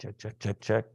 Check, check, check, check.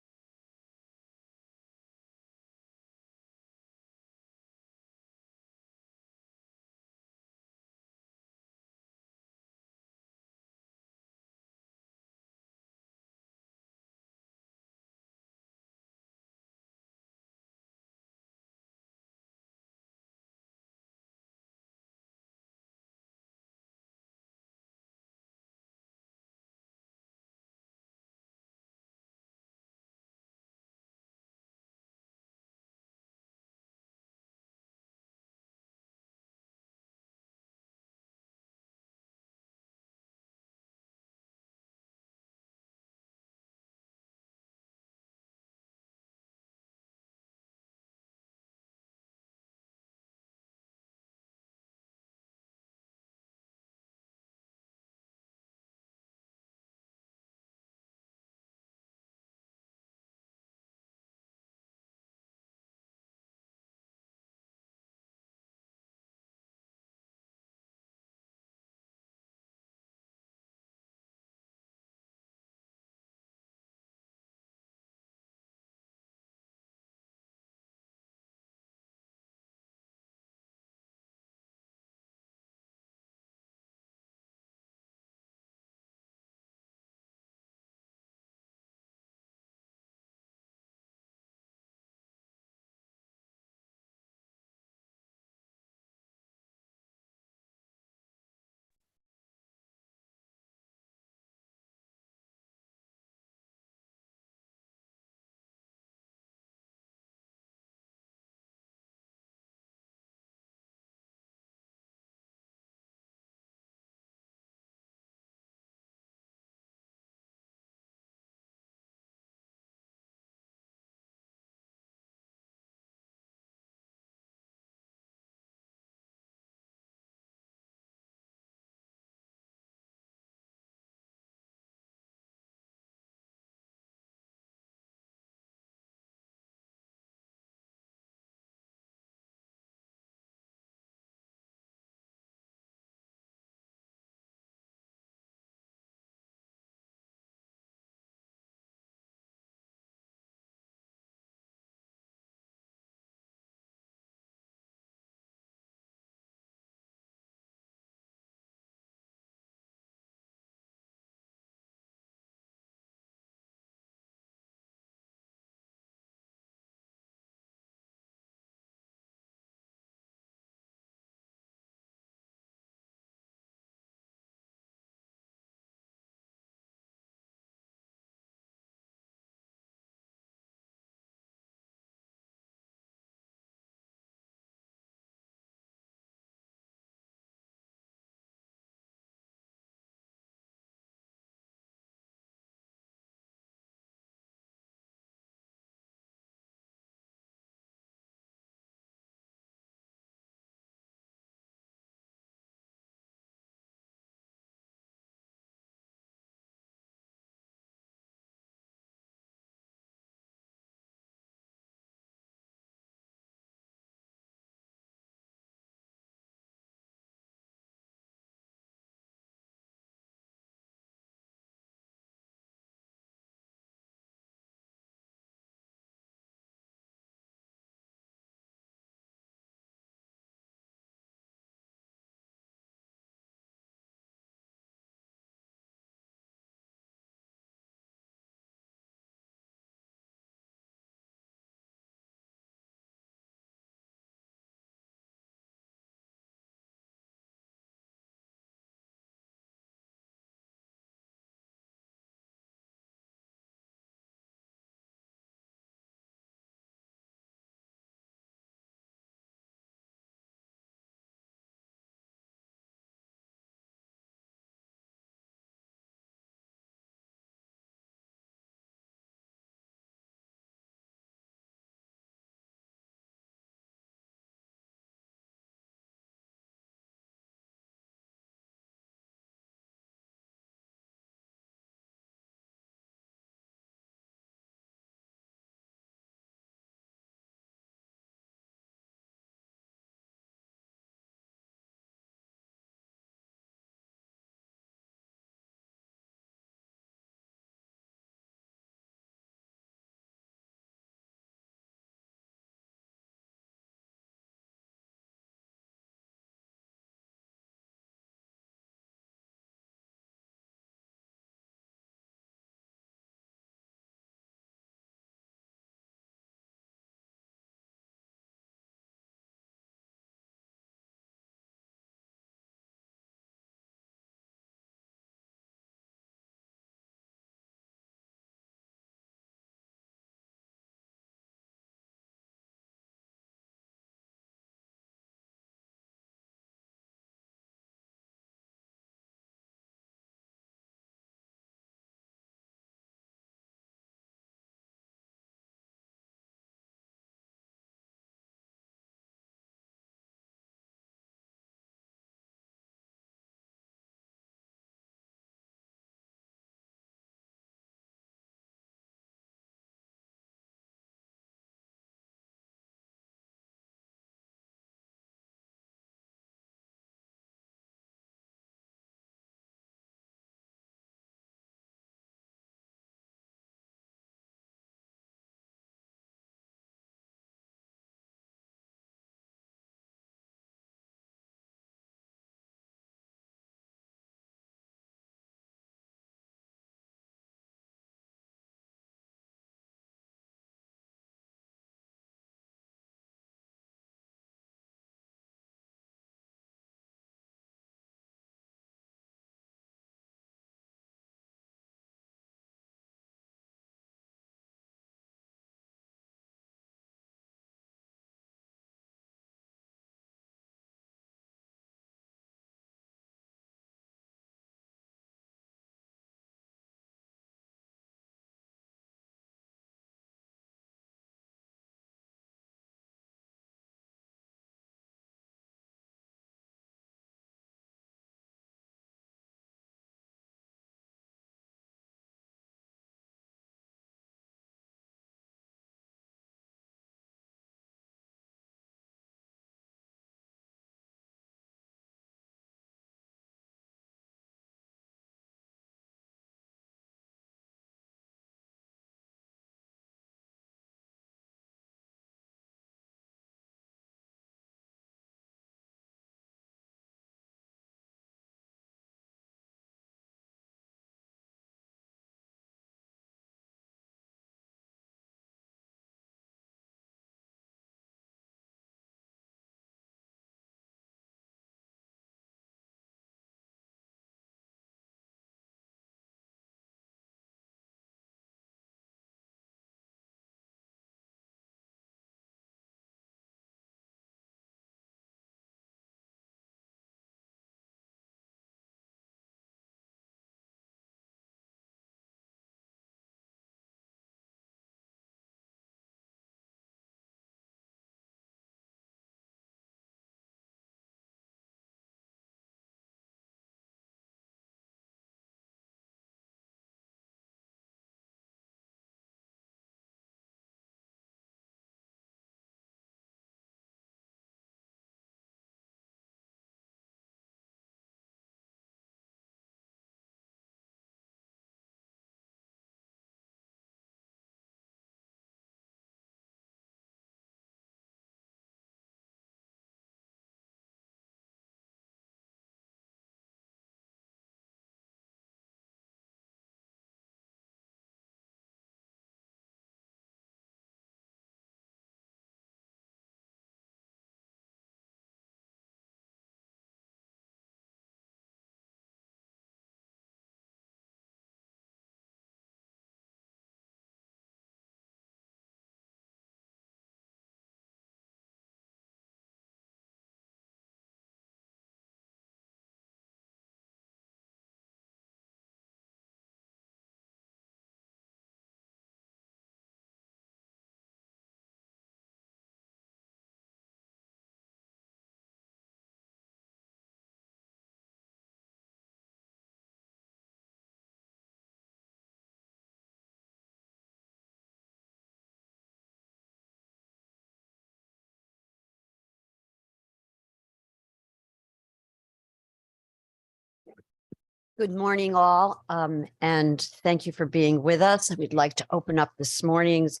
Good morning, all, and thank you for being with us. We'd like to open up this morning's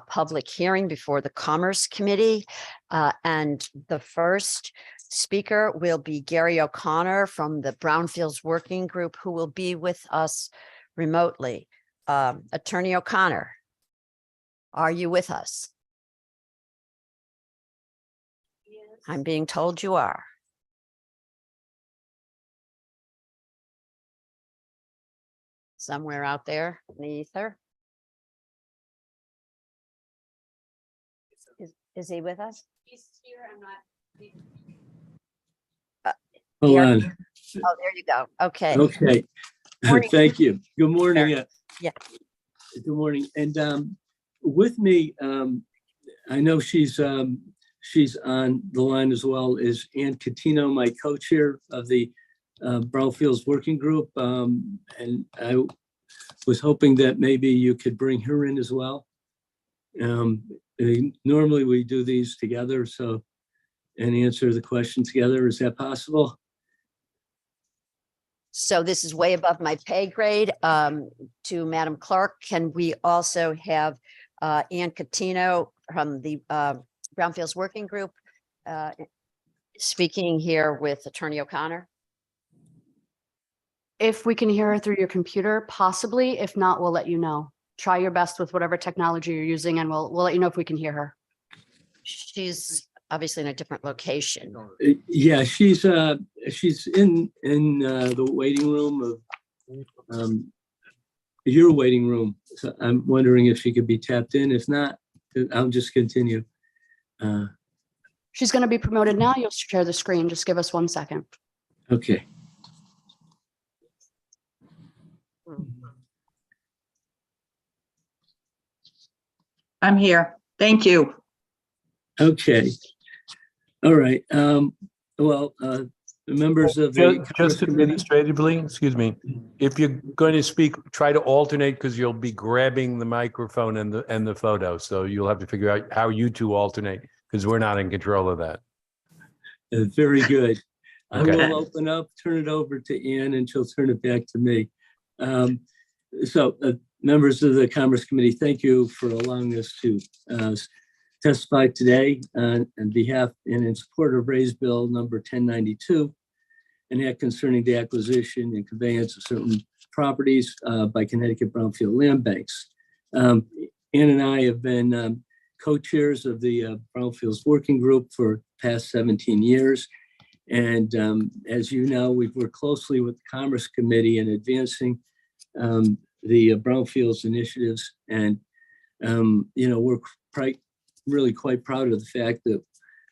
public hearing before the Commerce Committee. And the first speaker will be Gary O'Connor from the Brownfields Working Group, who will be with us remotely. Attorney O'Connor, are you with us? Yes. I'm being told you are. Somewhere out there in the ether. Is he with us? He's here. I'm not. Hold on. Oh, there you go. Okay. Okay. Thank you. Good morning. Yeah. Good morning. And with me, I know she's on the line as well, is Ann Catino, my co-chair of the Brownfields Working Group. And I was hoping that maybe you could bring her in as well. Normally we do these together, and answer the question together. Is that possible? So this is way above my pay grade. To Madam Clerk, can we also have Ann Catino from the Brownfields Working Group speaking here with Attorney O'Connor? If we can hear her through your computer, possibly. If not, we'll let you know. Try your best with whatever technology you're using, and we'll let you know if we can hear her. She's obviously in a different location. Yeah, she's in the waiting room of your waiting room. So I'm wondering if she could be tapped in. If not, I'll just continue. She's going to be promoted now. You'll share the screen. Just give us 1 second. Okay. I'm here. Thank you. Okay. All right. Well, members of the just administratively, excuse me, if you're going to speak, try to alternate, because you'll be grabbing the microphone and the photo. So you'll have to figure out how you two alternate, because we're not in control of that. Very good. Okay. I will open up, turn it over to Ann, and she'll turn it back to me. Members of the Commerce Committee, thank you for allowing us to testify today on behalf and in support of Raise Bill number 1092, an act concerning the acquisition and conveyance of certain properties by Connecticut Brownfield Land Banks. Ann and I have been co-chairs of the Brownfields Working Group for the past 17 years. And as you know, we've worked closely with the Commerce Committee in advancing the Brownfields initiatives. And, we're really quite proud of the fact that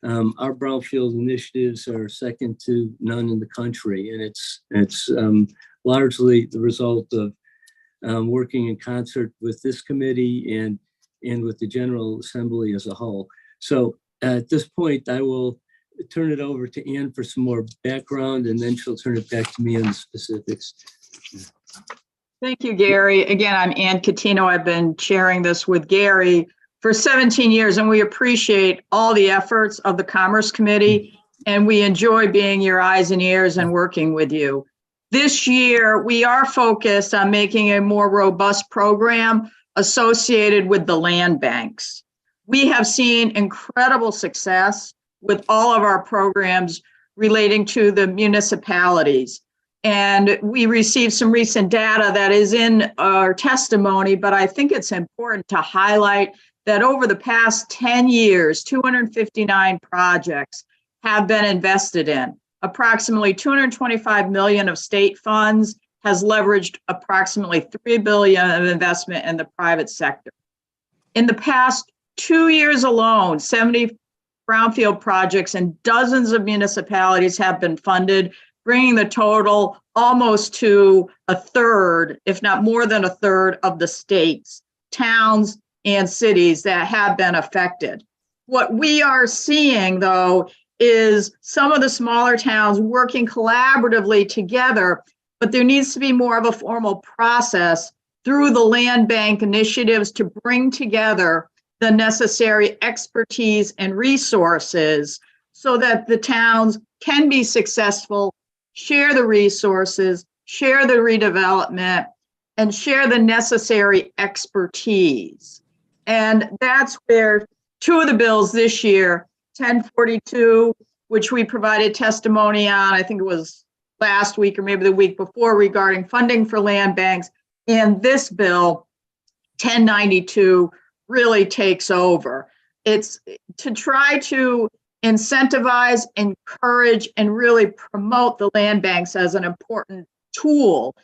our Brownfield initiatives are second to none in the country. And it's largely the result of working in concert with this committee and with the General Assembly as a whole. So at this point, I will turn it over to Ann for some more background, and then she'll turn it back to me on the specifics. Thank you, Gary. Again, I'm Ann Catino. I've been chairing this with Gary for 17 years, and we appreciate all the efforts of the Commerce Committee, and we enjoy being your eyes and ears and working with you. This year, we are focused on making a more robust program associated with the land banks. We have seen incredible success with all of our programs relating to the municipalities. And we received some recent data that is in our testimony, but I think it's important to highlight that over the past 10 years, 259 projects have been invested in. Approximately $225 million of state funds has leveraged approximately $3 billion of investment in the private sector. In the past 2 years alone, 70 brownfield projects and dozens of municipalities have been funded, bringing the total almost to a third, if not more than a third, of the states, towns, and cities that have been affected. What we are seeing, though, is some of the smaller towns working collaboratively together, but there needs to be more of a formal process through the land bank initiatives to bring together the necessary expertise and resources so that the towns can be successful, share the resources, share the redevelopment, and share the necessary expertise. And that's where two of the bills this year, 1042, which we provided testimony on, I think it was last week or maybe the week before, regarding funding for land banks, and this bill, 1092, really takes over. It's to try to incentivize, encourage, and really promote the land banks as an important tool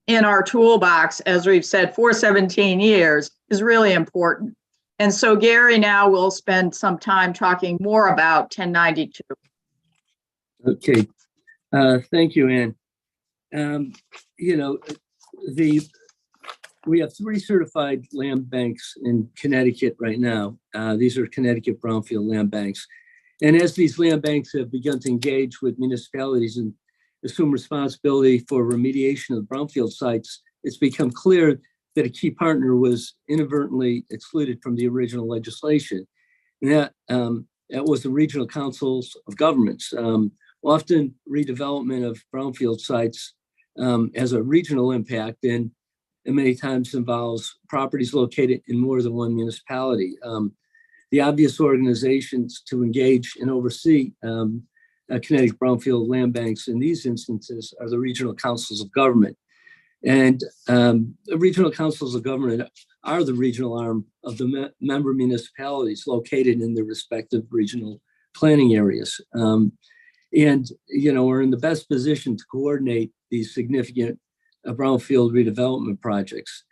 in our toolbox, as we've said, for 17 years, is really important. And so Gary now will spend some time talking more about 1092. Okay, thank you, Ann. You know, we have 3 certified land banks in Connecticut right now. These are Connecticut brownfield land banks. And as these land banks have begun to engage with municipalities and assume responsibility for remediation of brownfield sites, it's become clear that a key partner was inadvertently excluded from the original legislation. And that was the regional councils of governments. Often redevelopment of brownfield sites has a regional impact and many times involves properties located in more than one municipality. The obvious organizations to engage and oversee Connecticut brownfield land banks in these instances are the regional councils of government. And the regional councils of government are the regional arm of the member municipalities located in their respective regional planning areas. And, you know, we're in the best position to coordinate these significant brownfield redevelopment projects.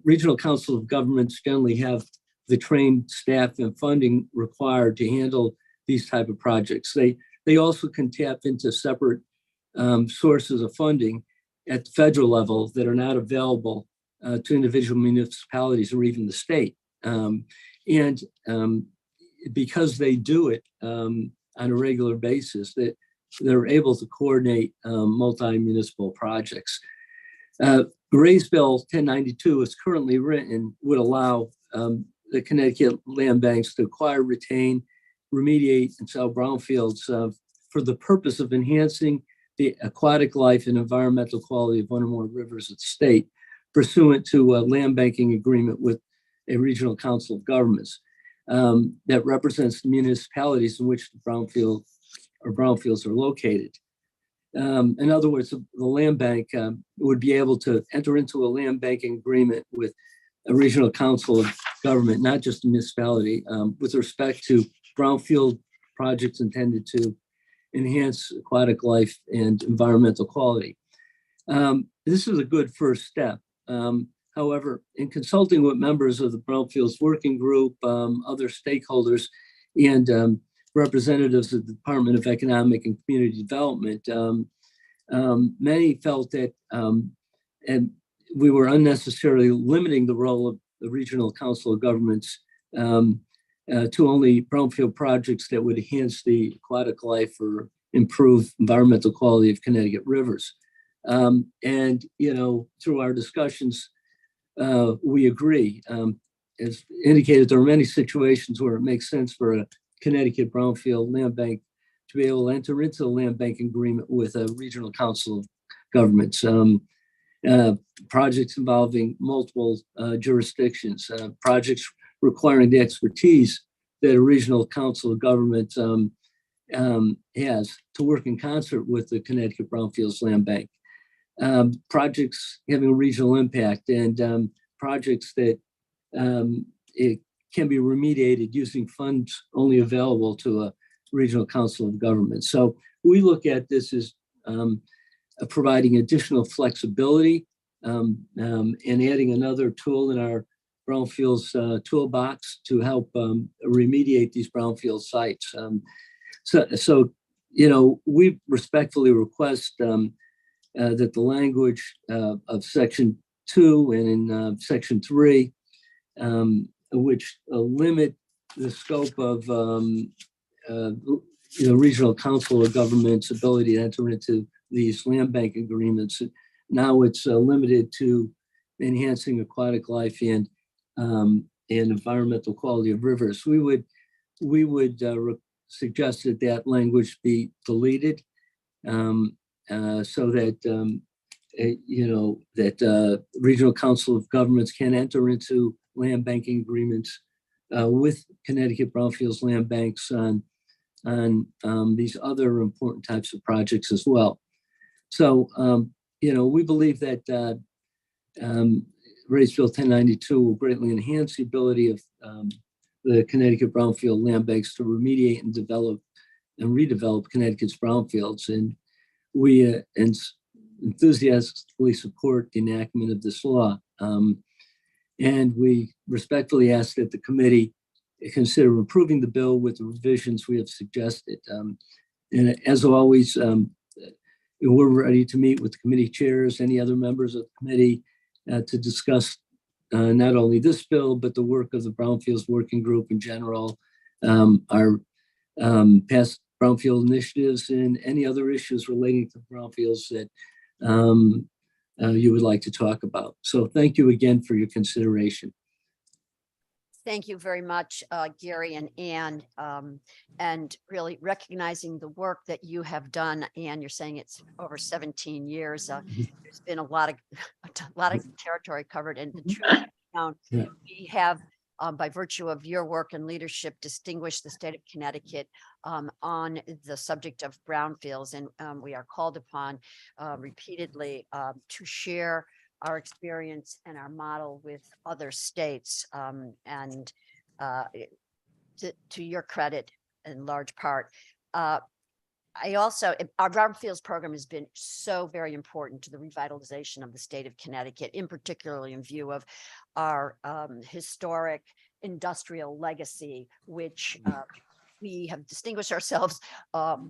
Regional council of governments generally have the trained staff and funding required to handle these type of projects. They also can tap into separate sources of funding at the federal level that are not available to individual municipalities or even the state. Because they do it on a regular basis, that they're able to coordinate multi-municipal projects. Raise Bill 1092 is currently written would allow the Connecticut land banks to acquire, retain, remediate, and sell brownfields for the purpose of enhancing the aquatic life and environmental quality of one or more rivers of the state, pursuant to a land banking agreement with a regional council of governments that represents the municipalities in which the brownfields are located. In other words, the land bank would be able to enter into a land banking agreement with a regional council of government, not just a municipality, with respect to brownfield projects intended to enhance aquatic life and environmental quality. This is a good first step. However, in consulting with members of the Brownfields Working Group, other stakeholders, and representatives of the Department of Economic and Community Development, many felt that and we were unnecessarily limiting the role of the Regional Council of Governments to only brownfield projects that would enhance the aquatic life or improve environmental quality of Connecticut rivers. And, you know, through our discussions, we agree. As indicated, there are many situations where it makes sense for a Connecticut brownfield land bank to be able to enter into a land bank agreement with a regional council of governments. Projects involving multiple jurisdictions, projects requiring the expertise that a regional council of government has to work in concert with the Connecticut Brownfields Land Bank. Projects having a regional impact and projects that it can be remediated using funds only available to a regional council of government. So we look at this as providing additional flexibility and adding another tool in our brownfields toolbox to help remediate these brownfield sites. So, you know, we respectfully request that the language of Section 2 and in Section 3, which limit the scope of regional council of government's ability to enter into these land bank agreements. Now it's limited to enhancing aquatic life and environmental quality of rivers. We would suggest that language be deleted so that that Regional Council of Governments can enter into land banking agreements with Connecticut Brownfields Land Banks on these other important types of projects as well. So, we believe that Raise Bill 1092 will greatly enhance the ability of the Connecticut Brownfield Land Banks to remediate and develop and redevelop Connecticut's brownfields. And we enthusiastically support the enactment of this law. And we respectfully ask that the committee consider approving the bill with the revisions we have suggested. And as always, we're ready to meet with the committee chairs, any other members of the committee to discuss not only this bill, but the work of the Brownfields Working Group in general, our past brownfield initiatives, and any other issues relating to brownfields that you would like to talk about. So thank you again for your consideration. Thank you very much, Gary and Ann, and really recognizing the work that you have done. Ann, you're saying it's over 17 years. There's been a lot of territory covered, and the truth down. Yeah. We have, by virtue of your work and leadership, distinguished the state of Connecticut on the subject of brownfields, and we are called upon repeatedly to share our experience and our model with other states, and to your credit, in large part. I also, our brownfields program has been so very important to the revitalization of the state of Connecticut, in particularly in view of our historic industrial legacy, which we have distinguished ourselves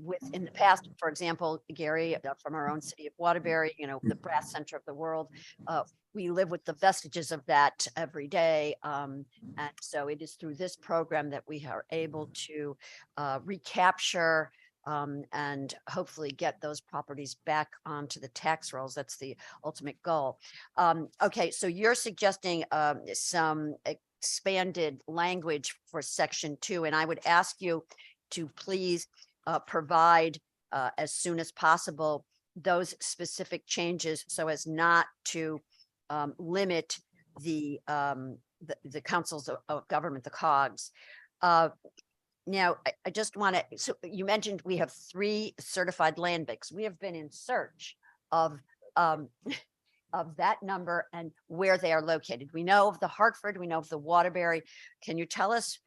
with in the past. For example, Gary, from our own city of Waterbury, the brass center of the world, we live with the vestiges of that every day. And so it is through this program that we are able to recapture and hopefully get those properties back onto the tax rolls. That's the ultimate goal. Okay, so you're suggesting some expanded language for section 2, and I would ask you to please provide as soon as possible those specific changes so as not to limit the councils of government, the COGS. Now, I just want to, so you mentioned we have 3 certified land banks. We have been in search of that number and where they are located. We know of the Hartford, we know of the Waterbury. Can you tell us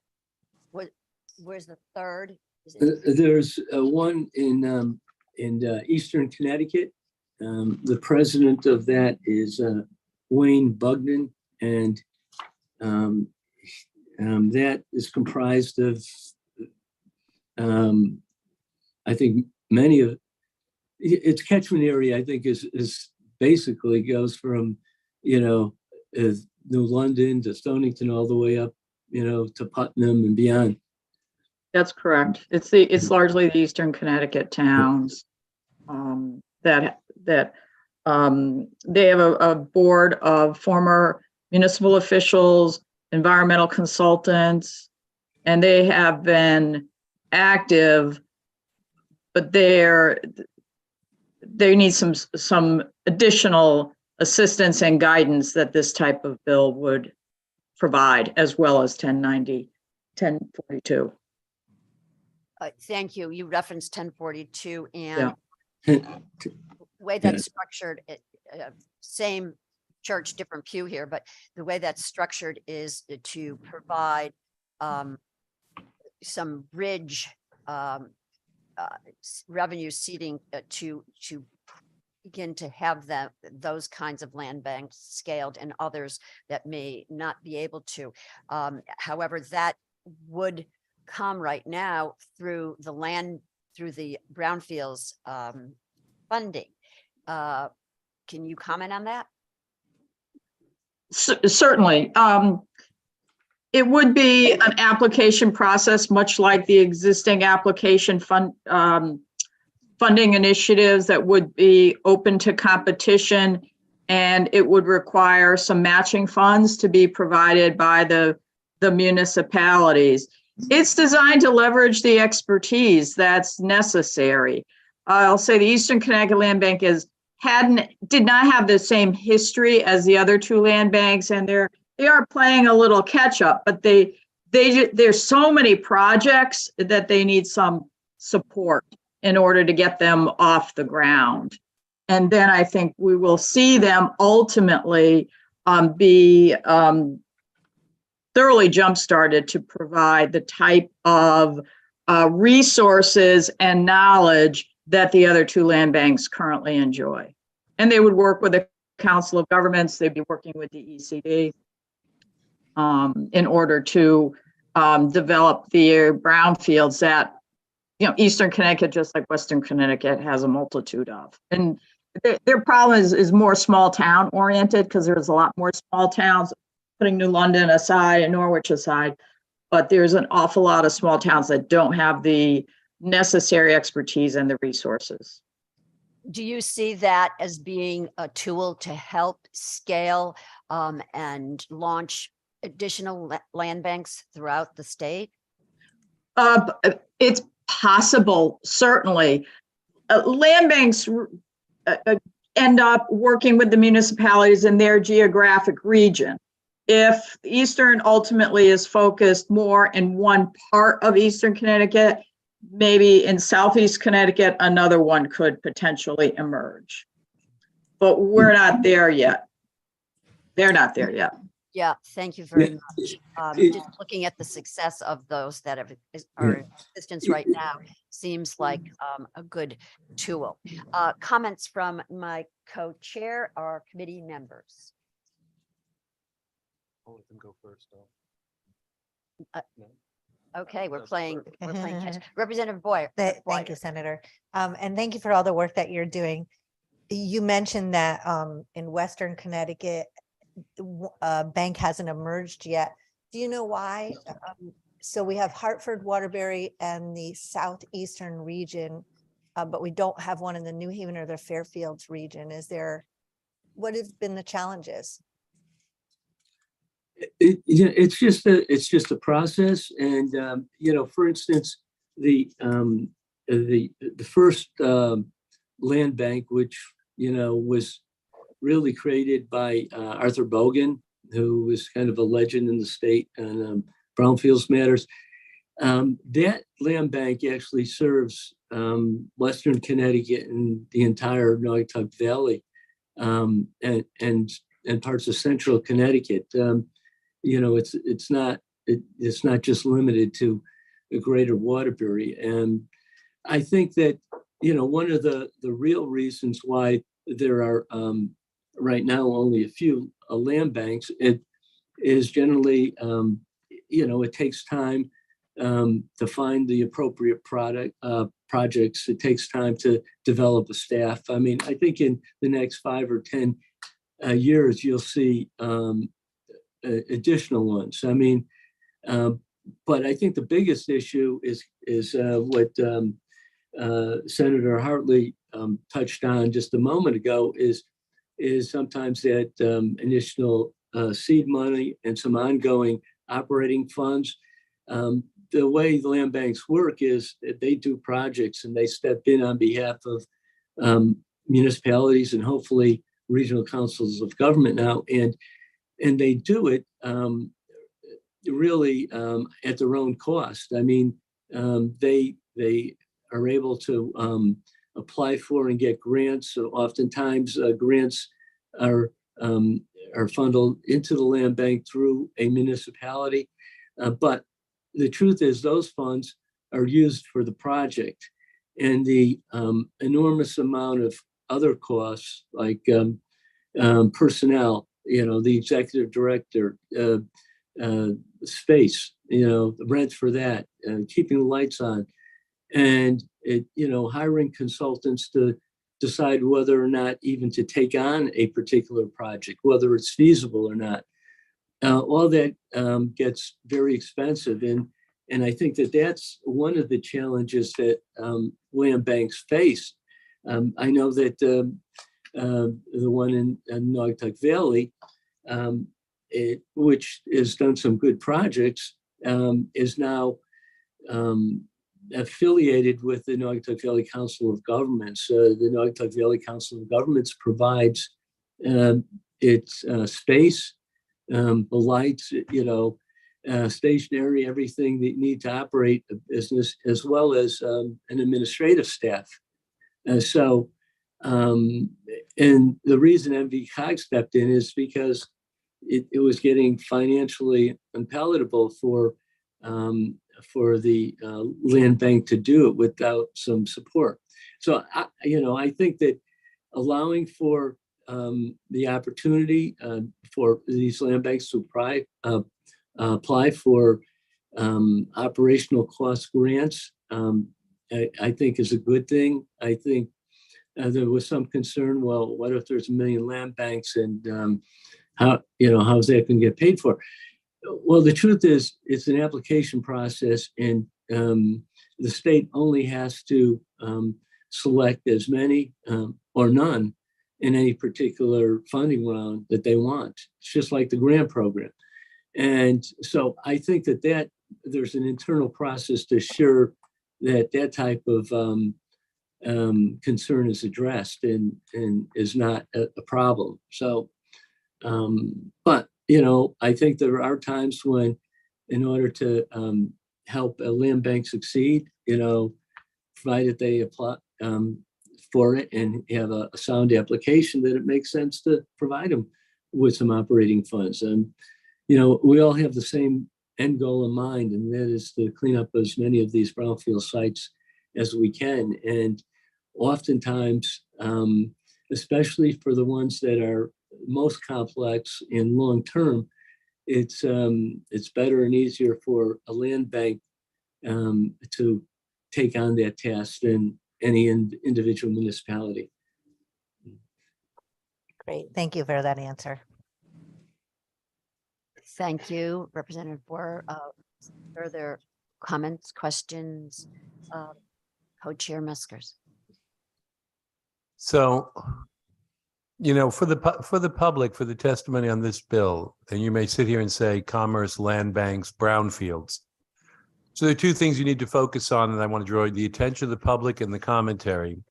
where's the third? There's one in Eastern Connecticut. The president of that is Wayne Bugden, and that is comprised of I think many of its catchment area, I think, is basically goes from, New London to Stonington all the way up, to Putnam and beyond. That's correct. It's largely the Eastern Connecticut towns that they have a board of former municipal officials, environmental consultants, and they have been active, but they need some additional assistance and guidance that this type of bill would provide, as well as 1042. Thank you. You referenced 1042, and Yeah. the way that's structured, same church, different pew here, but the way that's structured is to provide some bridge revenue seeding to begin to have those kinds of land banks scaled, and others that may not be able to. However, that would come right now through the brownfields funding. Can you comment on that? Certainly. It would be an application process, much like the existing application funding initiatives that would be open to competition, and it would require some matching funds to be provided by the municipalities. It's designed to leverage the expertise that's necessary. I'll say the Eastern Connecticut Land Bank did not have the same history as the other two land banks, and they are playing a little catch up, but there's so many projects that they need some support in order to get them off the ground. And then I think we will see them ultimately be thoroughly jump-started to provide the type of resources and knowledge that the other two land banks currently enjoy. And they would work with the Council of Governments, they'd be working with the ECD in order to develop the brownfields that, Eastern Connecticut, just like Western Connecticut, has a multitude of. And their problem is more small town oriented, because there's a lot more small towns, putting New London aside and Norwich aside, but there's an awful lot of small towns that don't have the necessary expertise and the resources. Do you see that as being a tool to help scale and launch additional land banks throughout the state? It's possible, certainly. Land banks end up working with the municipalities in their geographic region. If Eastern ultimately is focused more in one part of Eastern Connecticut, maybe in Southeast Connecticut, another one could potentially emerge. But we're not there yet. They're not there yet. Yeah, thank you very much. Just looking at the success of those that are in existence right now seems like a good tool. Comments from my co-chair or committee members? I'll let them go first. Okay, we're playing catch. Representative Boyer. Thank you, Senator. And thank you for all the work that you're doing. You mentioned that in Western Connecticut, a bank hasn't emerged yet. Do you know why? So we have Hartford, Waterbury, and the southeastern region, but we don't have one in the New Haven or the Fairfields region. What have been the challenges? It's just a process, and for instance, the first land bank, which was really created by Arthur Bogan, who was kind of a legend in the state on brownfields matters. That land bank actually serves Western Connecticut and the entire Naugatuck Valley, and parts of Central Connecticut. It's not just limited to the greater Waterbury. And I think that, one of the real reasons why there are right now only a few land banks, it is generally, it takes time to find the appropriate projects. It takes time to develop a staff. I mean, I think in the next 5 or 10 years, you'll see additional ones. I mean, but I think the biggest issue is what Senator Hartley touched on just a moment ago, is sometimes that initial seed money and some ongoing operating funds. The way the land banks work is that they do projects and they step in on behalf of municipalities and hopefully regional councils of government now, and they do it really at their own cost. I mean, they are able to apply for and get grants. So oftentimes grants are funneled into the land bank through a municipality. But the truth is those funds are used for the project, and the enormous amount of other costs like personnel, the executive director, space, the rent for that, keeping the lights on, and hiring consultants to decide whether or not even to take on a particular project, whether it's feasible or not. All that gets very expensive, and I think that that's one of the challenges that land banks face. I know that the one in Naugatuck Valley, which has done some good projects, is now affiliated with the Naugatuck Valley Council of Governments. The Naugatuck Valley Council of Governments provides its space, the lights, stationery, everything that you need to operate a business, as well as an administrative staff. And the reason MVCOG stepped in is because it was getting financially unpalatable for the land bank to do it without some support. So, I think that allowing for the opportunity for these land banks to apply for operational cost grants, I think is a good thing. I think there was some concern, well, what if there's 1 million land banks and how's that going to get paid for? Well, the truth is it's an application process, and the state only has to select as many or none in any particular funding round that they want. It's just like the grant program. And so I think that there's an internal process to assure that type of concern is addressed and is not a problem. So, but, I think there are times when, in order to help a land bank succeed, provided they apply for it and have a sound application, that it makes sense to provide them with some operating funds. And, we all have the same end goal in mind, and that is to clean up as many of these brownfield sites as we can. And oftentimes, especially for the ones that are most complex and long-term, it's better and easier for a land bank to take on that task than any individual municipality. Great. Thank you for that answer. Thank you, Representative Boer. Further comments, questions? Co-Chair Muskers. So, for the public, for the testimony on this bill, and you may sit here and say commerce, land banks, brownfields. So there are two things you need to focus on, and I want to draw the attention of the public and the commentary.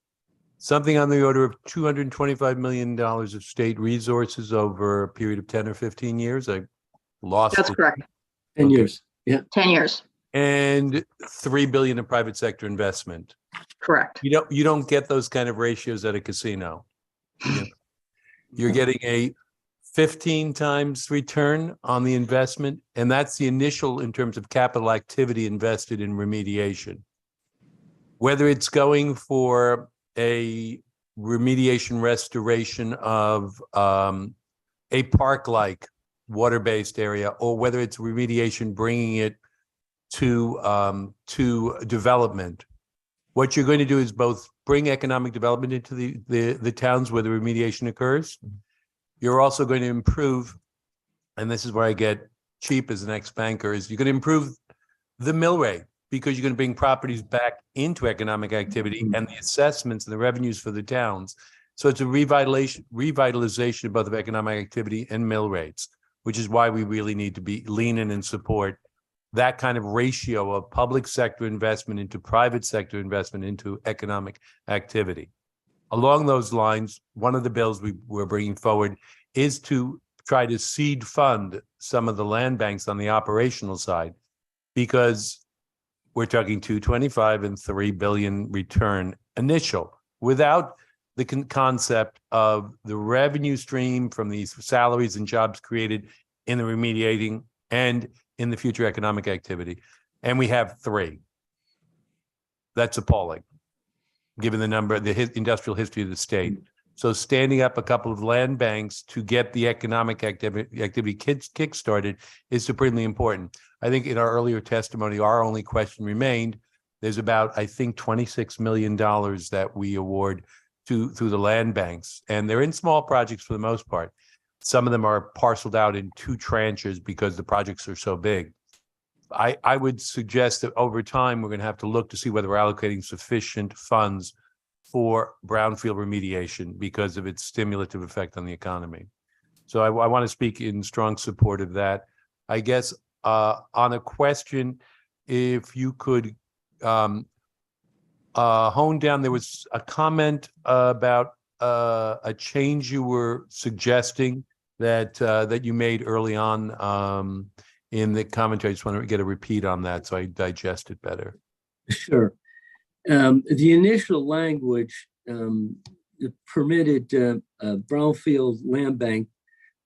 Something on the order of $225 million of state resources over a period of 10 or 15 years. I lost That's correct. 10 Okay. years. Yeah. 10 years. And $3 billion in private sector investment. Correct. You don't get those kind of ratios at a casino. You're getting a 15 times return on the investment, and that's the initial in terms of capital activity invested in remediation. Whether it's going for a remediation restoration of a park-like water-based area, or whether it's remediation bringing it to development, what you're going to do is both bring economic development into the towns where the remediation occurs. You're also going to improve, and this is where I get cheap as an ex-banker, is you're going to improve the mill rate, because you're going to bring properties back into economic activity and the assessments and the revenues for the towns. So it's a revitalization of both economic activity and mill rates, which is why we really need to be lean in and support that kind of ratio of public sector investment into private sector investment into economic activity. Along those lines, one of the bills we're bringing forward is to try to seed fund some of the land banks on the operational side, because we're talking 225 and 3 billion return initial, without the concept of the revenue stream from these salaries and jobs created in the remediating and in the future economic activity. And we have 3. That's appalling, given the number, the industrial history of the state. So standing up a couple of land banks to get the economic activity kick-started is supremely important. I think in our earlier testimony, our only question remained, there's about, I think, $26 million that we award through the land banks. And they're in small projects for the most part. Some of them are parceled out in 2 tranches because the projects are so big. I would suggest that over time, we're going to have to look to see whether we're allocating sufficient funds for brownfield remediation because of its stimulative effect on the economy. So I want to speak in strong support of that. I guess on a question, if you could honed down. There was a comment about a change you were suggesting that you made early on in the commentary. I just want to get a repeat on that so I digest it better. Sure. The initial language permitted brownfield land bank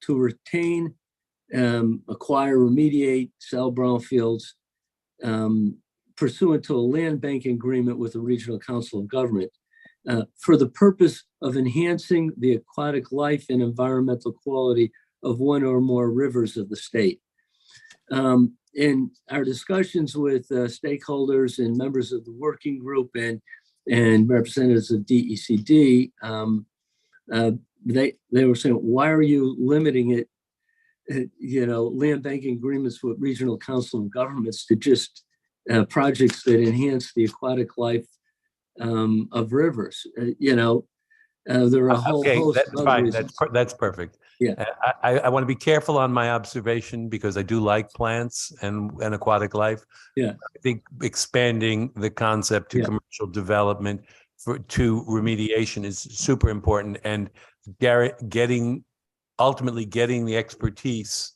to retain, acquire, remediate, sell brownfields pursuant to a land banking agreement with the Regional Council of Government for the purpose of enhancing the aquatic life and environmental quality of one or more rivers of the state. In our discussions with stakeholders and members of the working group and representatives of DECD, they were saying, why are you limiting it, land banking agreements with Regional Council of Governments to just projects that enhance the aquatic life of rivers? There are a whole Okay, host that's of other fine. reasons. That's perfect. Yeah. I want to be careful on my observation because I do like plants and aquatic life. Yeah. I think expanding the concept to Yeah. commercial development to remediation is super important, and ultimately getting the expertise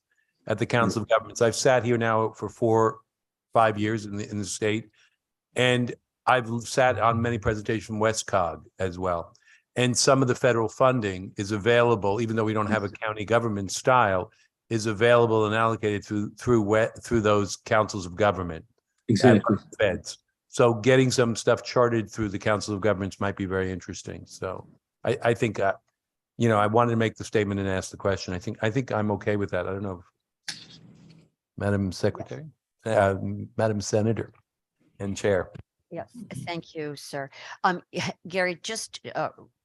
at the Council of Governments. I've sat here now for 4-5 years in the state, and I've sat on many presentations from WestCog as well. And some of the federal funding is available, even though we don't have a county government style, is available and allocated through those councils of government. Exactly. Feds. So getting some stuff charted through the Council of Governments might be very interesting. So I think, I wanted to make the statement and ask the question. I think I'm okay with that. I don't know, Madam Secretary, Madam Senator and Chair. Yes, thank you, sir. Gary, just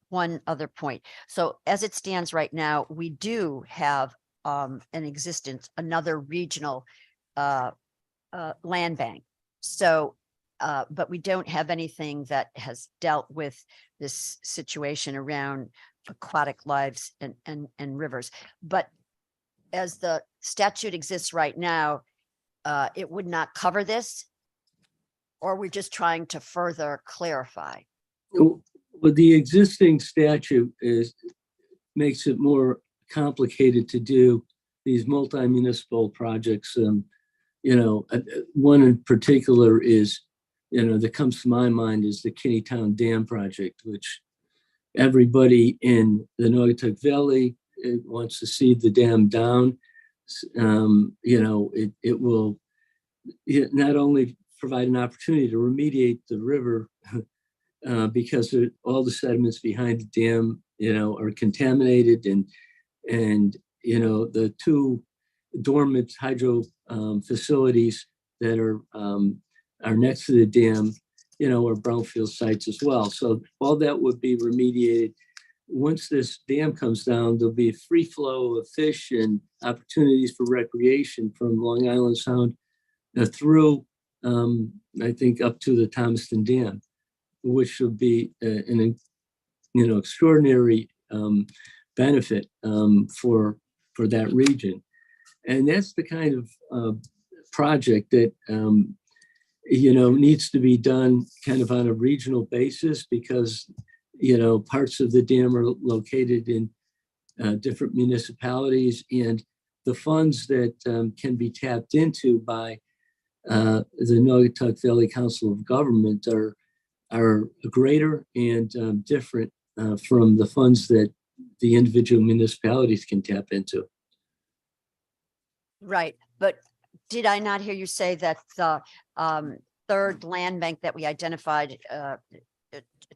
one other point. So as it stands right now, we do have in existence another regional land bank. So, but we don't have anything that has dealt with this situation around aquatic lives and rivers. But as the statute exists right now, it would not cover this, or we're just trying to further clarify? Well, the existing statute makes it more complicated to do these multi-municipal projects. One in particular is, that comes to my mind is the Kinneytown Dam project, which everybody in the Naugatuck Valley wants to see the dam down. It will not only provide an opportunity to remediate the river because all the sediments behind the dam, are contaminated, and the two dormant hydro facilities that are next to the dam, are brownfield sites as well. So all that would be remediated. Once this dam comes down, there'll be a free flow of fish and opportunities for recreation from Long Island Sound through, I think, up to the Thomaston Dam, which would be an extraordinary benefit for that region. And that's the kind of project that needs to be done kind of on a regional basis, because parts of the dam are located in different municipalities, and the funds that can be tapped into by the Naugatuck Valley Council of Government are greater and different from the funds that the individual municipalities can tap into. Right, but did I not hear you say that the third land bank that we identified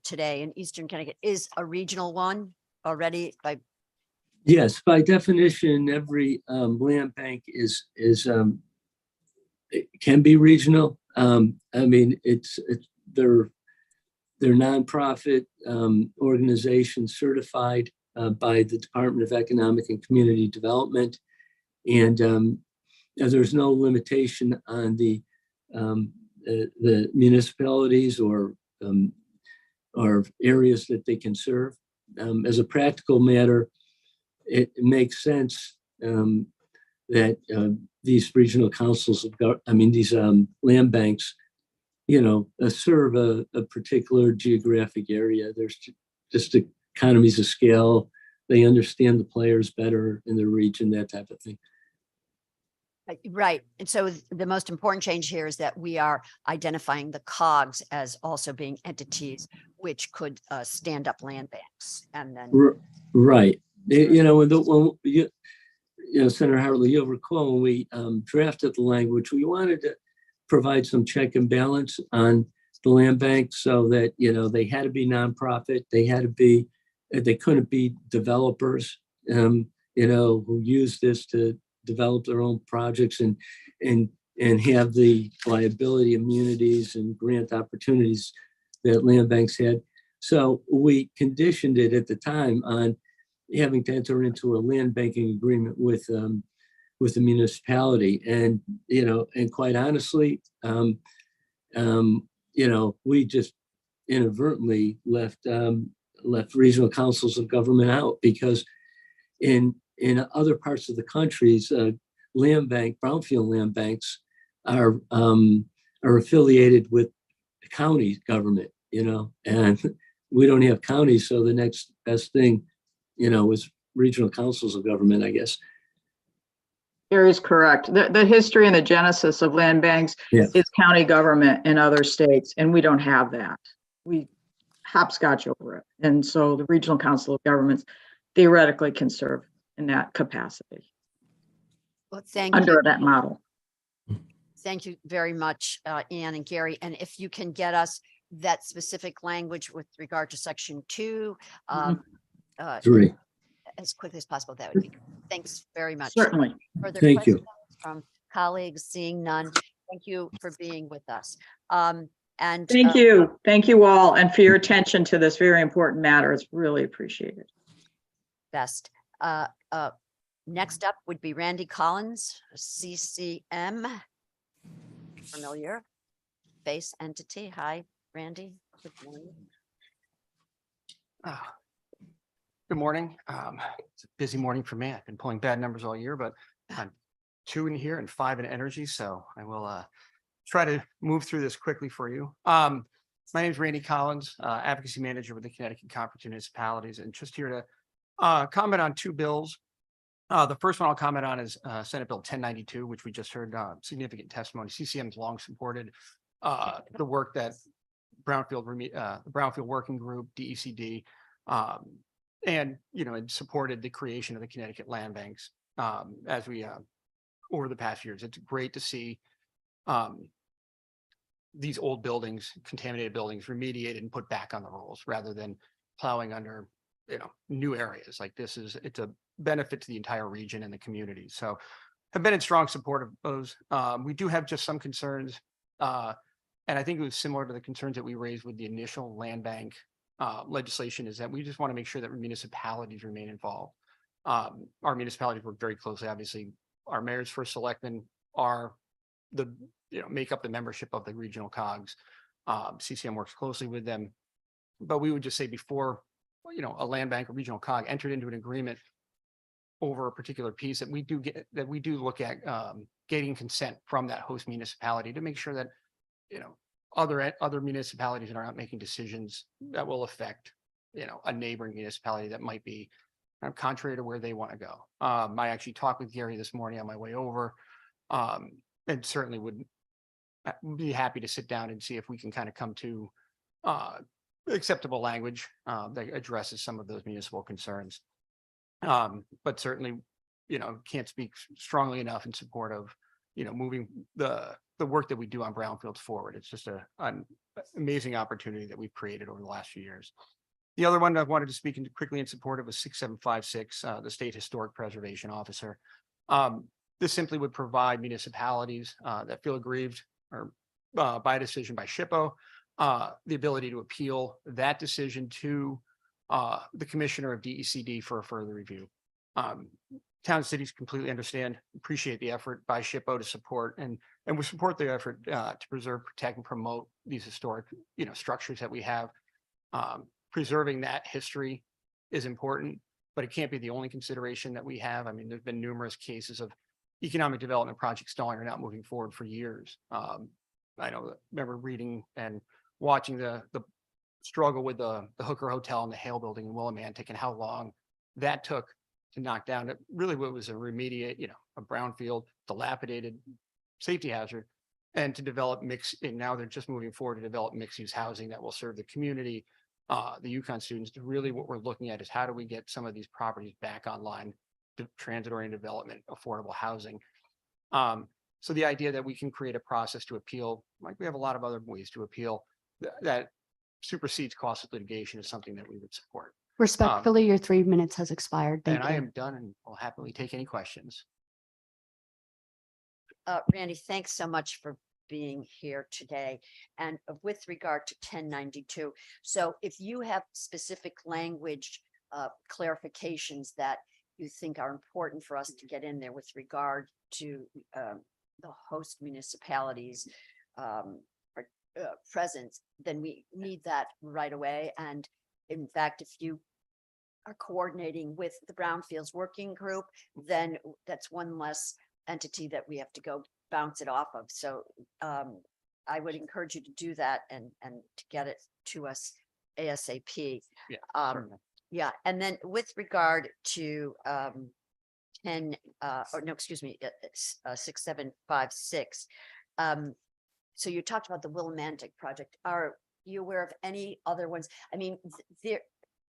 today in Eastern Connecticut is a regional one already? Yes, by definition, every land bank is it can be regional. They're nonprofit organizations certified by the Department of Economic and Community Development, and there's no limitation on the municipalities or areas that they can serve. As a practical matter, it makes sense that these regional councils these land banks, serve a particular geographic area. There's just economies of scale. They understand the players better in the region, that type of thing. Right. And so the most important change here is that we are identifying the COGS as also being entities which could stand up land banks and then. Right. Senator Hartley, you'll recall when we drafted the language, we wanted to provide some check and balance on the land bank so that, they had to be nonprofit. They couldn't be developers, who use this to develop their own projects and have the liability immunities and grant opportunities that land banks had. So we conditioned it at the time on having to enter into a land banking agreement with the municipality. And, and quite honestly, we just inadvertently left regional councils of government out, because in other parts of the countries, brownfield land banks are affiliated with the county government, and we don't have counties. So the next best thing, is regional councils of government, I guess. Gary's correct. The history and the genesis of land banks is county government in other states, and we don't have that. We hopscotch over it. And so the regional council of governments theoretically can serve in that capacity. Well, thank you. Under that model. Thank you very much, Ann and Gary. And if you can get us that specific language with regard to section 2, 3. as quickly as possible, that would be great. Thanks very much. Certainly. Further Thank you. questions from colleagues? Seeing none. Thank you for being with us. And Thank you. Thank you all, and for your attention to this very important matter. It's really appreciated. Best. Next up would be Randy Collins, CCM. Familiar face entity. Hi, Randy. Good morning. Good morning. It's a busy morning for me. I've been pulling bad numbers all year, but I'm 2 in here and 5 in energy. So I will try to move through this quickly for you. My name is Randy Collins, Advocacy Manager with the Connecticut Conference of Municipalities, and just here to comment on 2 bills. The first one I'll comment on is Senate Bill 1092, which we just heard significant testimony. CCM's long supported the work that the Brownfield Working Group, DECD, and it supported the creation of the Connecticut land banks as we over the past years. It's great to see these old buildings, contaminated buildings, remediated and put back on the rolls rather than plowing under new areas. Like it's a benefit to the entire region and the community. So I've been in strong support of those. We do have just some concerns, and I think it was similar to the concerns that we raised with the initial land bank legislation, is that we just want to make sure that municipalities remain involved. Our municipalities work very closely. Obviously, our mayor's first selectmen are make up the membership of the regional COGS. CCM works closely with them, but we would just say before a land bank or regional COG entered into an agreement over a particular piece, that we do look at getting consent from that host municipality to make sure that other municipalities are not making decisions that will affect a neighboring municipality that might be contrary to where they want to go. I actually talked with Gary this morning on my way over, and certainly would be happy to sit down and see if we can kind of come to acceptable language that addresses some of those municipal concerns. But certainly, can't speak strongly enough in support of moving the work that we do on brownfields forward. It's just an amazing opportunity that we've created over the last few years. The other one I wanted to speak quickly in support of was 6756, the State Historic Preservation Officer. This simply would provide municipalities that feel aggrieved or by a decision by SHPO, the ability to appeal that decision to the commissioner of DECD for a further review. Town and cities completely understand, appreciate the effort by SHPO to support, and we support the effort to preserve, protect, and promote these historic, structures that we have. Preserving that history is important, but it can't be the only consideration that we have. I mean, there's been numerous cases of economic development projects stalling or not moving forward for years. I know, remember reading and watching the struggle with the Hooker Hotel and the Hale Building in Willimantic and how long that took to knock down. It really was a remediate, a brownfield, dilapidated safety hazard, and to develop and now they're just moving forward to develop mixed use housing that will serve the community, the UConn students. Really what we're looking at is how do we get some of these properties back online to transit-oriented development, affordable housing. So the idea that we can create a process to appeal, like we have a lot of other ways to appeal that supersedes costless litigation, is something that we would support. Respectfully, your 3 minutes has expired. Thank And I you. am done and will happily take any questions. Randy, thanks so much for being here today. And with regard to 1092, so if you have specific language clarifications that you think are important for us to get in there with regard to the host municipalities presence, then we need that right away. And in fact, if you are coordinating with the Brownfields Working Group, then that's one less entity that we have to go bounce it off of. So I would encourage you to do that and to get it to us ASAP. Yeah. Certainly. Yeah, and then with regard to 6756. So you talked about the Willimantic project. Are you aware of any other ones? I mean,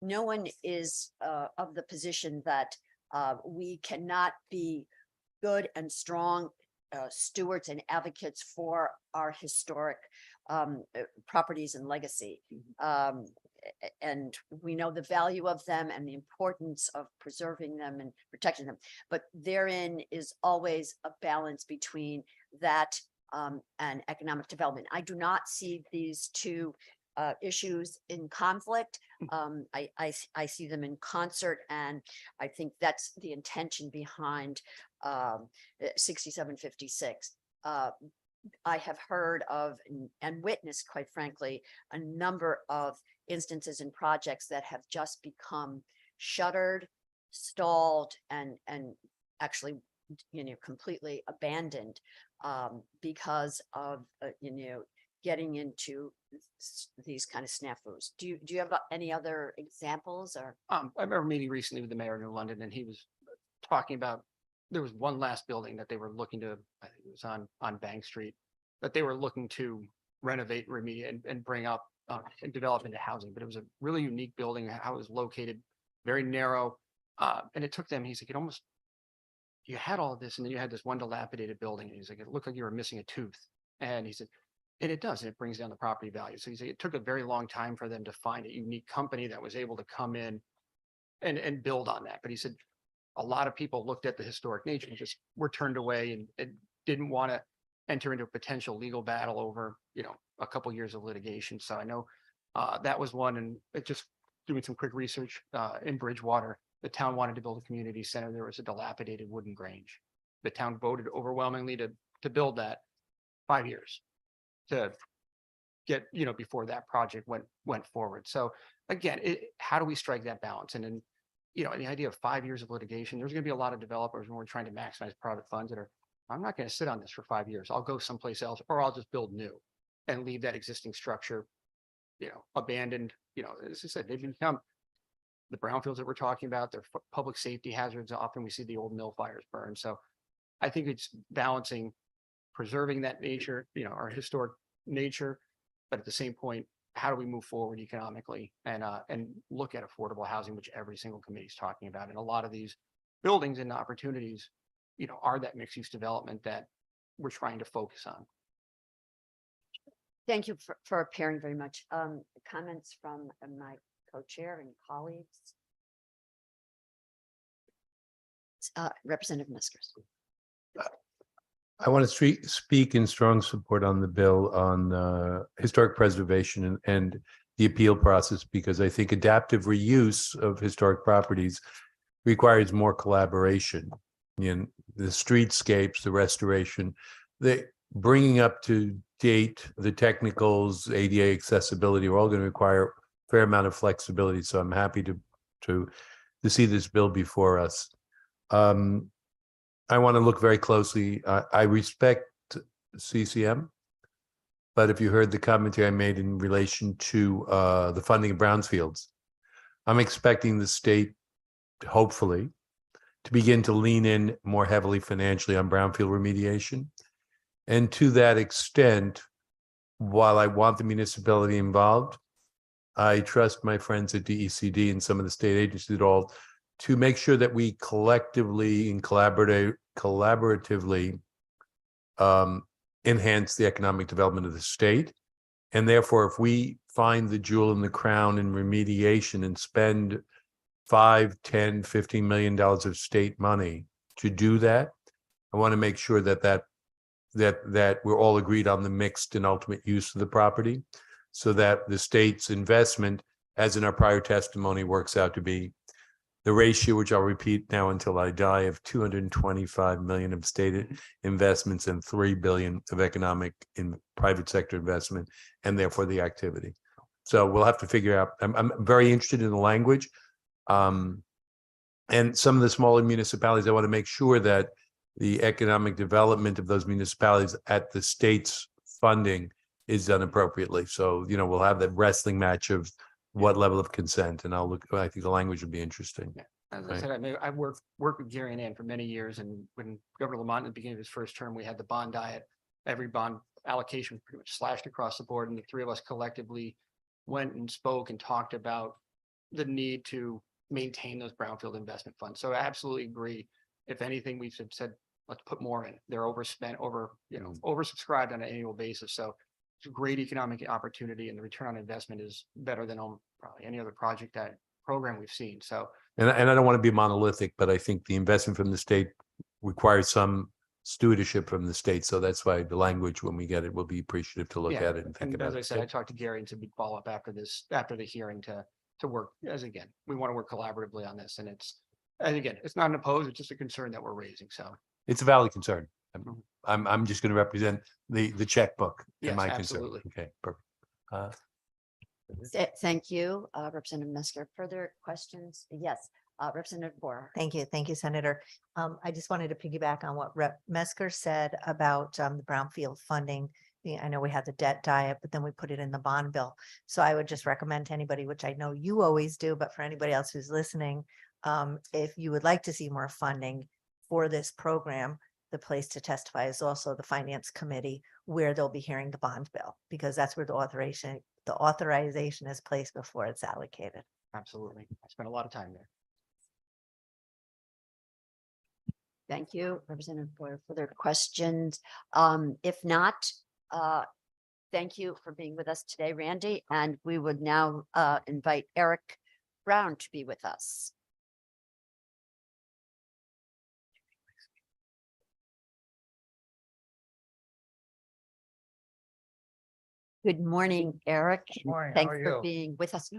no one is of the position that we cannot be good and strong stewards and advocates for our historic properties and legacy. And we know the value of them and the importance of preserving them and protecting them. But therein is always a balance between that and economic development. I do not see these two issues in conflict. I see them in concert, and I think that's the intention behind 6756. I have heard of and witnessed, quite frankly, a number of instances and projects that have just become shuttered, stalled, and actually, completely abandoned because of getting into these kind of snafus. Do you have any other examples? Or I remember meeting recently with the mayor of New London, and he was talking about there was one last building that they were looking to, I think it was on Bank Street, that they were looking to renovate, remediate, and bring up and develop into housing. But it was a really unique building, how it was located, very narrow. And it took them, he's like, you had all of this, and then you had this one dilapidated building. And he's like, it looked like you were missing a tooth. And he said, and it does, and it brings down the property value. So he said, it took a very long time for them to find a unique company that was able to come in and build on that. But he said, a lot of people looked at the historic nature and just were turned away and didn't want to enter into a potential legal battle over, a couple years of litigation. So I know that was one, and it just doing some quick research in Bridgewater, the town wanted to build a community center. There was a dilapidated wooden grange. The town voted overwhelmingly to build that 5 years to get, before that project went forward. So again, how do we strike that balance? And then, the idea of 5 years of litigation, there's going to be a lot of developers when we're trying to maximize private funds that are, I'm not going to sit on this for 5 years. I'll go someplace else, or I'll just build new and leave that existing structure, abandoned. As I said, they've become the brownfields that we're talking about. They're public safety hazards. Often we see the old mill fires burn. So I think it's balancing, preserving that nature, our historic nature, but at the same point, how do we move forward economically and look at affordable housing, which every single committee is talking about. And a lot of these buildings and opportunities, are that mixed use development that we're trying to focus on. thank you for appearing very much. Comments from my co-chair and colleagues. Representative Miskers. I want to speak in strong support on the bill on historic preservation and the appeal process, because I think adaptive reuse of historic properties requires more collaboration in the streetscapes, the restoration, the bringing up to date, the technicals, ADA accessibility are all going to require a fair amount of flexibility. So I'm happy to see this bill before us. I want to look very closely. I respect CCM. but if you heard the commentary I made in relation to the funding of brownfields, I'm expecting the state, hopefully, to begin to lean in more heavily financially on brownfield remediation. And to that extent, while I want the municipality involved, I trust my friends at DECD and some of the state agencies at all to make sure that we collectively and collaboratively enhance the economic development of the state. And therefore, if we find the jewel in the crown in remediation and spend $5, $10, $15 million of state money to do that, I want to make sure that we're all agreed on the mixed and ultimate use of the property, so that the state's investment, as in our prior testimony, works out to be the ratio, which I'll repeat now until I die, of 225 million of state investments and 3 billion of economic in private sector investment, and therefore the activity. So we'll have to figure out. I'm very interested in the language. And some of the smaller municipalities, I want to make sure that the economic development of those municipalities at the state's funding is done appropriately. So, we'll have that wrestling match of what level of consent, and I think the language would be interesting. Yeah. As I Right. said, I worked with Gary and Ann for many years, and when Governor Lamont at the beginning of his first term, we had the bond diet. Every bond allocation pretty much slashed across the board, and the three of us collectively went and spoke and talked about the need to maintain those brownfield investment funds. So I absolutely agree. If anything, we've said, let's put more in. They're overspent, oversubscribed on an annual basis. So it's a great economic opportunity, and the return on investment is better than probably any other program we've seen. So, And I don't want to be monolithic, but I think the investment from the state requires some stewardship from the state. So that's why the language, when we get it, will be appreciative to look yeah, at it and think and about as it. I said, I talked to Gary and said we'd follow up after the hearing to work, again, we want to work collaboratively on this. And again, it's not an opposed, it's just a concern that we're raising. So It's a valid concern. Mhm. I'm just going to represent the checkbook in Yes, my absolutely. concern. Okay, perfect. Thank you, Representative Mesker. Further questions? Yes, Representative Boer. Thank you. Thank you, Senator. I just wanted to piggyback on what Rep. Mesker said about the brownfield funding. I know we had the debt diet, but then we put it in the bond bill. So I would just recommend to anybody, which I know you always do, but for anybody else who's listening, if you would like to see more funding for this program, the place to testify is also the Finance Committee, where they'll be hearing the bond bill, because that's where the authorization is placed before it's allocated. absolutely. I spent a lot of time there. Thank you, Representative Boyer. Further questions? If not, thank you for being with us today, Randy. And we would now invite Eric Brown to be with us. Good morning, Eric. Good morning. How Thanks are for you? being with us.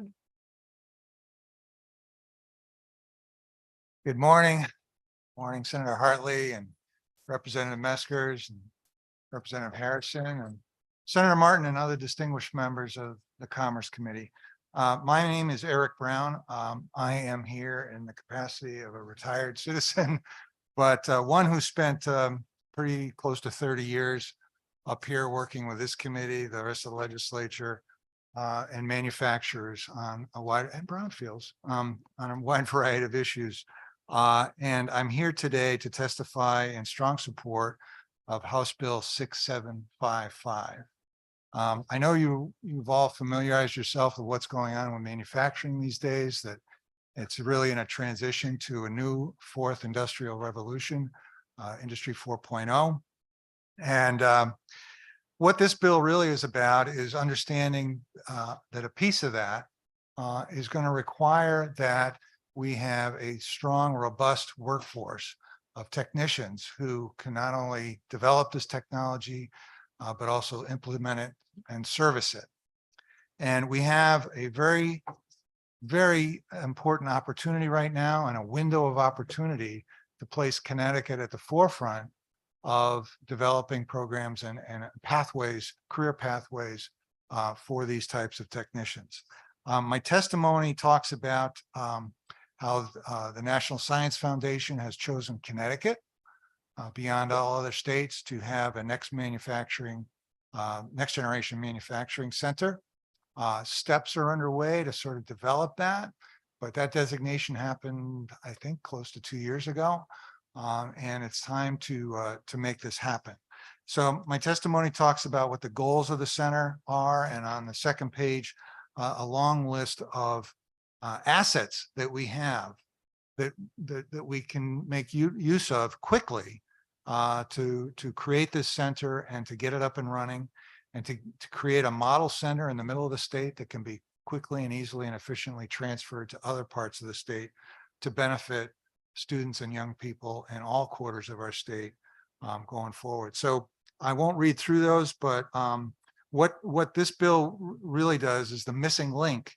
Good morning. Morning, Senator Hartley and Representative Meskers and Representative Harrison and Senator Martin and other distinguished members of the Commerce Committee. My name is Eric Brown. I am here in the capacity of a retired citizen, but one who spent pretty close to 30 years up here working with this committee, the rest of the legislature, and manufacturers on a wide, and brownfields, on a wide variety of issues. And I'm here today to testify in strong support of House Bill 6755. I know you've all familiarized yourself with what's going on with manufacturing these days, that it's really in a transition to a new fourth industrial revolution, Industry 4.0. And what this bill really is about is understanding that a piece of that is going to require that we have a strong, robust workforce of technicians who can not only develop this technology, but also implement it and service it. And we have a very, very important opportunity right now, and a window of opportunity to place Connecticut at the forefront of developing programs and pathways, career pathways for these types of technicians. My testimony talks about how the National Science Foundation has chosen Connecticut beyond all other states to have a next manufacturing Next Generation Manufacturing Center. Steps are underway to sort of develop that, but that designation happened, I think, close to 2 years ago. And it's time to make this happen. So my testimony talks about what the goals of the center are, and on the second page, a long list of assets that we have that we can make use of quickly to create this center and to get it up and running, and to create a model center in the middle of the state that can be quickly and easily and efficiently transferred to other parts of the state to benefit students and young people in all quarters of our state going forward. So I won't read through those, but what this bill really does is the missing link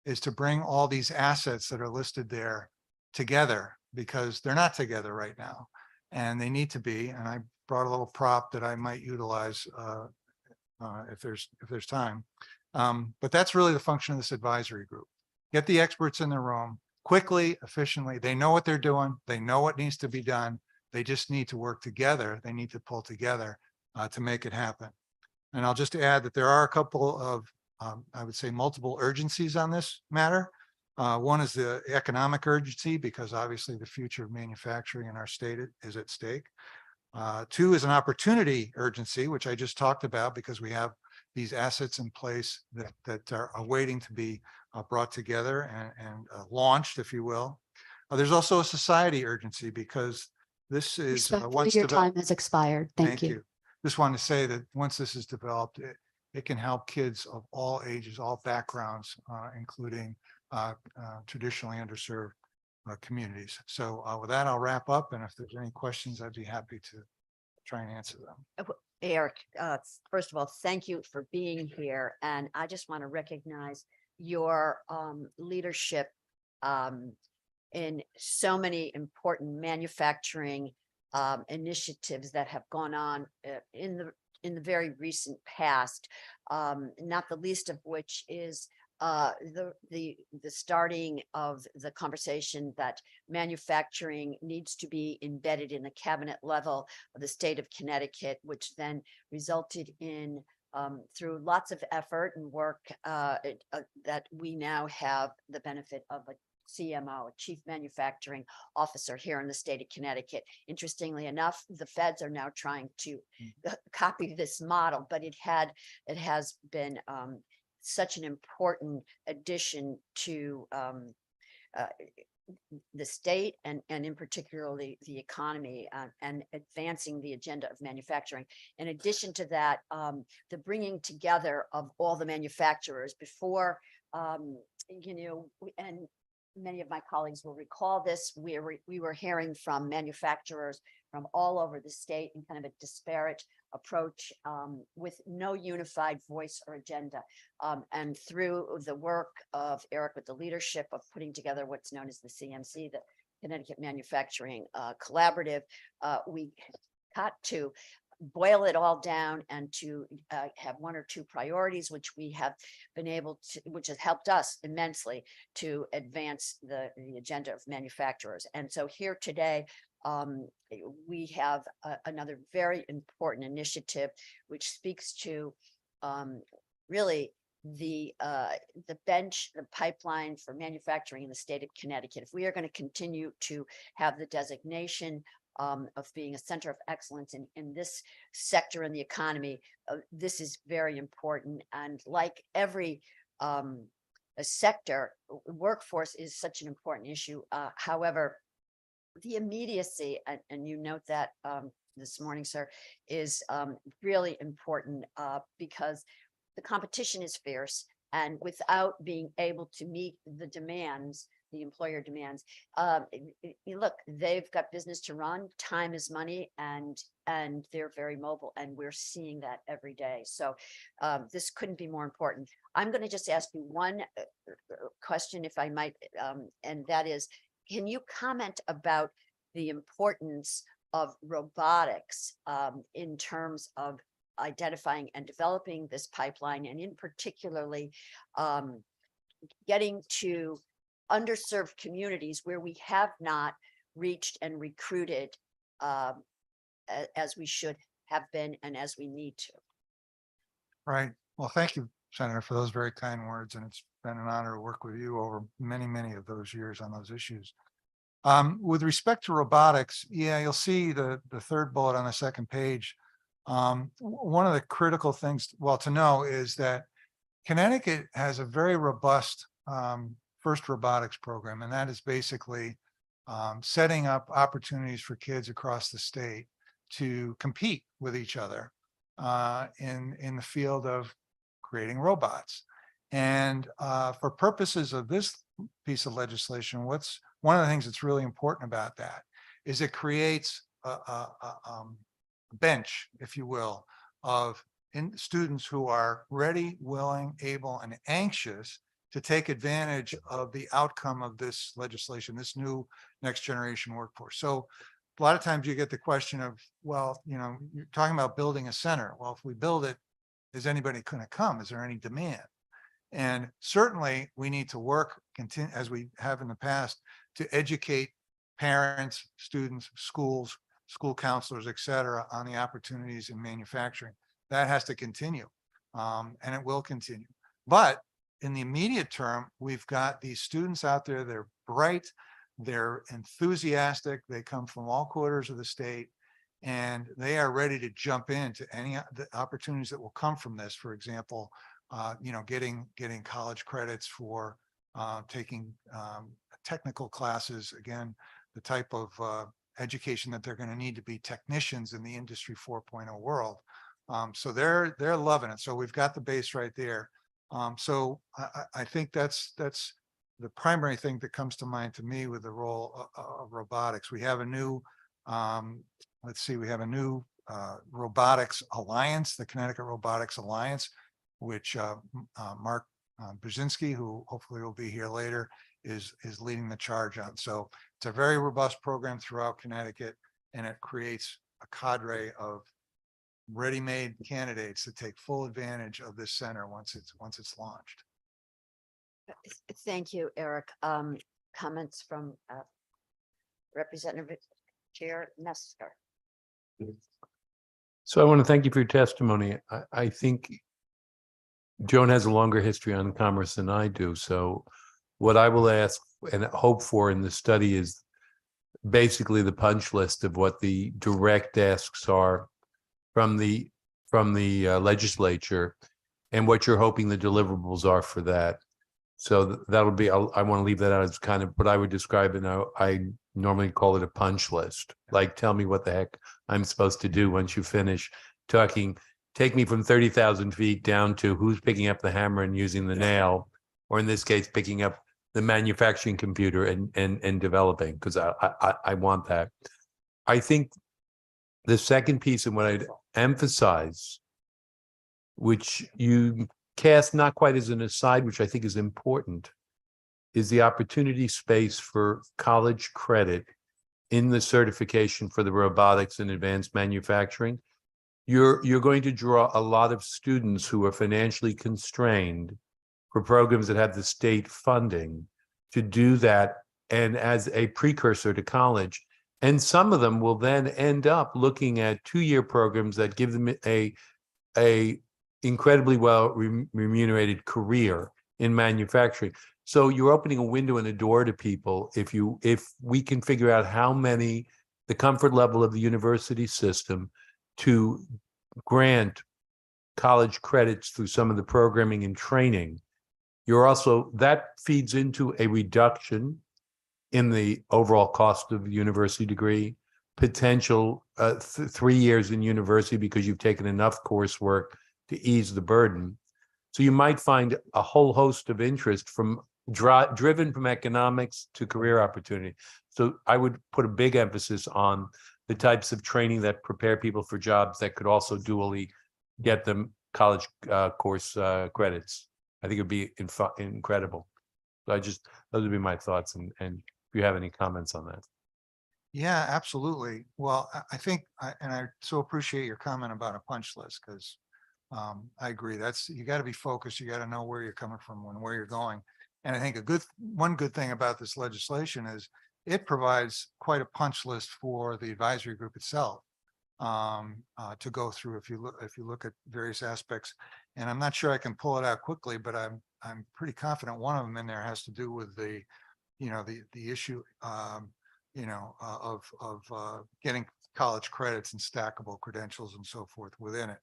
is to bring all these assets that are listed there together, because they're not together right now and they need to be. And I brought a little prop that I might utilize if there's time. But that's really the function of this advisory group. Get the experts in the room quickly, efficiently. They know what they're doing. They know what needs to be done. They just need to work together. They need to pull together to make it happen. And I'll just add that there are a couple of, I would say, multiple urgencies on this matter. One is the economic urgency, because obviously the future of manufacturing in our state is at stake. Two is an opportunity urgency, which I just talked about, because we have these assets in place that are waiting to be brought together and launched, if you will. There's also a society urgency, because this is Respectfully, your time has expired. Thank you. Just wanted to say that once this is developed, it can help kids of all ages, all backgrounds, including traditionally underserved communities. So with that, I'll wrap up. And if there's any questions, I'd be happy to try and answer them. Eric, first of all, thank you for being here. And I just want to recognize your leadership in so many important manufacturing initiatives that have gone on in the very recent past, not the least of which is the starting of the conversation that manufacturing needs to be embedded in the cabinet level of the state of Connecticut, which then resulted in through lots of effort and work that we now have the benefit of a CMO, a Chief Manufacturing Officer here in the state of Connecticut. Interestingly enough, the feds are now trying to copy this model, but it has been such an important addition to the state and in particularly the economy and advancing the agenda of manufacturing. In addition to that, the bringing together of all the manufacturers before, and many of my colleagues will recall this, we were hearing from manufacturers from all over the state in kind of a disparate approach with no unified voice or agenda. And through the work of Eric with the leadership of putting together what's known as the CMC, the Connecticut Manufacturing Collaborative, we got to boil it all down and to have one or two priorities, which we have been able to, which has helped us immensely to advance the agenda of manufacturers. And so here today, we have another very important initiative, which speaks to really the bench, the pipeline for manufacturing in the state of Connecticut. If we are going to continue to have the designation of being a center of excellence in this sector in the economy, this is very important. And like every sector, workforce is such an important issue. However, the immediacy, and you note that this morning, sir, is really important because the competition is fierce, and without being able to meet the demands, the employer demands, look, they've got business to run, time is money, and they're very mobile, and we're seeing that every day. So this couldn't be more important. I'm going to just ask you one question, if I might, and that is, can you comment about the importance of robotics in terms of identifying and developing this pipeline, and in particularly getting to underserved communities where we have not reached and recruited as we should have been and as we need to? Right. Well, thank you, Senator, for those very kind words, and it's been an honor to work with you over many, many of those years on those issues. With respect to robotics, yeah, you'll see the third bullet on the second page. One of the critical things, well, to know is that Connecticut has a very robust FIRST robotics program, and that is basically setting up opportunities for kids across the state to compete with each other in the field of creating robots. And for purposes of this piece of legislation, one of the things that's really important about that is it creates a bench, if you will, of students who are ready, willing, able, and anxious to take advantage of the outcome of this legislation, this new next generation workforce. So a lot of times you get the question of, well, you're talking about building a center. Well, if we build it, is anybody going to come? Is there any demand? And certainly we need to work, continue as we have in the past, to educate parents, students, schools, school counselors, et cetera, on the opportunities in manufacturing. That has to continue, and it will continue. But in the immediate term, we've got these students out there, they're bright, they're enthusiastic, they come from all quarters of the state, and they are ready to jump into any the opportunities that will come from this. For example, getting college credits for taking technical classes, again, the type of education that they're going to need to be technicians in the Industry 4.0 world. So they're loving it. So we've got the base right there. So I think that's the primary thing that comes to mind to me with the role of robotics. We have a new, we have a new robotics alliance, the Connecticut Robotics Alliance, which Mark Brzezinski, who hopefully will be here later, is leading the charge on. So it's a very robust program throughout Connecticut, and it creates a cadre of ready-made candidates to take full advantage of this center once it's launched. Thank you, Eric. Comments from Representative Chair Mesker. So I want to thank you for your testimony. I think Joan has a longer history on commerce than I do. So what I will ask and hope for in the study is basically the punch list of what the direct asks are from the legislature and what you're hoping the deliverables are for that. So that'll be, I want to leave that out as kind of what I would describe it now. I normally call it a punch list. Like, tell me what the heck I'm supposed to do once you finish talking. Take me from 30,000 feet down to who's picking up the hammer and using the nail, or in this case, picking up the manufacturing computer and developing, because I want that. I think the second piece and what I'd emphasize, which you cast not quite as an aside, which I think is important, is the opportunity space for college credit in the certification for the robotics and advanced manufacturing. You're going to draw a lot of students who are financially constrained for programs that have the state funding to do that, and as a precursor to college. And some of them will then end up looking at 2-year programs that give them a incredibly well remunerated career in manufacturing. So you're opening a window and a door to people if we can figure out how many, the comfort level of the university system to grant college credits through some of the programming and training. You're also, that feeds into a reduction in the overall cost of the university degree, potential 3 years in university because you've taken enough coursework to ease the burden. So you might find a whole host of interest from driven from economics to career opportunity. So I would put a big emphasis on the types of training that prepare people for jobs that could also dually get them college course credits. I think it'd be incredible. So those would be my thoughts, and if you have any comments on that. Yeah, absolutely. Well, I think, and I so appreciate your comment about a punch list, because I agree. You got to be focused. You got to know where you're coming from and where you're going. And I think one good thing about this legislation is it provides quite a punch list for the advisory group itself. to go through if you look at various aspects. And I'm not sure I can pull it out quickly, but I'm pretty confident one of them in there has to do with the, the issue, of getting college credits and stackable credentials and so forth within it.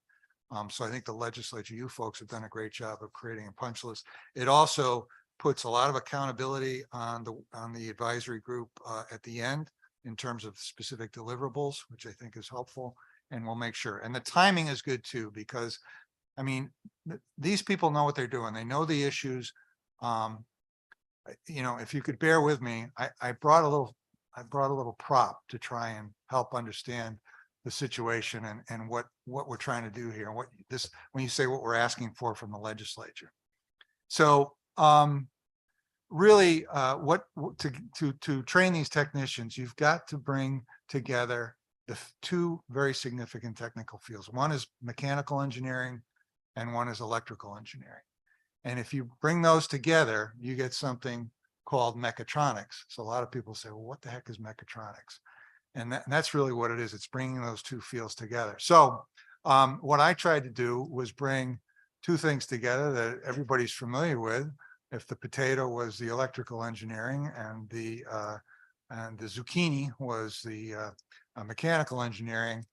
So I think the legislature, you folks have done a great job of creating a punch list. It also puts a lot of accountability on the advisory group at the end in terms of specific deliverables, which I think is helpful, and we'll make sure. And the timing is good too, because I mean, these people know what they're doing. They know the issues. If you could bear with me, I brought a little prop to try and help understand the situation and what we're trying to do here. When you say what we're asking for from the legislature. So really to train these technicians, you've got to bring together the two very significant technical fields. One is mechanical engineering and one is electrical engineering. And if you bring those together, you get something called mechatronics. So a lot of people say, well, what the heck is mechatronics? And that's really what it is. It's bringing those two fields together. So what I tried to do was bring two things together that everybody's familiar with. If the potato was the electrical engineering and the zucchini was the mechanical engineering,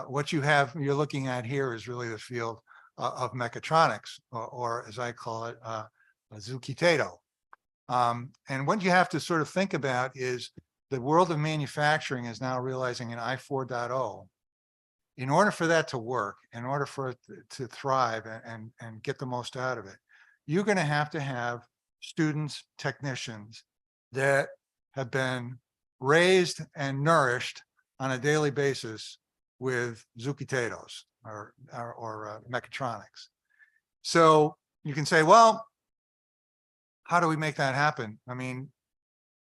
what you're looking at here is really the field of mechatronics, or as I call it, a zucchitato. And what you have to sort of think about is the world of manufacturing is now realizing in I 4.0, in order for that to work, in order for it to thrive and get the most out of it, you're going to have students, technicians that have been raised and nourished on a daily basis with zucchitatoes or mechatronics. So you can say, well, how do we make that happen? I mean,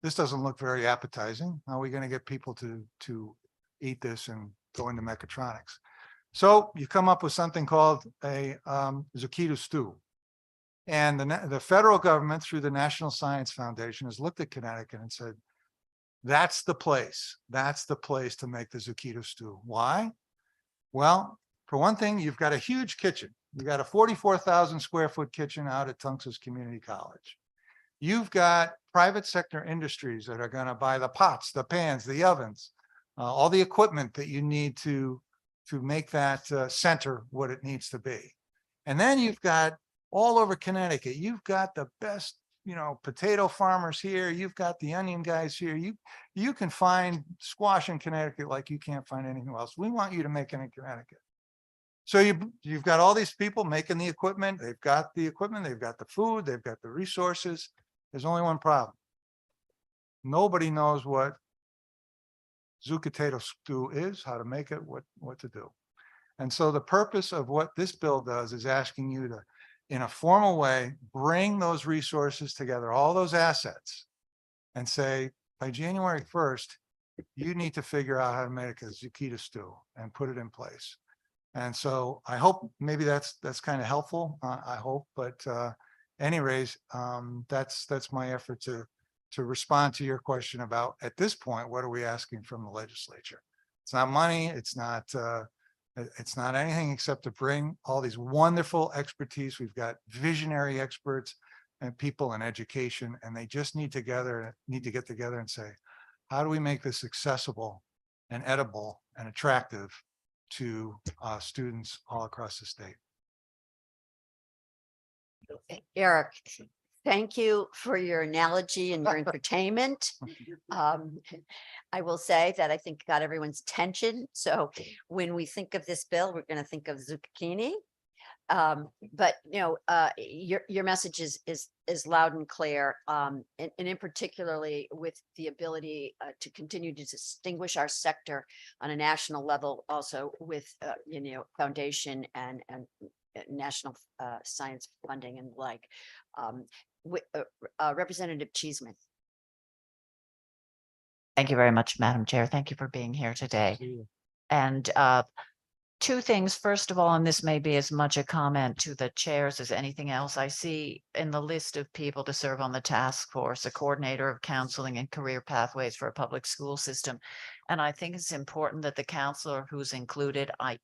this doesn't look very appetizing. How are we going to get people to eat this and go into mechatronics? So you come up with something called a zucchini stew. And the federal government, through the National Science Foundation, has looked at Connecticut and said, that's the place. That's the place to make the zucchini stew. Why? Well, for one thing, you've got a huge kitchen. You've got a 44,000 square foot kitchen out at Tunxus Community College. You've got private sector industries that are going to buy the pots, the pans, the ovens, all the equipment that you need to make that center what it needs to be. And then you've got all over Connecticut, you've got the best, potato farmers here. You've got the onion guys here. You can find squash in Connecticut like you can't find anything else. We want you to make it in Connecticut. So you've got all these people making the equipment. They've got the equipment. They've got the food. They've got the resources. There's only one problem. Nobody knows what zucchini stew is, how to make it, what to do. And so the purpose of what this bill does is asking you to, in a formal way, bring those resources together, all those assets, and say, by January 1st, you need to figure out how to make a zucchini stew and put it in place. And so I hope maybe that's kind of helpful. I hope, but anyways, that's my effort to respond to your question about, at this point, what are we asking from the legislature? It's not money. It's not anything except to bring all these wonderful expertise. We've got visionary experts and people in education, and they just need to get together and say, how do we make this accessible and edible and attractive to students all across the state? Eric, thank you for your analogy and your entertainment. I will say that I think got everyone's attention. So when we think of this bill, we're going to think of zucchini. But your message is loud and clear, and in particularly with the ability to continue to distinguish our sector on a national level, also with foundation and national science funding and the like. Representative Cheeseman. Thank you very much, Madam Chair. Thank you for being here today. And Two things. First of all, and this may be as much a comment to the chairs as anything else, I see in the list of people to serve on the task force, a coordinator of counseling and career pathways for a public school system. And I think it's important that the counselor who's included, I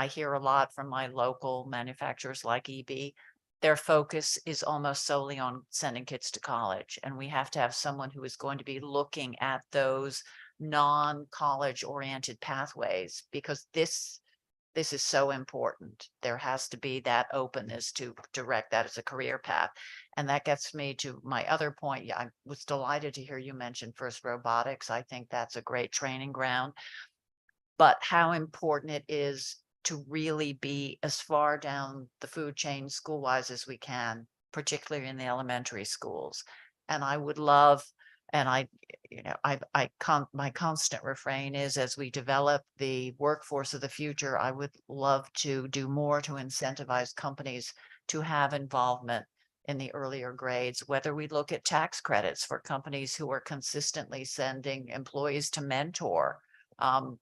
hear a lot from my local manufacturers like EB. Their focus is almost solely on sending kids to college. And we have to have someone who is going to be looking at those non-college oriented pathways, because this is so important. There has to be that openness to direct that as a career path. And that gets me to my other point. Yeah, I was delighted to hear you mention FIRST Robotics. I think that's a great training ground. But how important it is to really be as far down the food chain school-wise as we can, particularly in the elementary schools. And I would love, and my constant refrain is, as we develop the workforce of the future, I would love to do more to incentivize companies to have involvement in the earlier grades, whether we look at tax credits for companies who are consistently sending employees to mentor,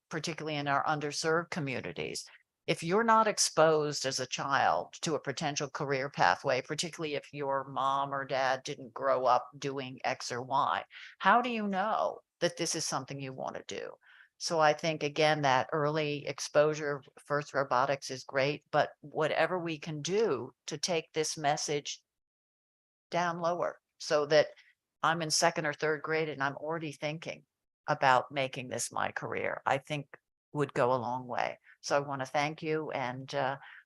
particularly in our underserved communities. If you're not exposed as a child to a potential career pathway, particularly if your mom or dad didn't grow up doing X or Y, how do you know that this is something you want to do? So I think, again, that early exposure, FIRST Robotics is great, but whatever we can do to take this message down lower so that I'm in second or third grade and I'm already thinking about making this my career, I think would go a long way. So I want to thank you, and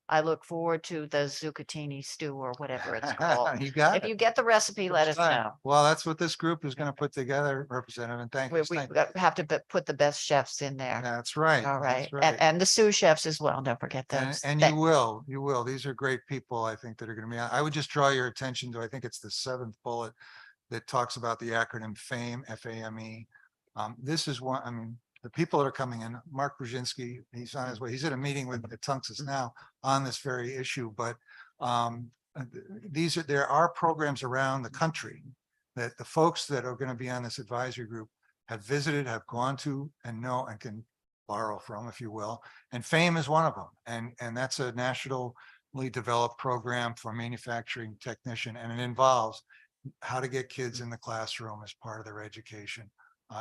I look forward to the zucchini stew or whatever it's called. You got If it. you get the recipe, let us First time. know. Well, that's what this group is going to put together, Representative, and thank you. We have to put the best chefs in there. That's right. All right. That's right. And the sous chefs as well. Don't forget And, those. and you will. These are great people, I think, that are going to be on. I would just draw your attention to, I think it's the 7th bullet that talks about the acronym FAME, F-A-M-E. This is one, I mean, the people that are coming in, Mark Brzezinski, he's on his way. He's at a meeting with Tunxus now on this very issue, but there are programs around the country that the folks that are going to be on this advisory group have visited, have gone to, and know and can borrow from, if you will. And FAME is one of them. And that's a nationally developed program for manufacturing technician, and it involves how to get kids in the classroom as part of their education.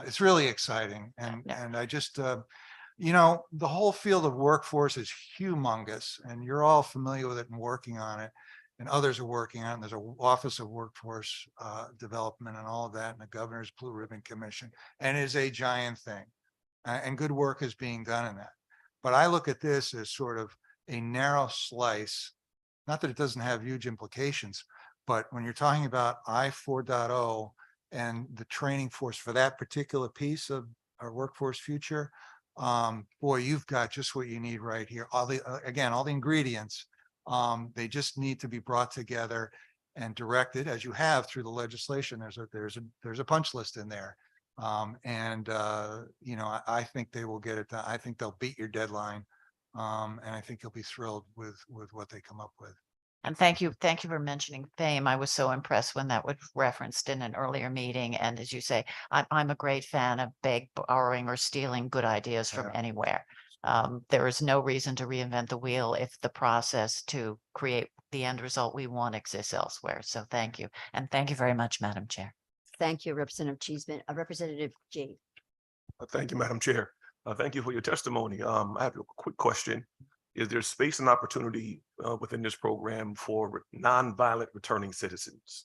It's really exciting. And I just, the whole field of workforce is humongous, and you're all familiar with it and working on it, and others are working on it. There's an Office of Workforce Development and all of that, and the Governor's Blue Ribbon Commission, and it is a giant thing. And good work is being done in that. But I look at this as sort of a narrow slice, not that it doesn't have huge implications, but when you're talking about I-4.0 and the training force for that particular piece of our workforce future, boy, you've got just what you need right here. All the ingredients, they just need to be brought together and directed, as you have through the legislation. There's a punch list in there. I think they will get it done. I think they'll beat your deadline. And I think you'll be thrilled with what they come up with. And thank you for mentioning FAME. I was so impressed when that was referenced in an earlier meeting. And as you say, I'm a great fan of borrowing or stealing good ideas from anywhere. There is no reason to reinvent the wheel if the process to create the end result we want exists elsewhere. So thank you. And thank you very much, Madam Chair. Thank you, Representative Cheeseman. Representative G. Thank you, Madam Chair. Thank you for your testimony. I have a quick question. Is there space and opportunity within this program for nonviolent returning citizens?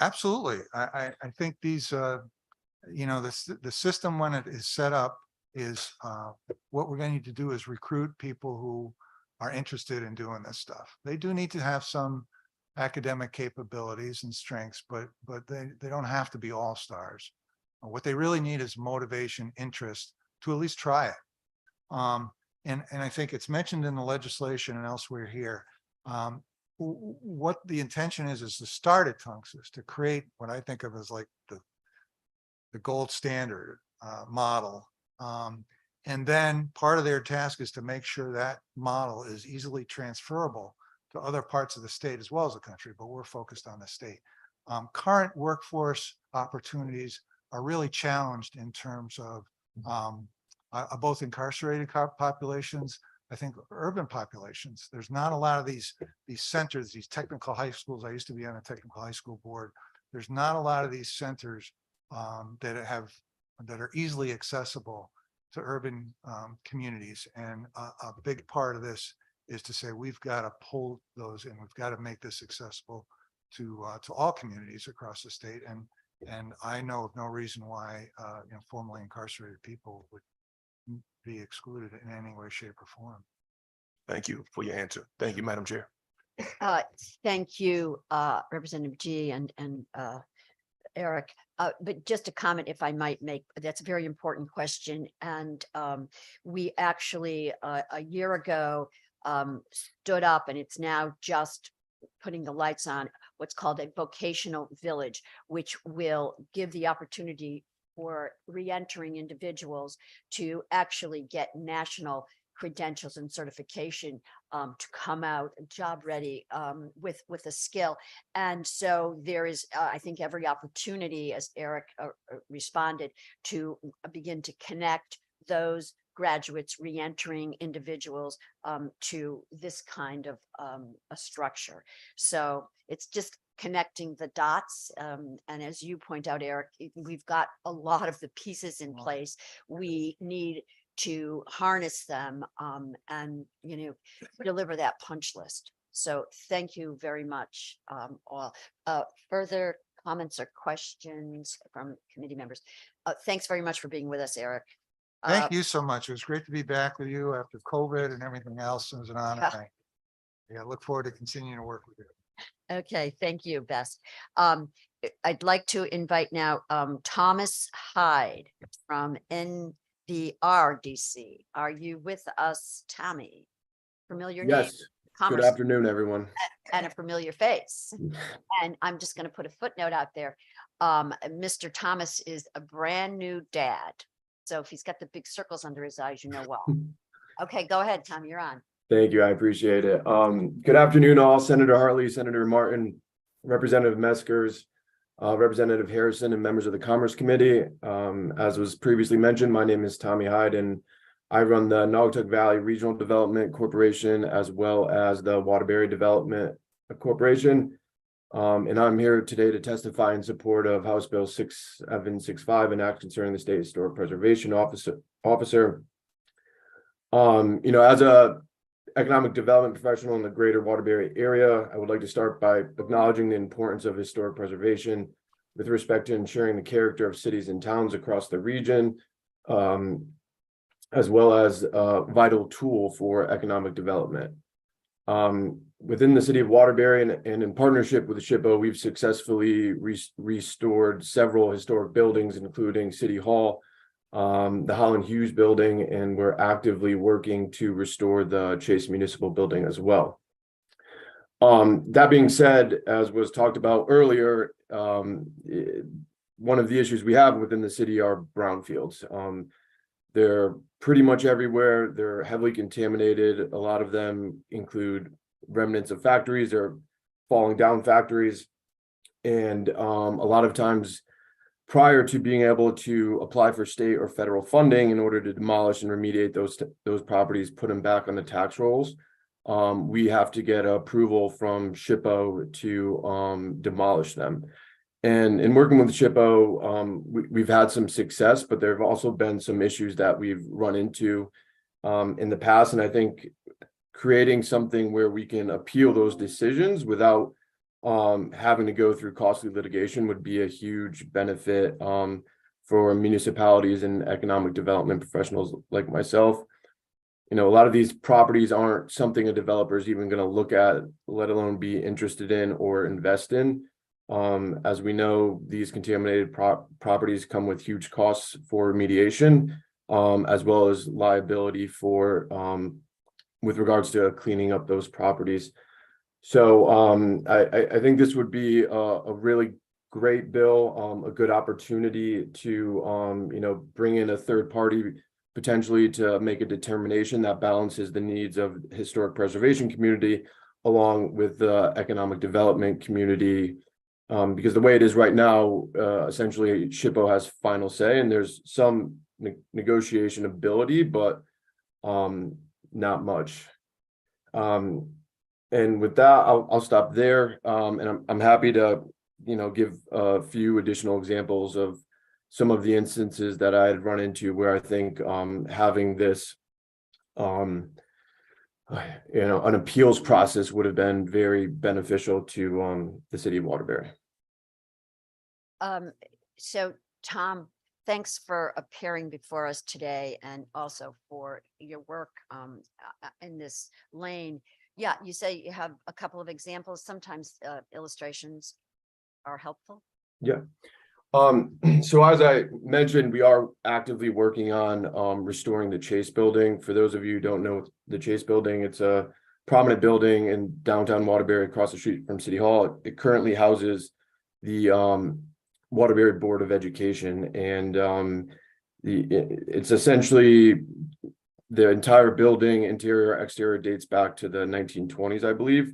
Absolutely. I think these, the system when it is set up is what we're going to need to do is recruit people who are interested in doing this stuff. They do need to have some academic capabilities and strengths, but they don't have to be all stars. What they really need is motivation, interest to at least try it. And I think it's mentioned in the legislation and elsewhere here. What the intention is to start at Tunxus to create what I think of as like the gold standard model. And then part of their task is to make sure that model is easily transferable to other parts of the state as well as the country, but we're focused on the state. Current workforce opportunities are really challenged in terms of both incarcerated populations, I think, urban populations. There's not a lot of these centers, these technical high schools. I used to be on a technical high school board. There's not a lot of these centers that are easily accessible to urban communities. And a big part of this is to say we've got to pull those in. We've got to make this accessible to all communities across the state. And I know of no reason why formerly incarcerated people would be excluded in any way, shape, or form. Thank you for your answer. Thank you, Madam Chair. Thank you, Representative G and Eric. But just a comment, if I might make, that's a very important question. And we actually, a year ago, stood up, and it's now just putting the lights on what's called a vocational village, which will give the opportunity for re-entering individuals to actually get national credentials and certification to come out job ready with a skill. And so there is, I think, every opportunity, as Eric responded, to begin to connect those graduates, re-entering individuals to this kind of a structure. So it's just connecting the dots. And as you point out, Eric, we've got a lot of the pieces in place. We need to harness them and, deliver that punch list. So thank you very much, all. Further comments or questions from committee members? Thanks very much for being with us, Eric. Thank you so much. It was great to be back with you after COVID and everything else. It was an honor. I look forward to continuing to work with you. Okay, thank you, Bess. I'd like to invite now Thomas Hyde from NVRDC. Are you with us, Tommy? Familiar name? Yes. Good afternoon, everyone. And a familiar face. And I'm just going to put a footnote out there. Mr. Thomas is a brand new dad. So if he's got the big circles under his eyes, well. Okay, go ahead, Tom, you're on. Thank you. I appreciate it. Good afternoon, all. Senator Hartley, Senator Martin, Representative Meskers, Representative Harrison, and members of the Commerce Committee. As was previously mentioned, my name is Tommy Hyde, and I run the Naugatuck Valley Regional Development Corporation, as well as the Waterbury Development Corporation. And I'm here today to testify in support of House Bill 6765, an act concerning the State Historic Preservation Officer. As a economic development professional in the greater Waterbury area, I would like to start by acknowledging the importance of historic preservation with respect to ensuring the character of cities and towns across the region, as well as a vital tool for economic development. Within the city of Waterbury and in partnership with the SHPO, we've successfully restored several historic buildings, including City Hall, the Holland Hughes building, and we're actively working to restore the Chase Municipal building as well. That being said, as was talked about earlier, one of the issues we have within the city are brownfields. They're pretty much everywhere. They're heavily contaminated. A lot of them include remnants of factories or falling down factories. And a lot of times, prior to being able to apply for state or federal funding in order to demolish and remediate those properties, put them back on the tax rolls, we have to get approval from SHPO to demolish them. And in working with SHPO, we've had some success, but there have also been some issues that we've run into in the past. And I think creating something where we can appeal those decisions without having to go through costly litigation would be a huge benefit for municipalities and economic development professionals like myself. A lot of these properties aren't something a developer is even going to look at, let alone be interested in or invest in. As we know, these contaminated properties come with huge costs for remediation, as well as liability for with regards to cleaning up those properties. So I think this would be a really great bill, a good opportunity to bring in a third party potentially to make a determination that balances the needs of the historic preservation community along with the economic development community. Because the way it is right now, essentially SHPO has final say, and there's some negotiation ability, but not much. And with that, I'll stop there. And I'm happy to, give a few additional examples of some of the instances that I had run into where I think having this, an appeals process would have been very beneficial to the city of Waterbury. So Tom, thanks for appearing before us today and also for your work in this lane. Yeah, you say you have a couple of examples. Sometimes illustrations are helpful. Yeah. So as I mentioned, we are actively working on restoring the Chase Building. For those of you who don't know the Chase Building, it's a prominent building in downtown Waterbury across the street from City Hall. It currently houses the Waterbury Board of Education, and it's essentially the entire building, interior, exterior, dates back to the 1920s, I believe.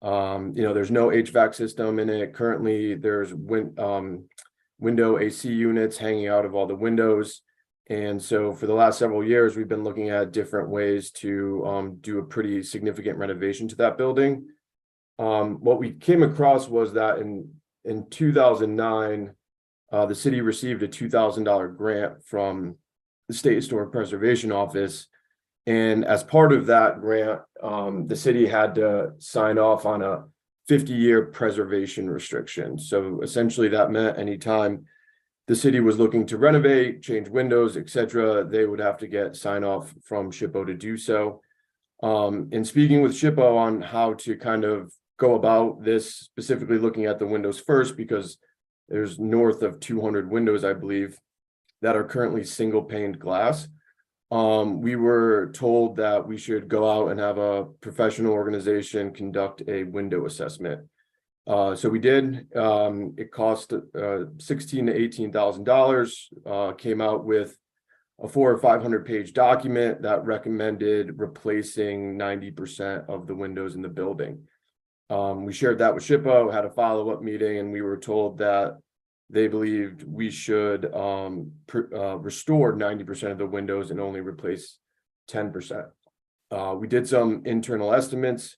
There's no HVAC system in it. Currently, there's window AC units hanging out of all the windows. And so for the last several years, we've been looking at different ways to do a pretty significant renovation to that building. What we came across was that in 2009, the city received a $2,000 grant from the State Historic Preservation Office. And as part of that grant, the city had to sign off on a 50-year preservation restriction. So essentially that meant anytime the city was looking to renovate, change windows, etc., they would have to get sign off from SHPO to do so. In speaking with SHPO on how to kind of go about this, specifically looking at the windows first, because there's north of 200 windows, I believe, that are currently single paned glass. We were told that we should go out and have a professional organization conduct a window assessment. So we did. It cost $16,000 to $18,000. Came out with a 400 or 500 page document that recommended replacing 90% of the windows in the building. We shared that with SHPO, had a follow-up meeting, and we were told that they believed we should restore 90% of the windows and only replace 10%. We did some internal estimates.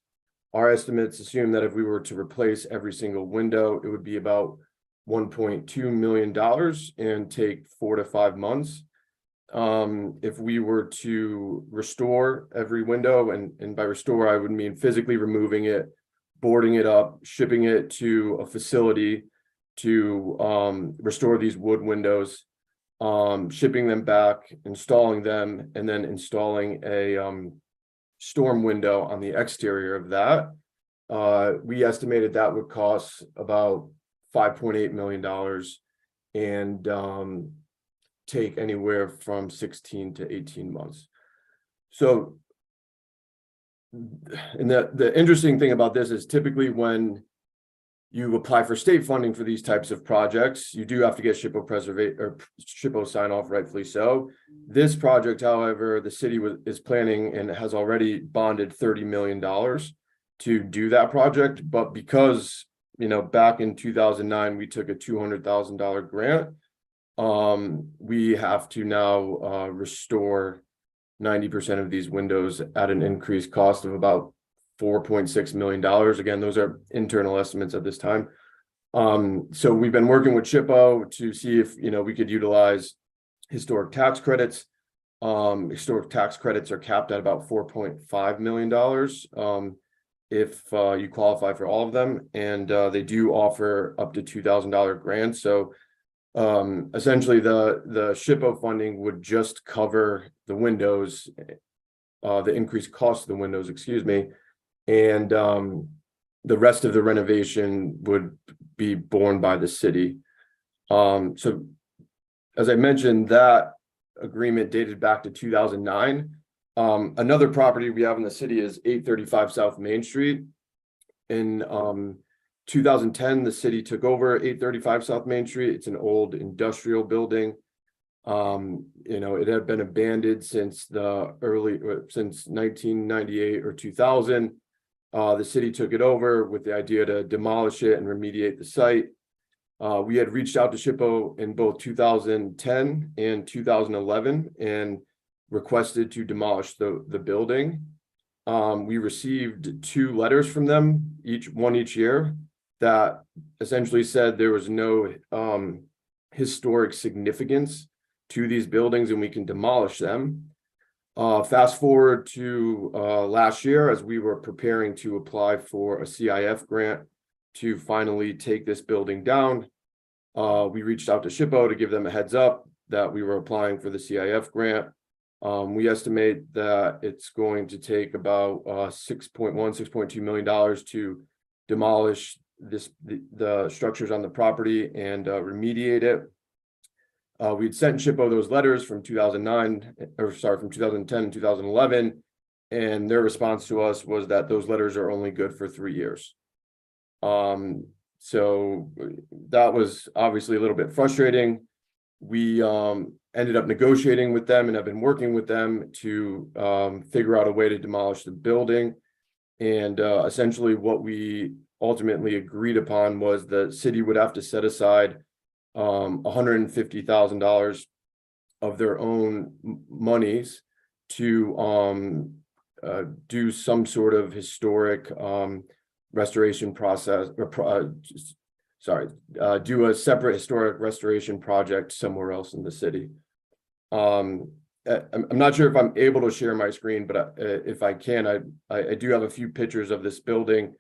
Our estimates assume that if we were to replace every single window, it would be about $1.2 million and take 4 to 5 months. If we were to restore every window, and by restore, I would mean physically removing it, boarding it up, shipping it to a facility to restore these wood windows, shipping them back, installing them, and then installing a storm window on the exterior of that. We estimated that would cost about $5.8 million and take anywhere from 16 to 18 months. So, and the interesting thing about this is typically when you apply for state funding for these types of projects, you do have to get SHPO sign off, rightfully so. This project, however, the city is planning and has already bonded $30 million to do that project. But because, back in 2009, we took a $200,000 grant, we have to now restore 90% of these windows at an increased cost of about $4.6 million. Again, those are internal estimates at this time. So we've been working with SHPO to see if we could utilize historic tax credits. Historic tax credits are capped at about $4.5 million if you qualify for all of them, and they do offer up to $2,000 grants. So essentially, the SHPO funding would just cover the windows, the increased cost of the windows, excuse me. And the rest of the renovation would be borne by the city. So as I mentioned, that agreement dated back to 2009. Another property we have in the city is 835 South Main Street. In 2010, the city took over 835 South Main Street. It's an old industrial building. It had been abandoned since since 1998 or 2000. The city took it over with the idea to demolish it and remediate the site. We had reached out to SHPO in both 2010 and 2011, and requested to demolish the building. We received 2 letters from them, each year, that essentially said there was no historic significance to these buildings and we can demolish them. Fast forward to last year, as we were preparing to apply for a CIF grant to finally take this building down, we reached out to SHPO to give them a heads up that we were applying for the CIF grant. We estimate that it's going to take about $6.2 million to demolish the structures on the property and remediate it. We'd sent SHPO those letters from 2010 and 2011, and their response to us was that those letters are only good for 3 years. So that was obviously a little bit frustrating. We ended up negotiating with them and have been working with them to figure out a way to demolish the building. And essentially what we ultimately agreed upon was the city would have to set aside $150,000 of their own monies to do some sort of historic restoration process, or do a separate historic restoration project somewhere else in the city. I'm not sure if I'm able to share my screen, but if I can, I do have a few pictures of this building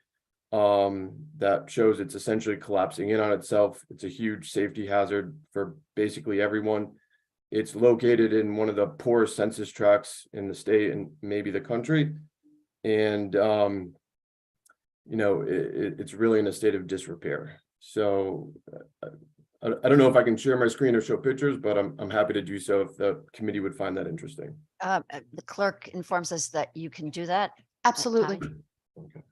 that shows it's essentially collapsing in on itself. It's a huge safety hazard for basically everyone. It's located in one of the poorest census tracts in the state and maybe the country. And, you know, it's really in a state of disrepair. So I don't know if I can share my screen or show pictures, but I'm happy to do so if the committee would find that interesting. The clerk informs us that you can do that. Absolutely. Okay.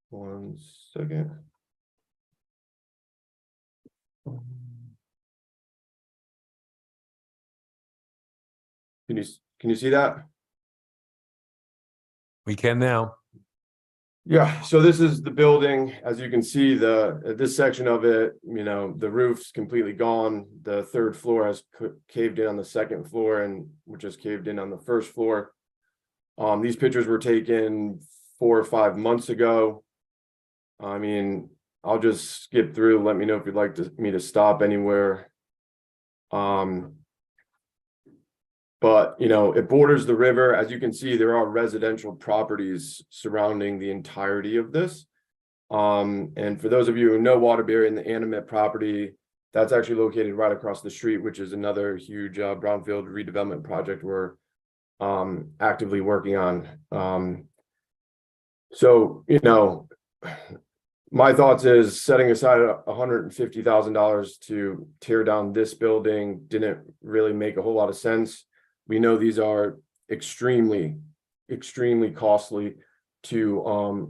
1 second. Can you see that? We can now. Yeah, so this is the building. As you can see, this section of it, you know, the roof's completely gone. The 3rd floor has caved in on the 2nd floor, and which has caved in on the 1st floor. These pictures were taken 4 or 5 months ago. I mean, I'll just skip through. Let me know if you'd like me to stop anywhere. But, you know, it borders the river. As you can see, there are residential properties surrounding the entirety of this. And for those of you who know Waterbury and the Animate property, that's actually located right across the street, which is another huge brownfield redevelopment project we're actively working on. So, you know, my thoughts is setting aside $150,000 to tear down this building didn't really make a whole lot of sense. We know these are extremely costly to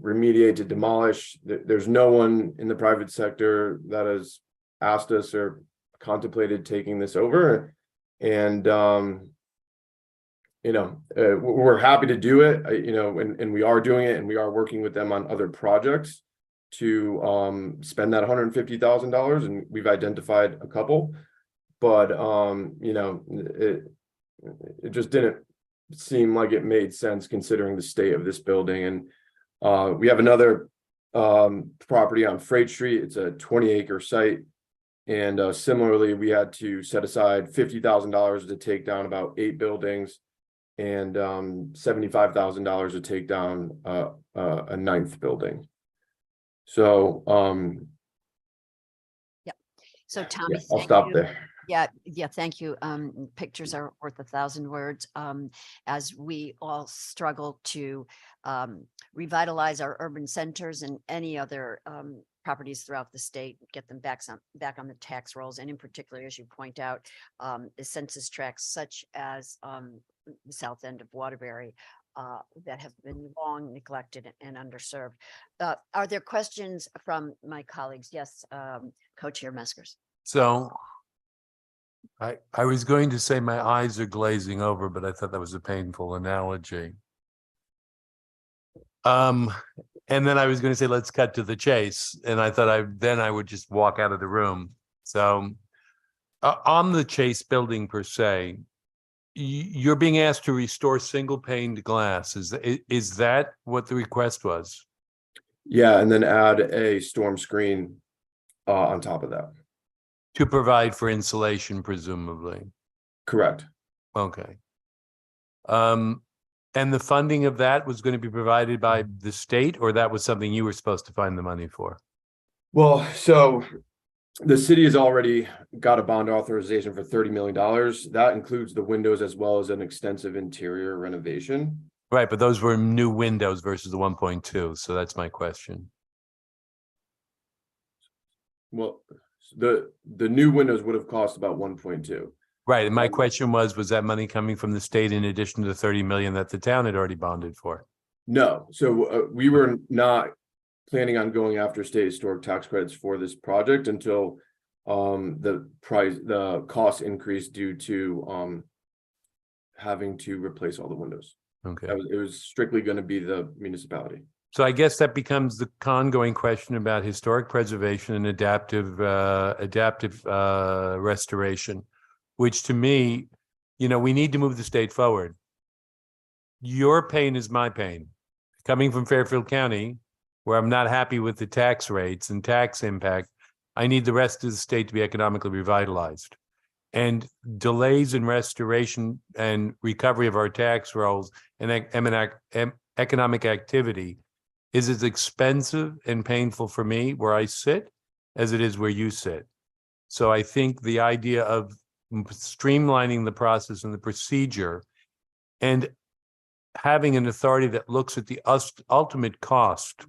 remediate, to demolish. There's no one in the private sector that has asked us or contemplated taking this over. And, you know, we're happy to do it, you know, and we are doing it, and we are working with them on other projects to spend that $150,000, and we've identified a couple. But, you know, it just didn't seem like it made sense considering the state of this building. And we have another property on Freight Street. It's a 20-acre site. And similarly, we had to set aside $50,000 to take down about 8 buildings and $75,000 to take down a 9th building. So, yeah. So Tommy, I'll stop there. Yeah, thank you. Pictures are worth 1,000 words. As we all struggle to revitalize our urban centers and any other properties throughout the state, get them back on the tax rolls, and in particular, as you point out, the census tracts such as the south end of Waterbury that have been long neglected and underserved. Are there questions from my colleagues? Yes, Co-Chair Meskers. So I was going to say my eyes are glazing over, but I thought that was a painful analogy. And then I was going to say, let's cut to the chase. And I thought I would just walk out of the room. So on the Chase building per se, You're being asked to restore single paned glass. Is that what the request was? Yeah, and then add a storm screen on top of that. To provide for insulation, presumably. Correct. Okay. And the funding of that was going to be provided by the state, or that was something you were supposed to find the money for? Well, so the city has already got a bond authorization for $30 million. That includes the windows as well as an extensive interior renovation. Right, but those were new windows versus the 1.2, so that's my question. Well, the new windows would have cost about 1.2. Right, and my question was that money coming from the state in addition to the 30 million that the town had already bonded for? No, so we were not planning on going after state historic tax credits for this project until the cost increased due to having to replace all the windows. Okay. It was strictly going to be the municipality. So I guess that becomes the ongoing question about historic preservation and adaptive restoration, which to me, we need to move the state forward. Your pain is my pain. Coming from Fairfield County, where I'm not happy with the tax rates and tax impact, I need the rest of the state to be economically revitalized. And delays in restoration and recovery of our tax rolls and economic activity is as expensive and painful for me where I sit as it is where you sit. So I think the idea of streamlining the process and the procedure and having an authority that looks at the ultimate cost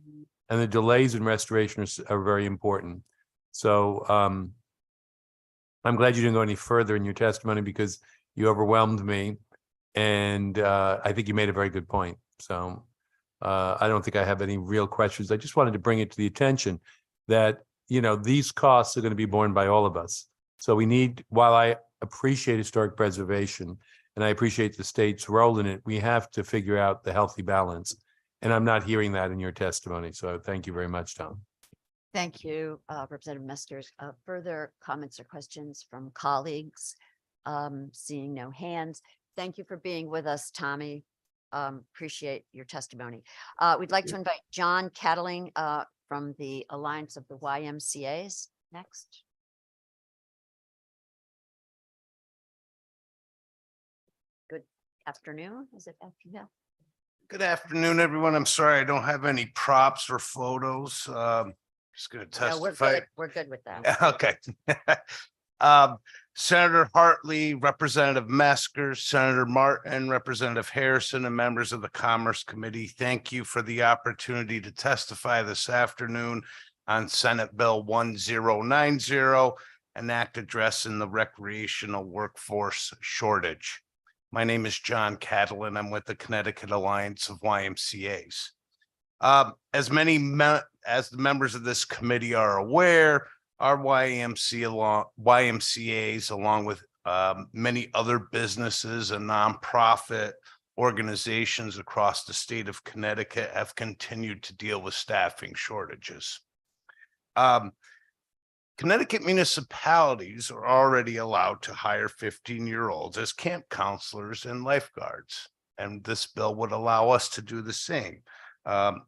and the delays in restoration are very important. So I'm glad you didn't go any further in your testimony because you overwhelmed me. And I think you made a very good point. So I don't think I have any real questions. I just wanted to bring it to the attention that, these costs are going to be borne by all of us. So we need, while I appreciate historic preservation and I appreciate the state's role in it, we have to figure out the healthy balance. And I'm not hearing that in your testimony. So thank you very much, Tom. Thank you, Representative Meskers. Further comments or questions from colleagues? Seeing no hands. Thank you for being with us, Tommy. Appreciate your testimony. We'd like to invite John Cattling from the Alliance of the YMCAs next. Good afternoon. Is it afternoon? Good afternoon, everyone. I'm sorry I don't have any props or photos. Just going to No, testify. we're good with that. Okay. Senator Hartley, Representative Meskers, Senator Martin, Representative Harrison, and members of the Commerce Committee, thank you for the opportunity to testify this afternoon on Senate Bill 1090, an act addressing the recreational workforce shortage. My name is John Cattling. I'm with the Connecticut Alliance of YMCAs. As the members of this committee are aware, our YMCAs, along with many other businesses and nonprofit organizations across the state of Connecticut, have continued to deal with staffing shortages. Connecticut municipalities are already allowed to hire 15-year-olds as camp counselors and lifeguards, and this bill would allow us to do the same.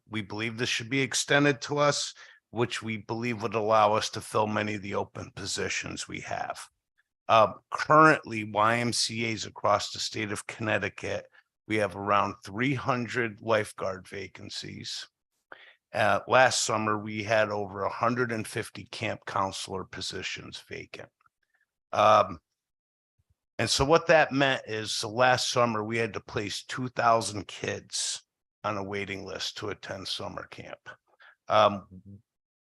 We believe this should be extended to us, which we believe would allow us to fill many of the open positions we have. Currently, YMCAs across the state of Connecticut, we have around 300 lifeguard vacancies. Last summer, we had over 150 camp counselor positions vacant. And so what that meant is last summer, we had to place 2,000 kids on a waiting list to attend summer camp.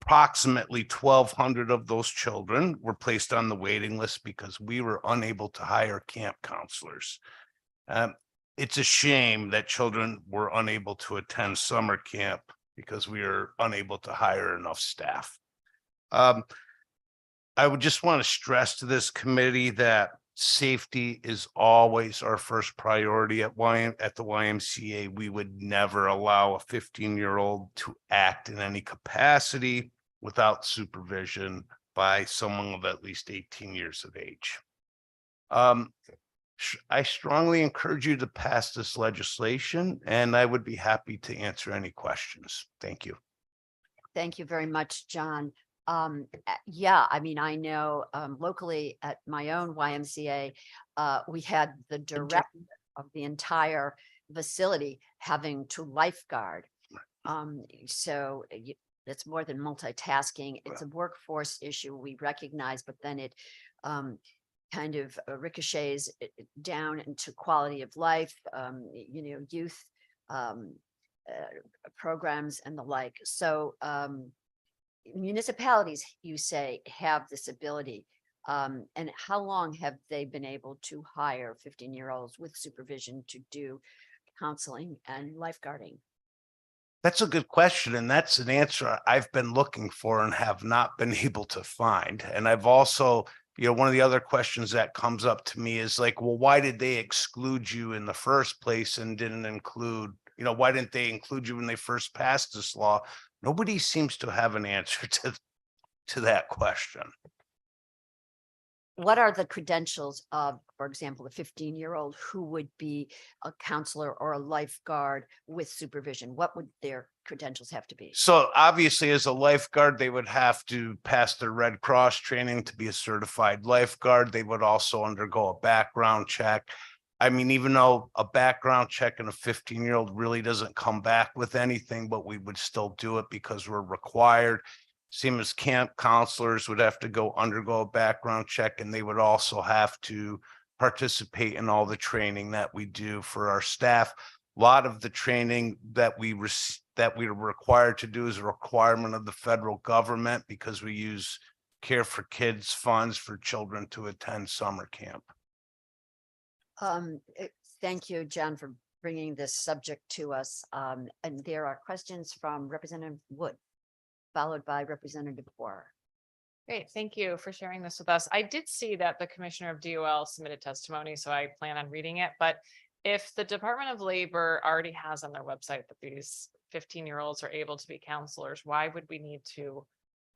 Approximately 1,200 of those children were placed on the waiting list because we were unable to hire camp counselors. It's a shame that children were unable to attend summer camp because we are unable to hire enough staff. I would just want to stress to this committee that safety is always our first priority at the YMCA. We would never allow a 15-year-old to act in any capacity without supervision by someone of at least 18 years of age. I strongly encourage you to pass this legislation, and I would be happy to answer any questions. Thank you. Thank you very much, John. Yeah, I mean, I know locally at my own YMCA, we had the director of the entire facility having to lifeguard. So it's more than multitasking. It's a workforce issue we recognize, but then it kind of ricochets down into quality of life, youth programs and the like. So municipalities, you say, have this ability. And how long have they been able to hire 15-year-olds with supervision to do counseling and lifeguarding? That's a good question, and that's an answer I've been looking for and have not been able to find. And I've also, one of the other questions that comes up to me is like, well, why did they exclude you in the first place and didn't include, why didn't they include you when they first passed this law? Nobody seems to have an answer to that question. What are the credentials of, for example, a 15-year-old who would be a counselor or a lifeguard with supervision? What would their credentials have to be? So obviously, as a lifeguard, they would have to pass their Red Cross training to be a certified lifeguard. They would also undergo a background check. I mean, even though a background check in a 15-year-old really doesn't come back with anything, but we would still do it because we're required. Same as camp counselors would have to undergo a background check, and they would also have to participate in all the training that we do for our staff. A lot of the training that we are required to do is a requirement of the federal government because we use Care for Kids funds for children to attend summer camp. Thank you, John, for bringing this subject to us. And there are questions from Representative Wood, followed by Representative Boer. Great, thank you for sharing this with us. I did see that the Commissioner of DOL submitted testimony, so I plan on reading it. But if the Department of Labor already has on their website that these 15-year-olds are able to be counselors, why would we need to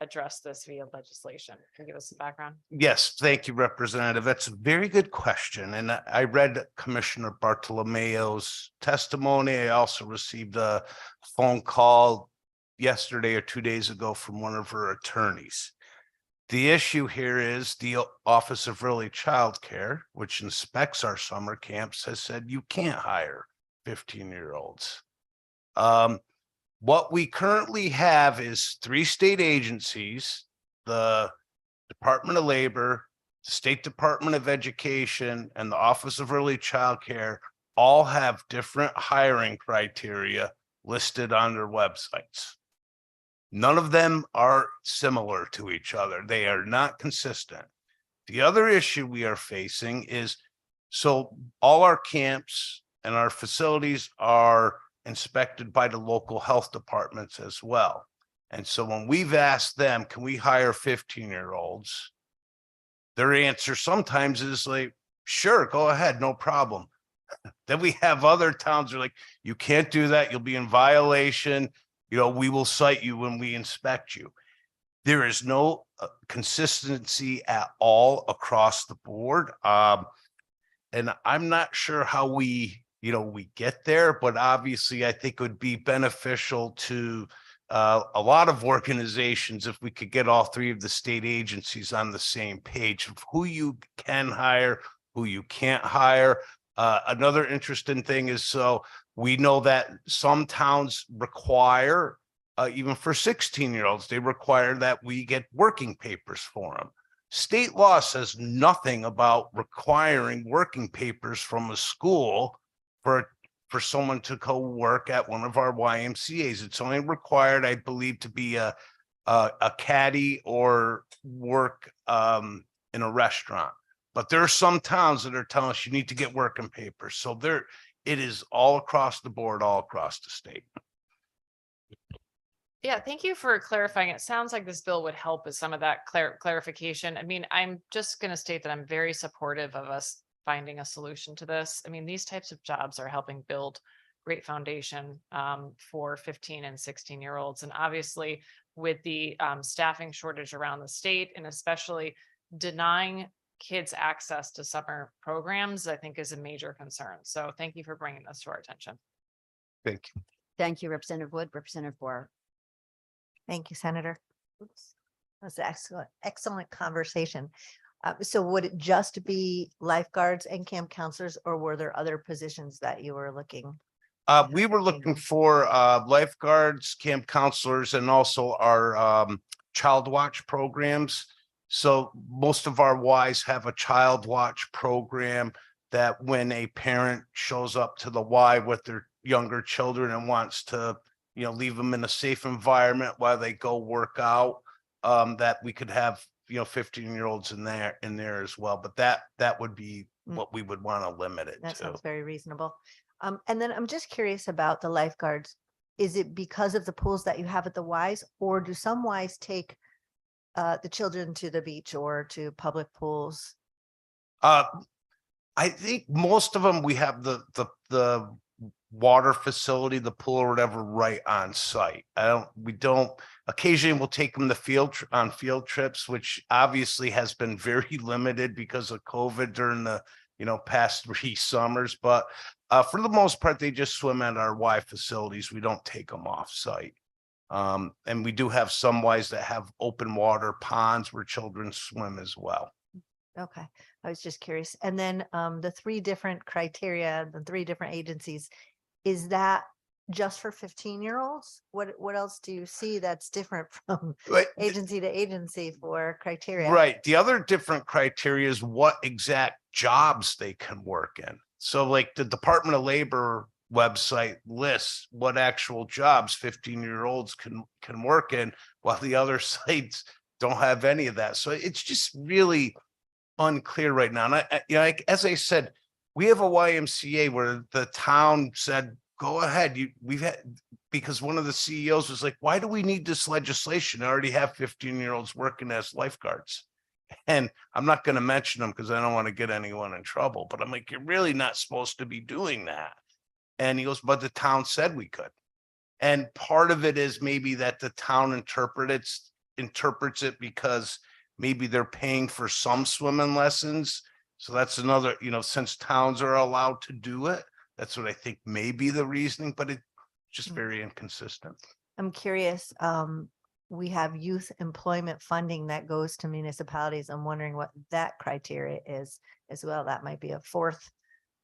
address this via legislation? Can you give us some background? Yes, thank you, Representative. That's a very good question. And I read Commissioner Bartolomeo's testimony. I also received a phone call yesterday or 2 days ago from one of her attorneys. The issue here is the Office of Early Child Care, which inspects our summer camps, has said you can't hire 15-year-olds. What we currently have is 3 state agencies, the Department of Labor, the State Department of Education, and the Office of Early Child Care all have different hiring criteria listed on their websites. None of them are similar to each other. They are not consistent. The other issue we are facing is, so all our camps and our facilities are inspected by the local health departments as well. And so when we've asked them, can we hire 15-year-olds? Their answer sometimes is like, sure, go ahead, no problem. Then we have other towns that are like, you can't do that. You'll be in violation. We will cite you when we inspect you. There is no consistency at all across the board. And I'm not sure how we get there, but obviously I think it would be beneficial to a lot of organizations if we could get all 3 of the state agencies on the same page of who you can hire, who you can't hire. Another interesting thing is, so we know that some towns require, even for 16-year-olds, they require that we get working papers for them. State law says nothing about requiring working papers from a school for someone to go work at one of our YMCAs. It's only required, I believe, to be a caddy or work in a restaurant. But there are some towns that are telling us you need to get working papers. So it is all across the board, all across the state. Yeah, thank you for clarifying. It sounds like this bill would help with some of that clarification. I mean, I'm just going to state that I'm very supportive of us finding a solution to this. I mean, these types of jobs are helping build great foundation for 15 and 16-year-olds. And obviously with the staffing shortage around the state, and especially denying kids access to summer programs, I think is a major concern. So thank you for bringing this to our attention. Thank you. Thank you, Representative Wood, Representative Boer. Thank you, Senator. Oops. That was excellent conversation. So would it just be lifeguards and camp counselors, or were there other positions that you were looking? We were looking for lifeguards, camp counselors, and also our child watch programs. So most of our Ys have a child watch program that when a parent shows up to the Y with their younger children and wants to, leave them in a safe environment while they go work out, that we could have, 15-year-olds in there as well. But that would be what we would want to limit it That to. sounds very reasonable. And then I'm just curious about the lifeguards. Is it because of the pools that you have at the Ys, or do some Ys take the children to the beach or to public pools? I think most of them, we have the water facility, the pool or whatever, right on site. We don't, occasionally we'll take them to on field trips, which obviously has been very limited because of COVID during the, past 3 summers. But for the most part, they just swim at our Y facilities. We don't take them off site. And we do have some Ys that have open water ponds where children swim as well. Okay, I was just curious. And then the 3 different criteria, the 3 different agencies, is that just for 15-year-olds? What else do you see that's different from Right. agency to agency for criteria? Right. The other different criteria is what exact jobs they can work in. So like the Department of Labor website lists what actual jobs 15-year-olds can work in, while the other sites don't have any of that. So it's just really unclear right now. And as I said, we have a YMCA where the town said, go ahead. Because one of the CEOs was like, why do we need this legislation? I already have 15-year-olds working as lifeguards. And I'm not going to mention them because I don't want to get anyone in trouble, but I'm like, you're really not supposed to be doing that. And he goes, but the town said we could. And part of it is maybe that the town interprets it because maybe they're paying for some swimming lessons. So that's another, since towns are allowed to do it, that's what I think may be the reasoning, but it's just very inconsistent. I'm curious. We have youth employment funding that goes to municipalities. I'm wondering what that criteria is as well. That might be a 4th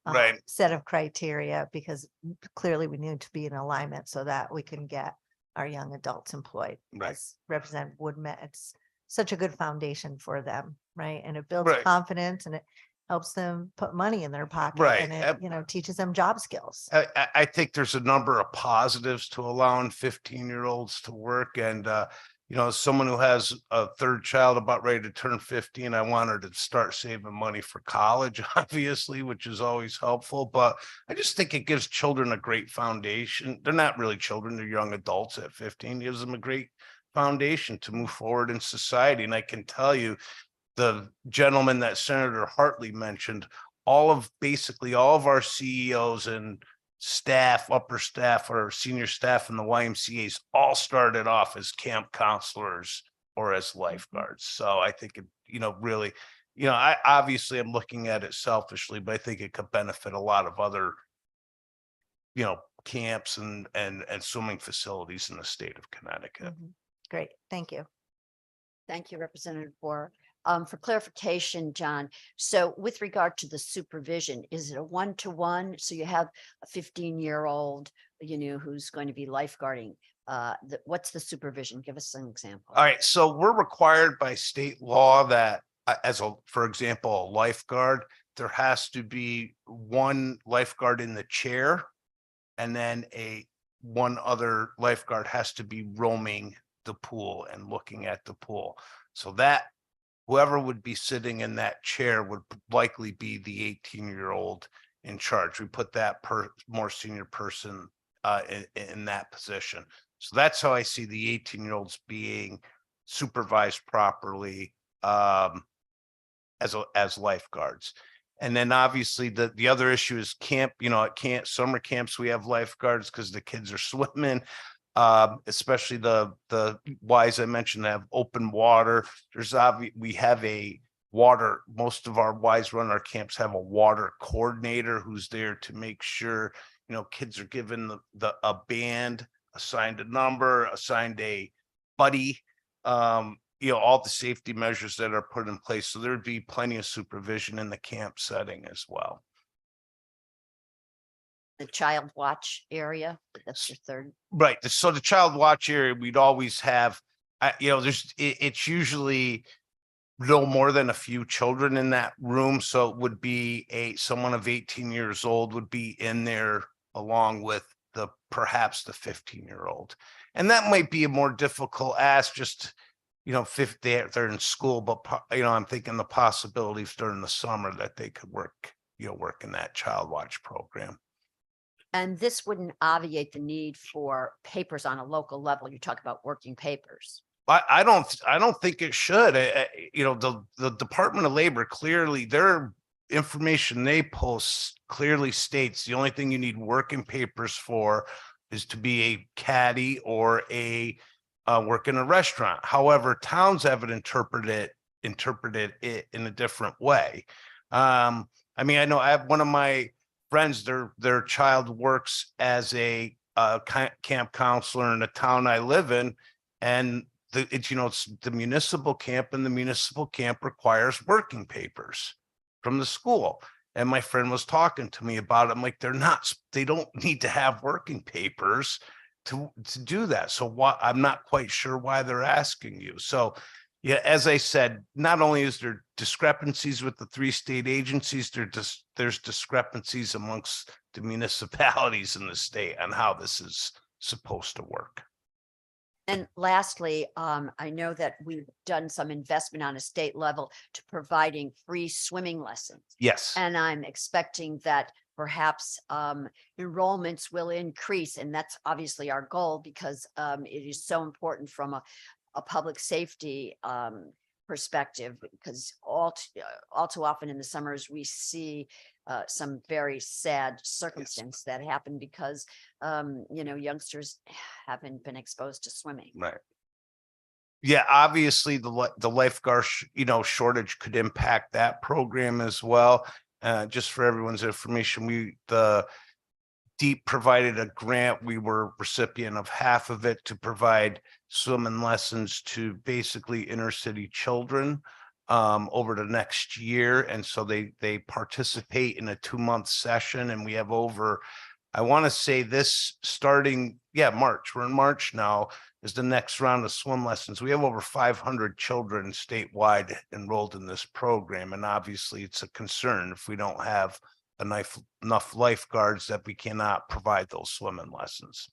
Right. set of criteria, because clearly we need to be in alignment so that we can get our young adults employed. Right. As Representative Wood met, it's such a good foundation for them, right? And it builds Right. confidence, and it helps them put money in their pocket, Right. and it, teaches them job skills. I think there's a number of positives to allowing 15-year-olds to work. And, as someone who has a 3rd child about ready to turn 15, I want her to start saving money for college, obviously, which is always helpful. But I just think it gives children a great foundation. They're not really children, they're young adults at 15. Gives them a great foundation to move forward in society. And I can tell you, the gentleman that Senator Hartley mentioned, basically all of our CEOs and staff, upper staff or senior staff in the YMCA's all started off as camp counselors or as lifeguards. So I think it, really, I obviously am looking at it selfishly, but I think it could benefit a lot of other, camps and swimming facilities in the state of Connecticut. Great, thank you. Thank you, Representative Boer. For clarification, John, so with regard to the supervision, is it a 1-to-1? So you have a 15-year-old, who's going to be lifeguarding. What's the supervision? Give us an example. All right, so we're required by state law that for example, a lifeguard, there has to be one lifeguard in the chair, and then one other lifeguard has to be roaming the pool and looking at the pool. So that whoever would be sitting in that chair would likely be the 18-year-old in charge. We put that more senior person in that position. So that's how I see the 18-year-olds being supervised properly as lifeguards. And then obviously the other issue is camp. At summer camps, we have lifeguards because the kids are swimming. Especially the Ys I mentioned that have open water. We have a water, most of our Wise Runner camps have a water coordinator who's there to make sure, you know, kids are given a band, assigned a number, assigned a buddy, you know, all the safety measures that are put in place. So there'd be plenty of supervision in the camp setting as well. The child watch area, that's your third. Right. So the child watch area, we'd always have, you know, it's usually no more than a few children in that room. So it would be someone of 18 years old would be in there along with perhaps the 15-year-old. And that might be a more difficult ask, just, you know, if they're in school, but, you know, I'm thinking the possibilities during the summer that they could work in that child watch program. And this wouldn't obviate the need for papers on a local level. You talk about working papers. I don't think it should. You know, the Department of Labor, clearly their information they post clearly states the only thing you need working papers for is to be a caddy or a work in a restaurant. However, towns have interpreted it in a different way. I mean, I know I have one of my friends, their child works as a camp counselor in the town I live in, and it's the municipal camp, and the municipal camp requires working papers from the school. And my friend was talking to me about it. I'm like, they don't need to have working papers to do that. So I'm not quite sure why they're asking you. So yeah, as I said, not only is there discrepancies with the 3 state agencies, there's discrepancies amongst the municipalities in the state on how this is supposed to work. And lastly, I know that we've done some investment on a state level to providing free swimming lessons. Yes. And I'm expecting that perhaps enrollments will increase. And that's obviously our goal, because it is so important from a public safety perspective, because all too often in the summers we see some very sad circumstances that happen because youngsters haven't been exposed to swimming. Right. Yeah, obviously the lifeguard shortage could impact that program as well. Just for everyone's information, the DEEP provided a grant. We were recipient of half of it to provide swimming lessons to basically inner city children over the next year. And so they participate in a 2-month session, and we have over, I want to say this starting, March. We're in March now, is the next round of swim lessons. We have over 500 children statewide enrolled in this program. And obviously it's a concern if we don't have enough lifeguards that we cannot provide those swimming lessons.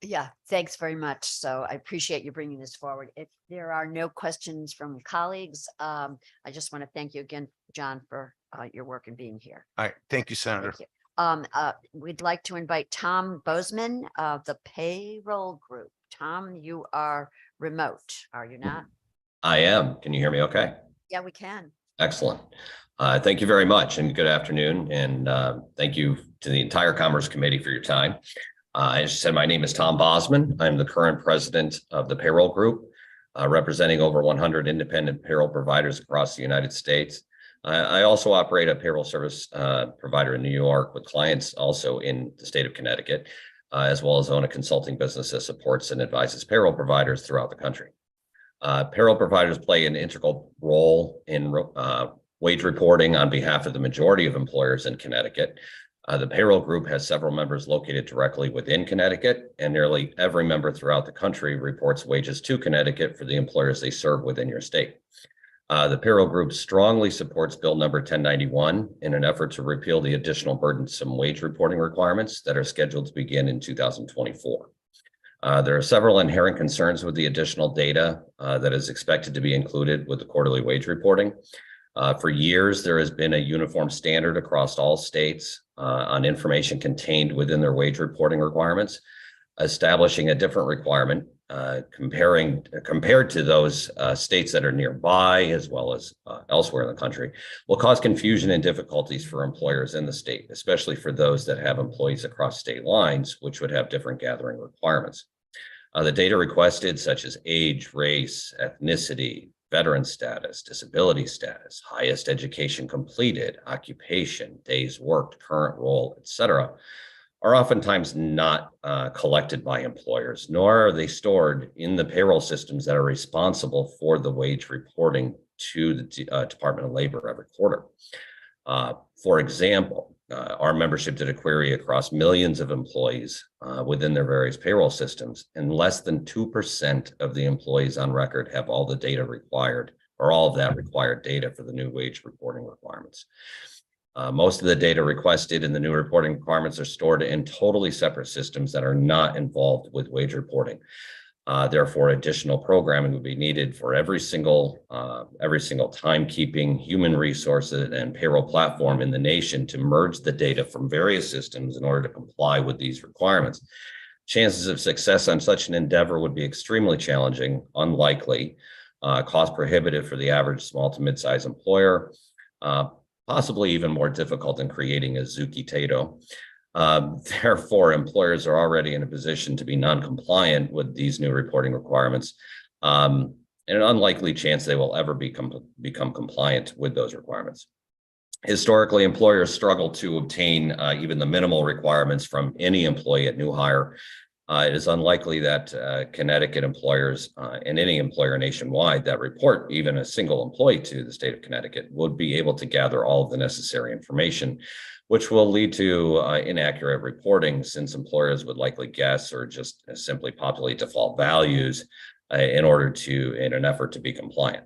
Yeah, thanks very much. So I appreciate you bringing this forward. If there are no questions from colleagues, I just want to thank you again, John, for your work and being here. All right. Thank you, Senator. Thank you. We'd like to invite Tom Bozeman of the Payroll Group. Tom, you are remote, are you not? I am. Can you hear me okay? Yeah, we can. Excellent. Thank you very much, and good afternoon. And thank you to the entire Commerce Committee for your time. As you said, my name is Tom Bozeman. I'm the current president of the Payroll Group, representing over 100 independent payroll providers across the United States. I also operate a payroll service provider in New York with clients also in the state of Connecticut, as well as own a consulting business that supports and advises payroll providers throughout the country. Payroll providers play an integral role in wage reporting on behalf of the majority of employers in Connecticut. The Payroll Group has several members located directly within Connecticut, and nearly every member throughout the country reports wages to Connecticut for the employers they serve within your state. The Payroll Group strongly supports Bill number 1091 in an effort to repeal the additional burdensome wage reporting requirements that are scheduled to begin in 2024. There are several inherent concerns with the additional data that is expected to be included with the quarterly wage reporting. For years, there has been a uniform standard across all states on information contained within their wage reporting requirements. Establishing a different requirement compared to those states that are nearby, as well as elsewhere in the country, will cause confusion and difficulties for employers in the state, especially for those that have employees across state lines, which would have different gathering requirements. The data requested, such as age, race, ethnicity, veteran status, disability status, highest education completed, occupation, days worked, current role, etc., are oftentimes not collected by employers, nor are they stored in the payroll systems that are responsible for the wage reporting to the Department of Labor every quarter. For example, our membership did a query across millions of employees within their various payroll systems, and less than 2% of the employees on record have all the data required, or all of that required data for the new wage reporting requirements. Most of the data requested in the new reporting requirements are stored in totally separate systems that are not involved with wage reporting. Therefore, additional programming would be needed for every single timekeeping, human resources, and payroll platform in the nation to merge the data from various systems in order to comply with these requirements. Chances of success on such an endeavor would be extremely challenging, unlikely, cost prohibitive for the average small to mid-size employer, possibly even more difficult than creating a Zuki Tato. Therefore, employers are already in a position to be non-compliant with these new reporting requirements, and an unlikely chance they will ever become compliant with those requirements. Historically, employers struggle to obtain even the minimal requirements from any employee at new hire. It is unlikely that Connecticut employers and any employer nationwide that report even a single employee to the state of Connecticut would be able to gather all of the necessary information, which will lead to inaccurate reporting, since employers would likely guess or just simply populate default values in an effort to be compliant.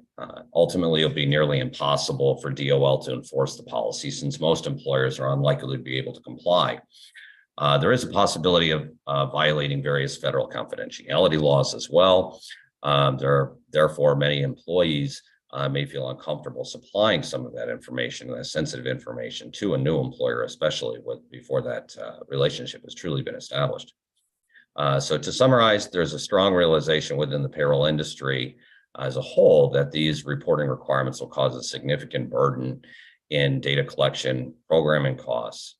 Ultimately, it'll be nearly impossible for DOL to enforce the policy, since most employers are unlikely to be able to comply. There is a possibility of violating various federal confidentiality laws as well. Therefore, many employees may feel uncomfortable supplying some of that information, that sensitive information, to a new employer, especially before that relationship has truly been established. So to summarize, there's a strong realization within the payroll industry as a whole that these reporting requirements will cause a significant burden in data collection, programming costs,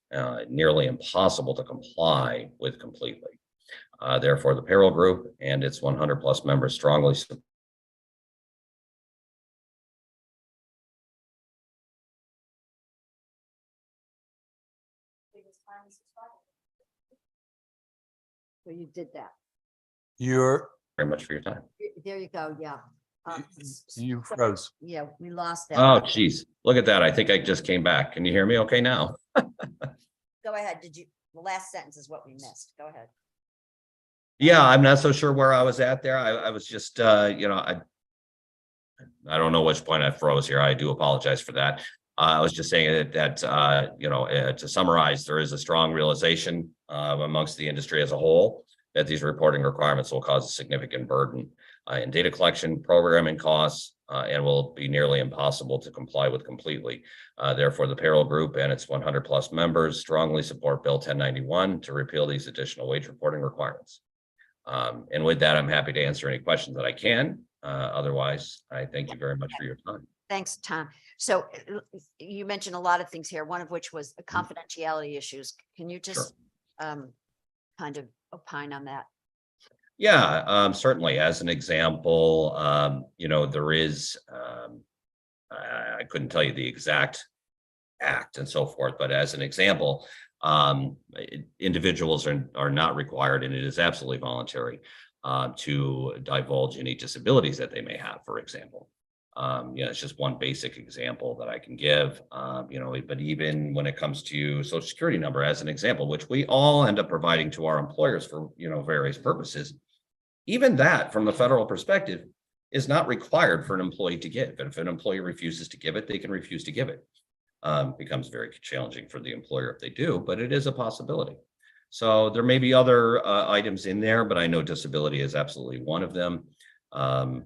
nearly impossible to comply with completely. Therefore, the payroll group and its 100+ members strongly support So you did that. You're, very much for your time. There you go. Yeah. you froze. Yeah, we lost that. Oh, geez, look at that. I think I just came back. Can you hear me okay now? Go ahead. The last sentence is what we missed. Go ahead. Yeah, I'm not so sure where I was at there. I was just, I don't know which point I froze here. I do apologize for that. I was just saying that to summarize, there is a strong realization amongst the industry as a whole that these reporting requirements will cause a significant burden in data collection, programming costs, and will be nearly impossible to comply with completely. Therefore, the payroll group and its 100+ members strongly support Bill 1091 to repeal these additional wage reporting requirements. And with that, I'm happy to answer any questions that I can. Otherwise, I thank you very much for your time. Thanks, Tom. So you mentioned a lot of things here, one of which was confidentiality issues. Can you just kind of opine on that? Yeah, certainly. As an example, there is, I couldn't tell you the exact act and so forth, but as an example, individuals are not required, and it is absolutely voluntary, to divulge any disabilities that they may have, for example. It's just one basic example that I can give, but even when it comes to Social Security number, as an example, which we all end up providing to our employers for, various purposes, even that from the federal perspective is not required for an employee to give. And if an employee refuses to give it, they can refuse to give it. Becomes very challenging for the employer if they do, but it is a possibility. So there may be other items in there, but I know disability is absolutely one of them. The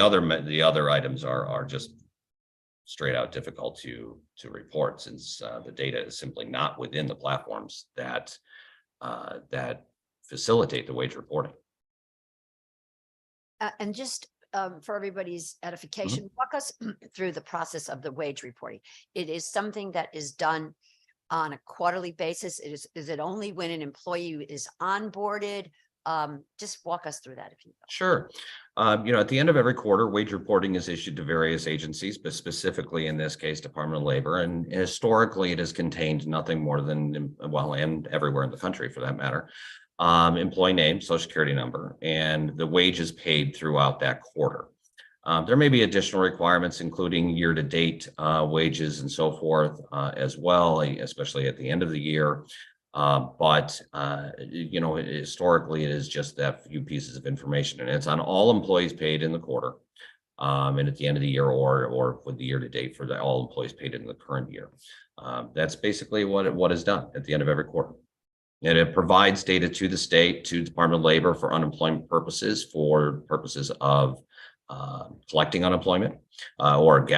other items are just straight out difficult to report, since the data is simply not within the platforms that facilitate the wage reporting. And just for everybody's edification, walk us through the process of the wage reporting. It is something that is done on a quarterly basis. Is it only when an employee is onboarded, Just walk us through that if you will. Sure. At the end of every quarter, wage reporting is issued to various agencies, but specifically in this case, Department of Labor. And historically, it has contained nothing more than, well, and everywhere in the country for that matter, employee name, social security number, and the wages paid throughout that quarter. There may be additional requirements, including year-to-date wages and so forth as well, especially at the end of the year. But historically, it is just that few pieces of information, and it's on all employees paid in the quarter, and at the end of the year, or with the year-to-date for all employees paid in the current year. That's basically what is done at the end of every quarter. And it provides data to the state, to the Department of Labor for unemployment purposes, for purposes of collecting unemployment, or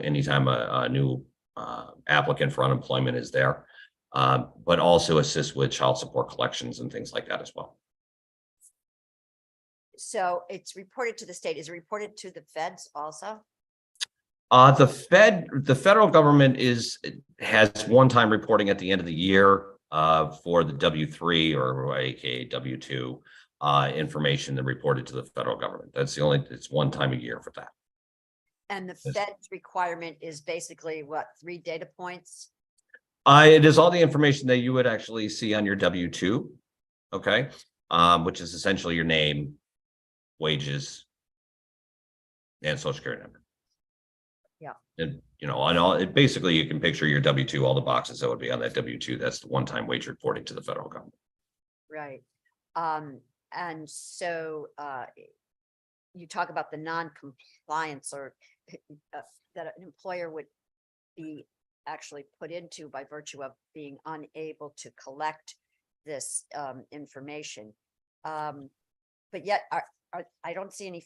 anytime a new applicant for unemployment is there, but also assist with child support collections and things like that as well. So it's reported to the state. Is it reported to the feds also? The federal government has one-time reporting at the end of the year for the W-3 or AKA W-2 information that reported to the federal government. It's one time a year for that. And the Fed's requirement is basically what, 3 data points? It is all the information that you would actually see on your W-2, okay, which is essentially your name, wages, and social security number. Yeah. And on all, basically you can picture your W-2, all the boxes that would be on that W-2. That's the one-time wage reporting to the federal government. Right. And so you talk about the non-compliance or that an employer would be actually put into by virtue of being unable to collect this information. But yet I don't see any,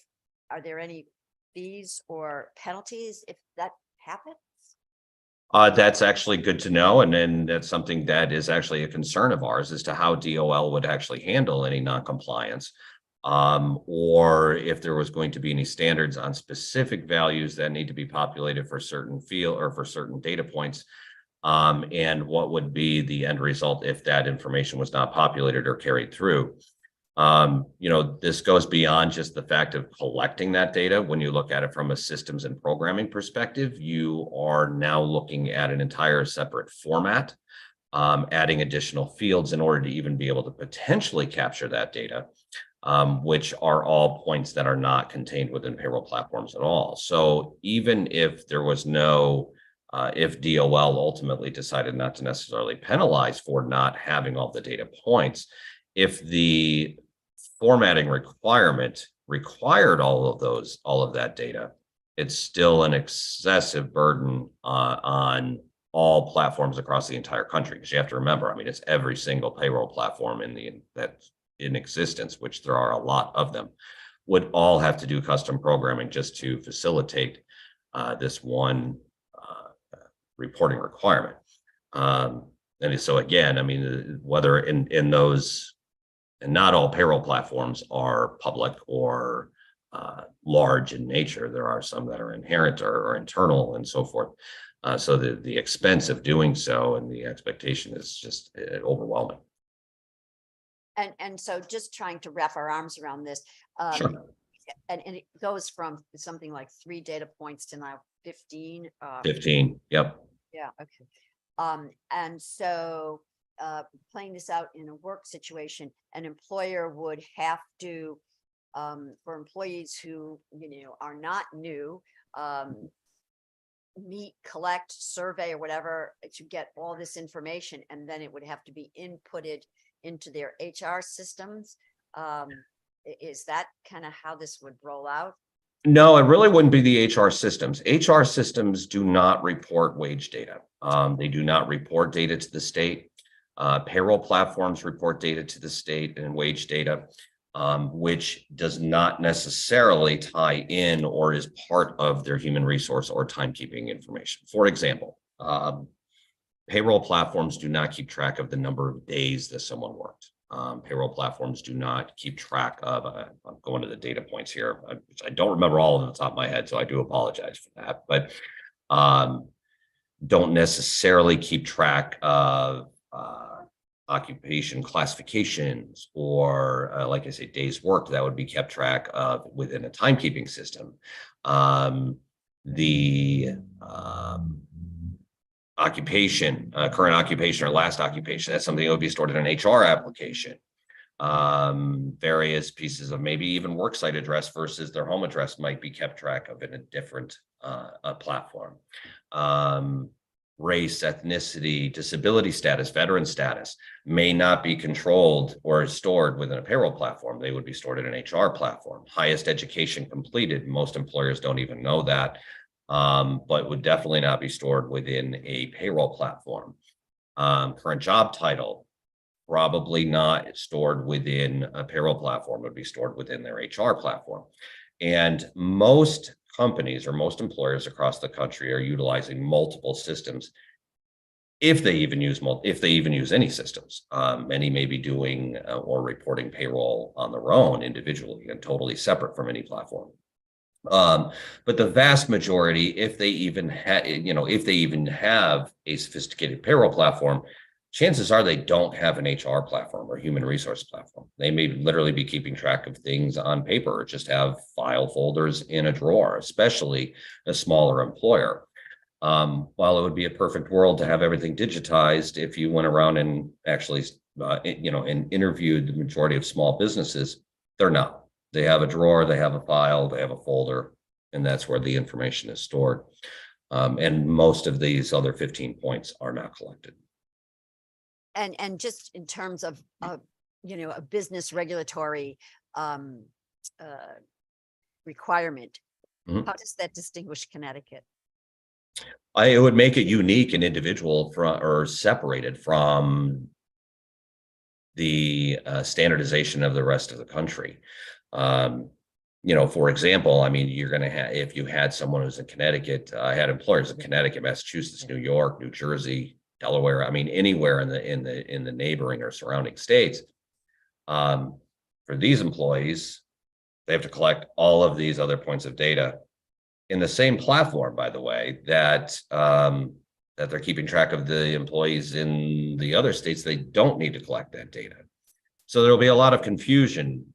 are there any fees or penalties if that happens? That's actually good to know. And then that's something that is actually a concern of ours as to how DOL would actually handle any non-compliance. Or if there was going to be any standards on specific values that need to be populated for certain field or for certain data points. And what would be the end result if that information was not populated or carried through. This goes beyond just the fact of collecting that data. When you look at it from a systems and programming perspective, you are now looking at an entire separate format, adding additional fields in order to even be able to potentially capture that data, which are all points that are not contained within payroll platforms at all. So even if there was no, if DOL ultimately decided not to necessarily penalize for not having all the data points, if the formatting requirement required all of that data, it's still an excessive burden on all platforms across the entire country. Because you have to remember, I mean, it's every single payroll platform that's in existence, which there are a lot of them, would all have to do custom programming just to facilitate this one reporting requirement. And so again, I mean, whether in those, and not all payroll platforms are public or large in nature. There are some that are inherent or internal and so forth. So the expense of doing so and the expectation is just overwhelming. And so just trying to wrap our arms around this. Sure. And it goes from something like 3 data points to now 15. 15, yep. Yeah, okay. And so playing this out in a work situation, an employer would have to, for employees who, are not new, meet, collect, survey, or whatever, to get all this information, and then it would have to be inputted into their HR systems. Is that kind of how this would roll out? No, it really wouldn't be the HR systems. HR systems do not report wage data. They do not report data to the state. Payroll platforms report data to the state and wage data, which does not necessarily tie in or is part of their human resource or timekeeping information. For example, payroll platforms do not keep track of the number of days that someone worked. Payroll platforms do not keep track of, I'm going to the data points here, which I don't remember all off the top of my head, so I do apologize for that, but don't necessarily keep track of occupation classifications, or like I say, days worked, that would be kept track of within a timekeeping system. The occupation, current occupation or last occupation, that's something that would be stored in an HR application. Various pieces of maybe even worksite address versus their home address might be kept track of in a different platform. Race, ethnicity, disability status, veteran status may not be controlled or stored within a payroll platform. They would be stored in an HR platform. Highest education completed, most employers don't even know that, but would definitely not be stored within a payroll platform. Current job title, probably not stored within a payroll platform, would be stored within their HR platform. And most companies or most employers across the country are utilizing multiple systems, if they even use any systems. Many may be doing or reporting payroll on their own individually and totally separate from any platform. But the vast majority, if they even have a sophisticated payroll platform, chances are they don't have an HR platform or human resource platform. They may literally be keeping track of things on paper or just have file folders in a drawer, especially a smaller employer. While it would be a perfect world to have everything digitized, if you went around and actually, and interviewed the majority of small businesses, they're not. They have a drawer, they have a file, they have a folder, and that's where the information is stored. And most of these other 15 points are not collected. And just in terms of, a business regulatory requirement, Mhm. how does that distinguish Connecticut? It would make it unique and individual or separated from the standardization of the rest of the country. For example, I mean, you're going to have, if you had someone who's in Connecticut, I had employers in Connecticut, Massachusetts, New York, New Jersey, Delaware, I mean, anywhere in the neighboring or surrounding states. For these employees, they have to collect all of these other points of data in the same platform, by the way, that they're keeping track of the employees in the other states. They don't need to collect that data. So there'll be a lot of confusion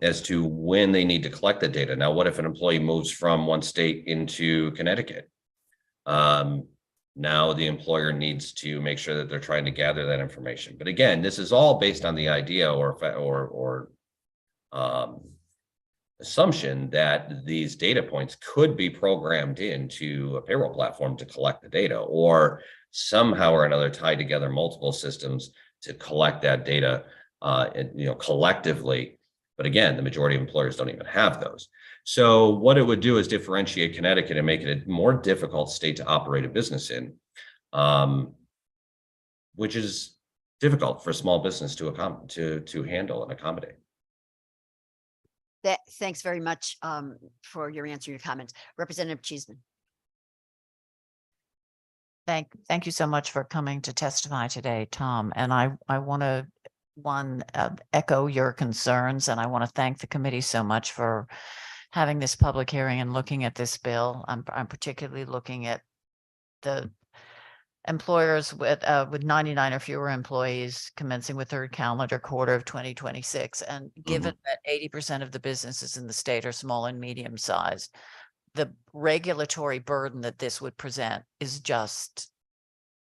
as to when they need to collect the data. Now, what if an employee moves from one state into Connecticut? Now the employer needs to make sure that they're trying to gather that information. But again, this is all based on the idea or assumption that these data points could be programmed into a payroll platform to collect the data, or somehow or another tie together multiple systems to collect that data, collectively. But again, the majority of employers don't even have those. So what it would do is differentiate Connecticut and make it a more difficult state to operate a business in, which is difficult for small business to handle and accommodate. Thanks very much for your answer, your comments. Representative Cheeseman. Thank you so much for coming to testify today, Tom. And I want to echo your concerns, and I want to thank the committee so much for having this public hearing and looking at this bill. I'm particularly looking at the employers with 99 or fewer employees commencing with third calendar quarter of 2026. And given that 80% of the businesses in the state are small and medium sized, the regulatory burden that this would present is just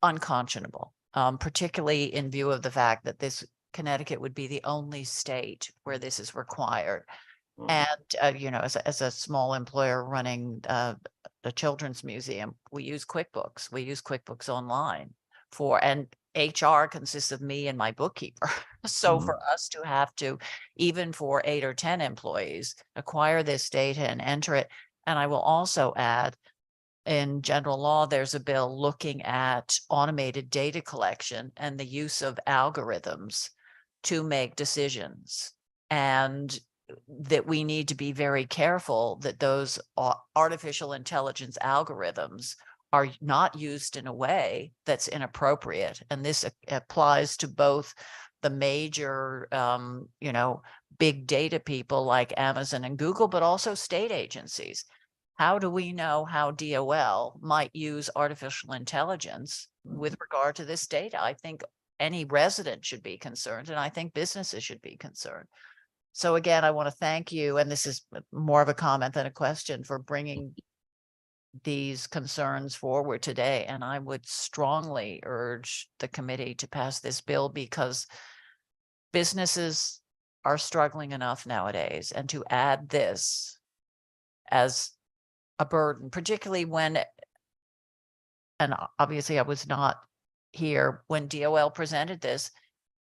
unconscionable, particularly in view of the fact that Connecticut would be the only state where this is required. And, as a small employer running the Children's Museum, we use QuickBooks. We use QuickBooks Online and HR consists of me and my bookkeeper. So for us to have to, even for 8 or 10 employees, acquire this data and enter it. And I will also add, in general law, there's a bill looking at automated data collection and the use of algorithms to make decisions. And that we need to be very careful that those artificial intelligence algorithms are not used in a way that's inappropriate. And this applies to both the major, big data people like Amazon and Google, but also state agencies. How do we know how DOL might use artificial intelligence with regard to this data? I think any resident should be concerned, and I think businesses should be concerned. So again, I want to thank you, and this is more of a comment than a question, for bringing these concerns forward today. And I would strongly urge the committee to pass this bill, because businesses are struggling enough nowadays, and to add this as a burden, particularly when, and obviously I was not here when DOL presented this,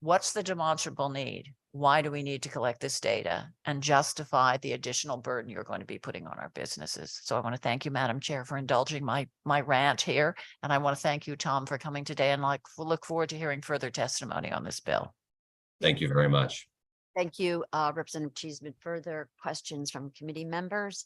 what's the demonstrable need? Why do we need to collect this data and justify the additional burden you're going to be putting on our businesses? So I want to thank you, Madam Chair, for indulging my rant here. And I want to thank you, Tom, for coming today, and look forward to hearing further testimony on this bill. Thank you very much. Thank you, Representative Cheeseman. Further questions from committee members?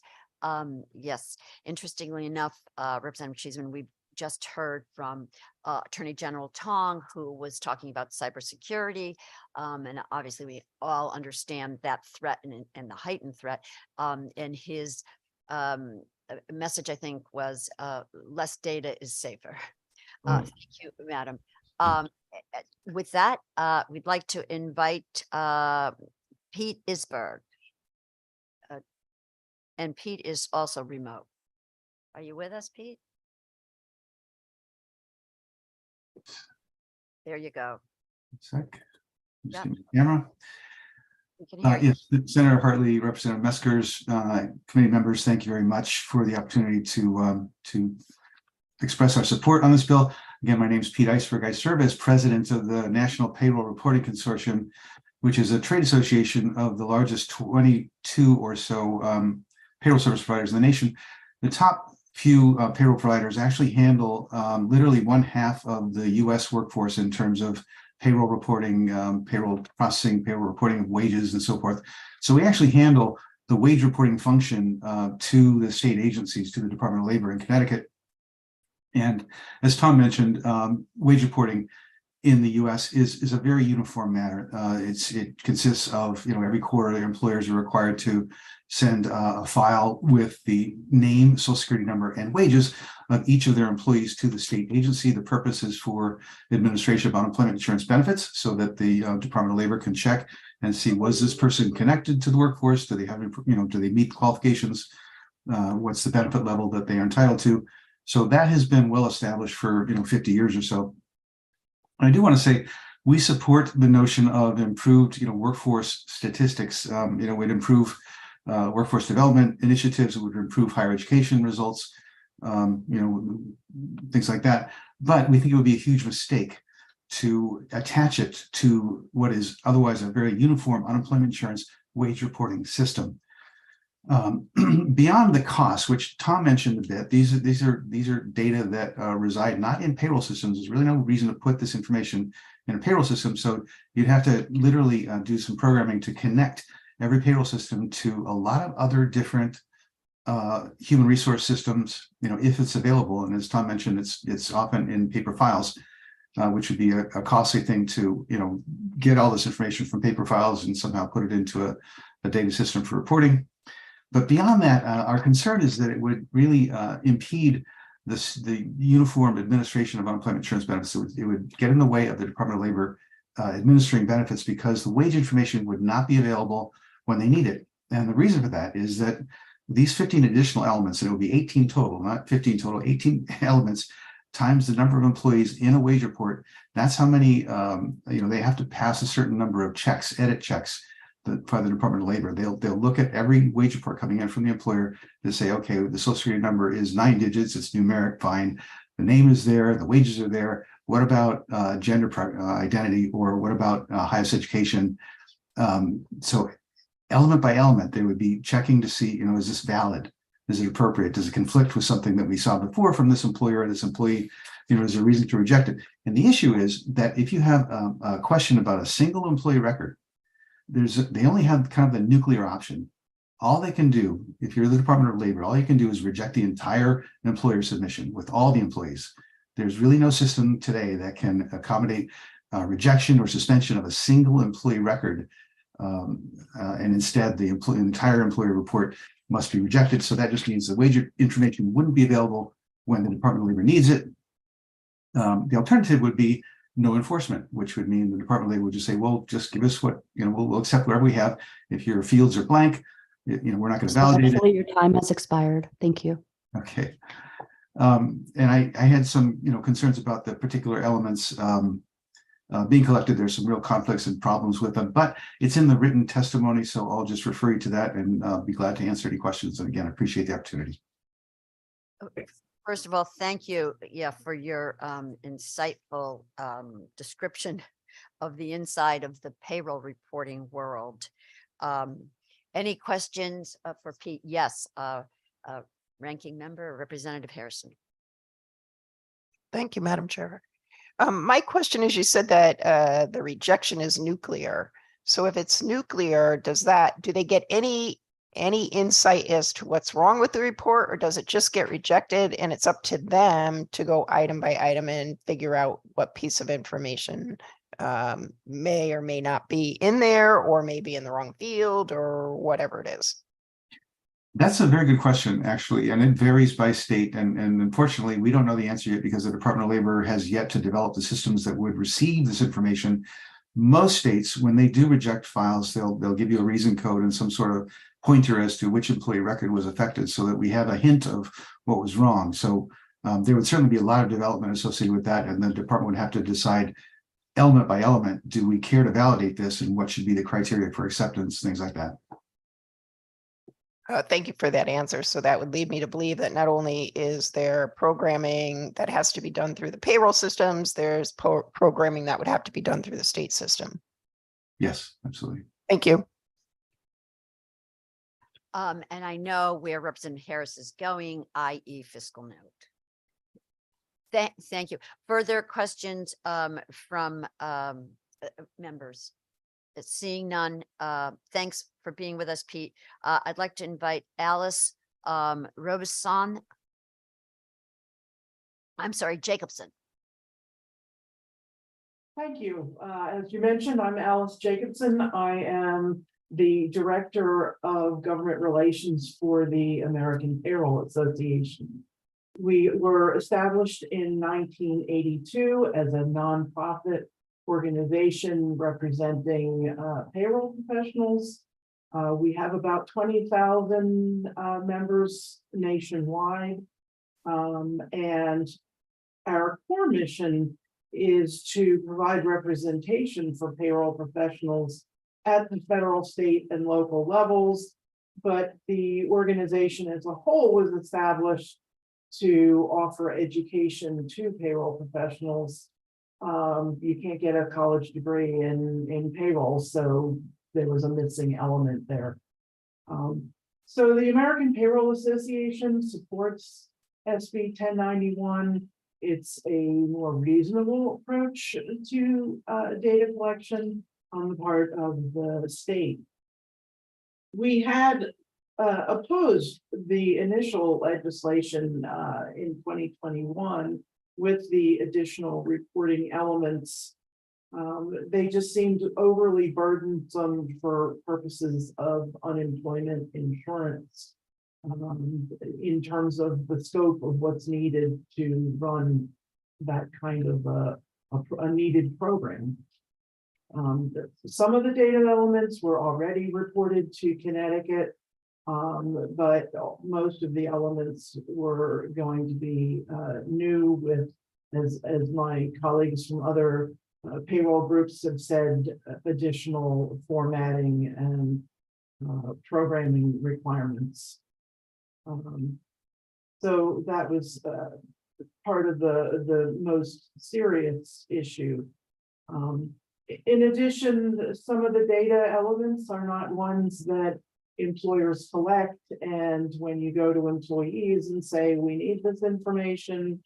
Yes, interestingly enough, Representative Cheeseman, we just heard from Attorney General Tong, who was talking about cybersecurity. And obviously we all understand that threat and the heightened threat. And his message, I think, was less data is safer. Thank you, Madam. With that, we'd like to invite Pete Isberg. And Pete is also remote. Are you with us, Pete? There you go. Sec. Yeah. Camera. We can hear you. Yes, Senator Hartley, Representative Meskers, committee members, thank you very much for the opportunity to express our support on this bill. Again, my name is Pete Isberg. I serve as president of the National Payroll Reporting Consortium, which is a trade association of the largest 22 or so payroll service providers in the nation. The top few payroll providers actually handle literally 1/2 of the U.S. workforce in terms of payroll reporting, payroll processing, payroll reporting of wages and so forth. So we actually handle the wage reporting function to the state agencies, to the Department of Labor in Connecticut. And as Tom mentioned, wage reporting in the U.S. is a very uniform matter. It consists of, every quarter the employers are required to send a file with the name, social security number, and wages of each of their employees to the state agency. The purpose is for administration of unemployment insurance benefits, so that the Department of Labor can check and see, was this person connected to the workforce? Do they have, do they meet qualifications? What's the benefit level that they are entitled to? So that has been well established for 50 years or so. I do want to say we support the notion of improved, workforce statistics. It would improve workforce development initiatives. It would improve higher education results, things like that. But we think it would be a huge mistake to attach it to what is otherwise a very uniform unemployment insurance wage reporting system. Beyond the cost, which Tom mentioned a bit, these are data that reside not in payroll systems. There's really no reason to put this information in a payroll system. So you'd have to literally do some programming to connect every payroll system to a lot of other different human resource systems, if it's available. And as Tom mentioned, it's often in paper files, which would be a costly thing to, get all this information from paper files and somehow put it into a data system for reporting. But beyond that, our concern is that it would really impede the uniform administration of unemployment insurance benefits. It would get in the way of the Department of Labor administering benefits, because the wage information would not be available when they need it. And the reason for that is that these 15 additional elements, and it would be 18 total, not 15 total, 18 elements times the number of employees in a wage report. That's how many, they have to pass a certain number of checks, edit checks, by the Department of Labor. They'll look at every wage report coming in from the employer to say, okay, the social security number is 9 digits, it's numeric, fine. The name is there, the wages are there. What about gender identity, or what about highest education? So element by element, they would be checking to see, is this valid? Is it appropriate? Does it conflict with something that we saw before from this employer or this employee? Is there a reason to reject it? And the issue is that if you have a question about a single employee record, they only have kind of the nuclear option. All they can do, if you're the Department of Labor, all you can do is reject the entire employer submission with all the employees. There's really no system today that can accommodate rejection or suspension of a single employee record. And instead, the entire employer report must be rejected. So that just means the wage information wouldn't be available when the Department of Labor needs it. The alternative would be no enforcement, which would mean the Department of Labor would just say, well, just give us what, we'll accept whatever we have. If your fields are blank, we're not going to validate it. Respectfully, your time has expired. Thank you. Okay. And I had some, concerns about the particular elements being collected. There's some real conflicts and problems with them, but it's in the written testimony. So I'll just refer you to that and be glad to answer any questions. And again, I appreciate the opportunity. First of all, thank you, for your insightful description of the inside of the payroll reporting world. Any questions for Pete? Yes, Ranking Member Representative Harrison. Thank you, Madam Chair. My question is, you said that the rejection is nuclear. So if it's nuclear, do they get any insight as to what's wrong with the report, or does it just get rejected and it's up to them to go item by item and figure out what piece of information may or may not be in there, or maybe in the wrong field, or whatever it is? That's a very good question, actually, and it varies by state. And unfortunately, we don't know the answer yet because the Department of Labor has yet to develop the systems that would receive this information. Most states, when they do reject files, they'll give you a reason code and some sort of pointer as to which employee record was affected, so that we have a hint of what was wrong. So there would certainly be a lot of development associated with that, and the department would have to decide element by element, do we care to validate this, and what should be the criteria for acceptance, things like that. Thank you for that answer. So that would lead me to believe that not only is there programming that has to be done through the payroll systems, there's programming that would have to be done through the state system. Yes, absolutely. Thank you. And I know where Representative Harris is going, i.e. fiscal note. Thank you. Further questions from members? Seeing none, thanks for being with us, Pete. I'd like to invite Alice Robison. I'm sorry, Jacobson. Thank you. As you mentioned, I'm Alice Jacobson. I am the Director of Government Relations for the American Payroll Association. We were established in 1982 as a nonprofit organization representing payroll professionals. We have about 20,000 members nationwide. And our core mission is to provide representation for payroll professionals at the federal, state, and local levels. But the organization as a whole was established to offer education to payroll professionals. You can't get a college degree in payroll, so there was a missing element there. So the American Payroll Association supports SB 1091. It's a more reasonable approach to data collection on the part of the state. We had opposed the initial legislation in 2021 with the additional reporting elements. They just seemed overly burdensome for purposes of unemployment insurance in terms of the scope of what's needed to run that kind of a needed program. Some of the data elements were already reported to Connecticut, but most of the elements were going to be new with, as my colleagues from other payroll groups have said, additional formatting and programming requirements. So that was part of the most serious issue. In addition, some of the data elements are not ones that employers collect, and when you go to employees and say, we need this information,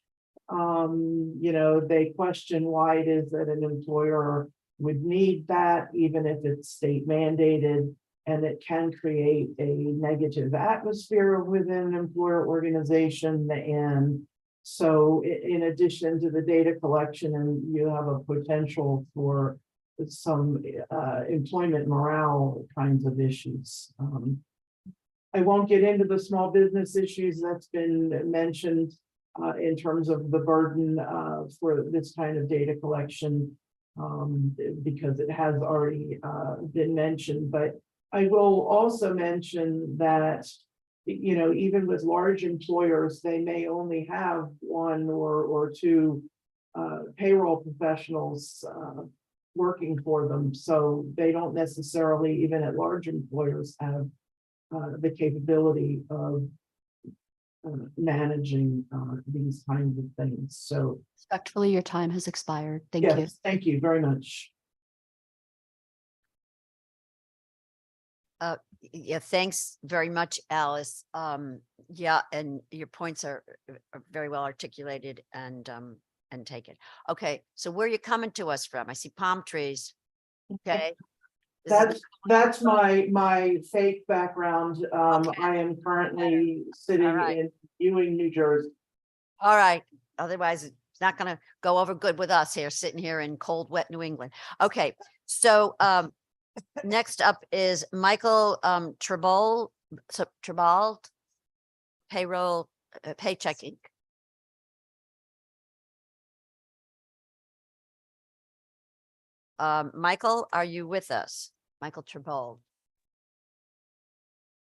they question why it is that an employer would need that, even if it's state mandated, and it can create a negative atmosphere within an employer organization. And so in addition to the data collection, and you have a potential for some employment morale kinds of issues. I won't get into the small business issues that's been mentioned. in terms of the burden for this kind of data collection, because it has already been mentioned. But I will also mention that, you know, even with large employers, they may only have one or two payroll professionals working for them. So they don't necessarily, even at large employers, have the capability of managing these kinds of things. So Respectfully, your time has expired. Thank you. yes, thank you very much. Yeah, thanks very much, Alice. Yeah, and your points are very well articulated and taken. Okay, so where are you coming to us from? I see palm trees. Okay. That's my fake background. I am currently sitting in Ewing, New Jersey. All right. Otherwise, it's not going to go over good with us here, sitting here in cold, wet New England. Okay. So next up is Michael Tribald, Payroll, Paycheck Inc. Michael, are you with us? Michael Tribald.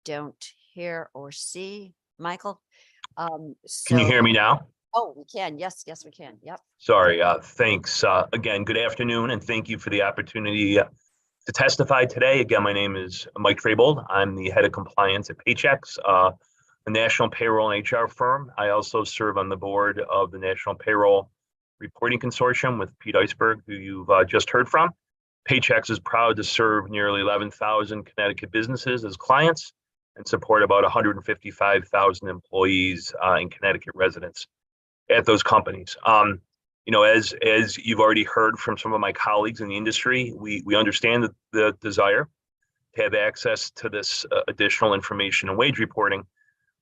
Don't hear or see Michael. Can you So- hear me now? Oh, we can. Yes, yes, we can. Yep. Sorry. Thanks. Again, good afternoon, and thank you for the opportunity to testify today. Again, my name is Mike Tribald. I'm the head of compliance at Paychex, a national payroll and HR firm. I also serve on the board of the National Payroll Reporting Consortium with Pete Iceberg, who you've just heard from. Paychex is proud to serve nearly 11,000 Connecticut businesses as clients and support about 155,000 employees and Connecticut residents at those companies. You know, as you've already heard from some of my colleagues in the industry, we understand the desire to have access to this additional information and wage reporting.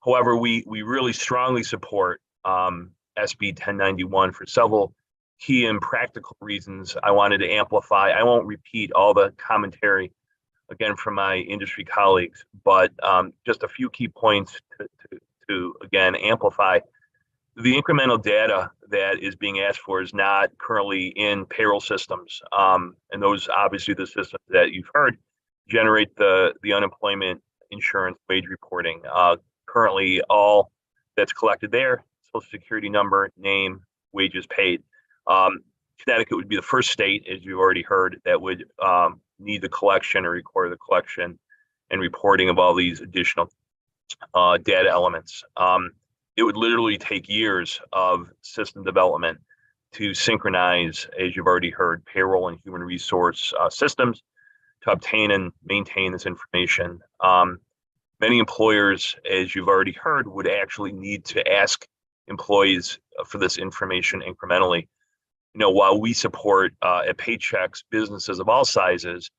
However, we really strongly support SB 1091 for several key and practical reasons I wanted to amplify. I won't repeat all the commentary again from my industry colleagues, but just a few key points to again amplify. The incremental data that is being asked for is not currently in payroll systems. And those obviously the systems that you've heard generate the unemployment insurance wage reporting. Currently all that's collected there, Social Security number, name, wages paid. Connecticut would be the first state, as you've already heard, that would need the collection or require the collection and reporting of all these additional data elements. It would literally take years of system development to synchronize, as you've already heard, payroll and human resource systems to obtain and maintain this information. Many employers, as you've already heard, would actually need to ask employees for this information incrementally. You know, while we support at Paychex businesses of all sizes,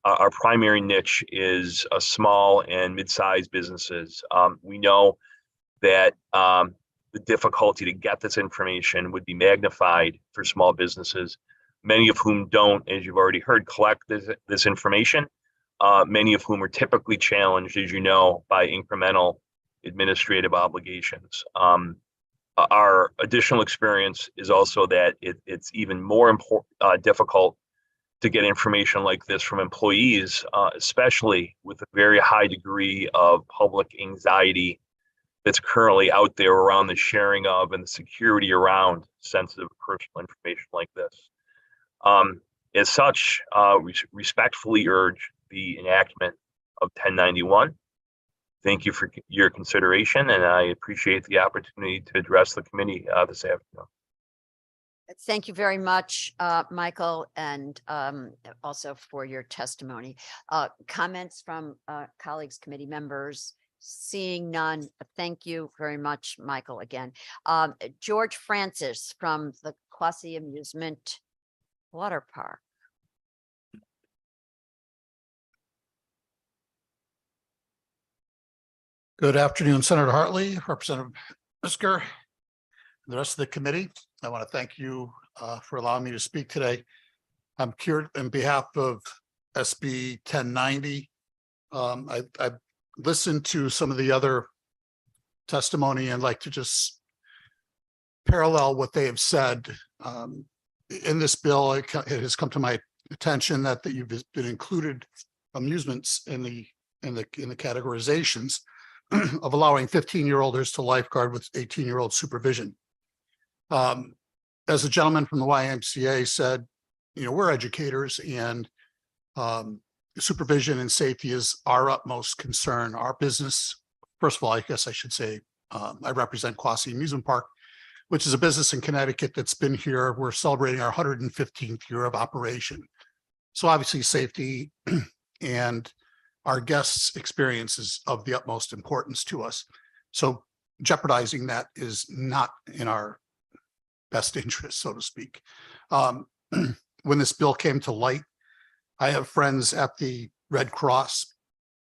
our primary niche is small and mid-sized businesses. We know that the difficulty to get this information would be magnified for small businesses, many of whom don't, as you've already heard, collect this information, many of whom are typically challenged, as you know, by incremental administrative obligations. Our additional experience is also that it's even more difficult to get information like this from employees, especially with a very high degree of public anxiety that's currently out there around the sharing of and the security around sensitive personal information like this. As such, we respectfully urge the enactment of 1091. Thank you for your consideration, and I appreciate the opportunity to address the committee this afternoon. Thank you very much, Michael, and also for your testimony. Comments from colleagues, committee members? Seeing none, thank you very much, Michael, again. George Francis from the Quasi Amusement Water Park. Good afternoon, Senator Hartley, Representative Misker, and the rest of the committee. I want to thank you for allowing me to speak today. I'm here on behalf of SB 1090. I listened to some of the other testimony and like to just parallel what they have said, in this bill, it has come to my attention that you've been included amusements in the categorizations of allowing 15-year-olders to lifeguard with 18-year-old supervision. As the gentleman from the YMCA said, we're educators, and supervision and safety is our utmost concern. Our business, first of all, I guess I should say, I represent Quasi Amusement Park, which is a business in Connecticut that's been here. We're celebrating our 115th year of operation. So obviously safety and our guests' experience is of the utmost importance to us. So jeopardizing that is not in our best interest, so to speak. When this bill came to light, I have friends at the Red Cross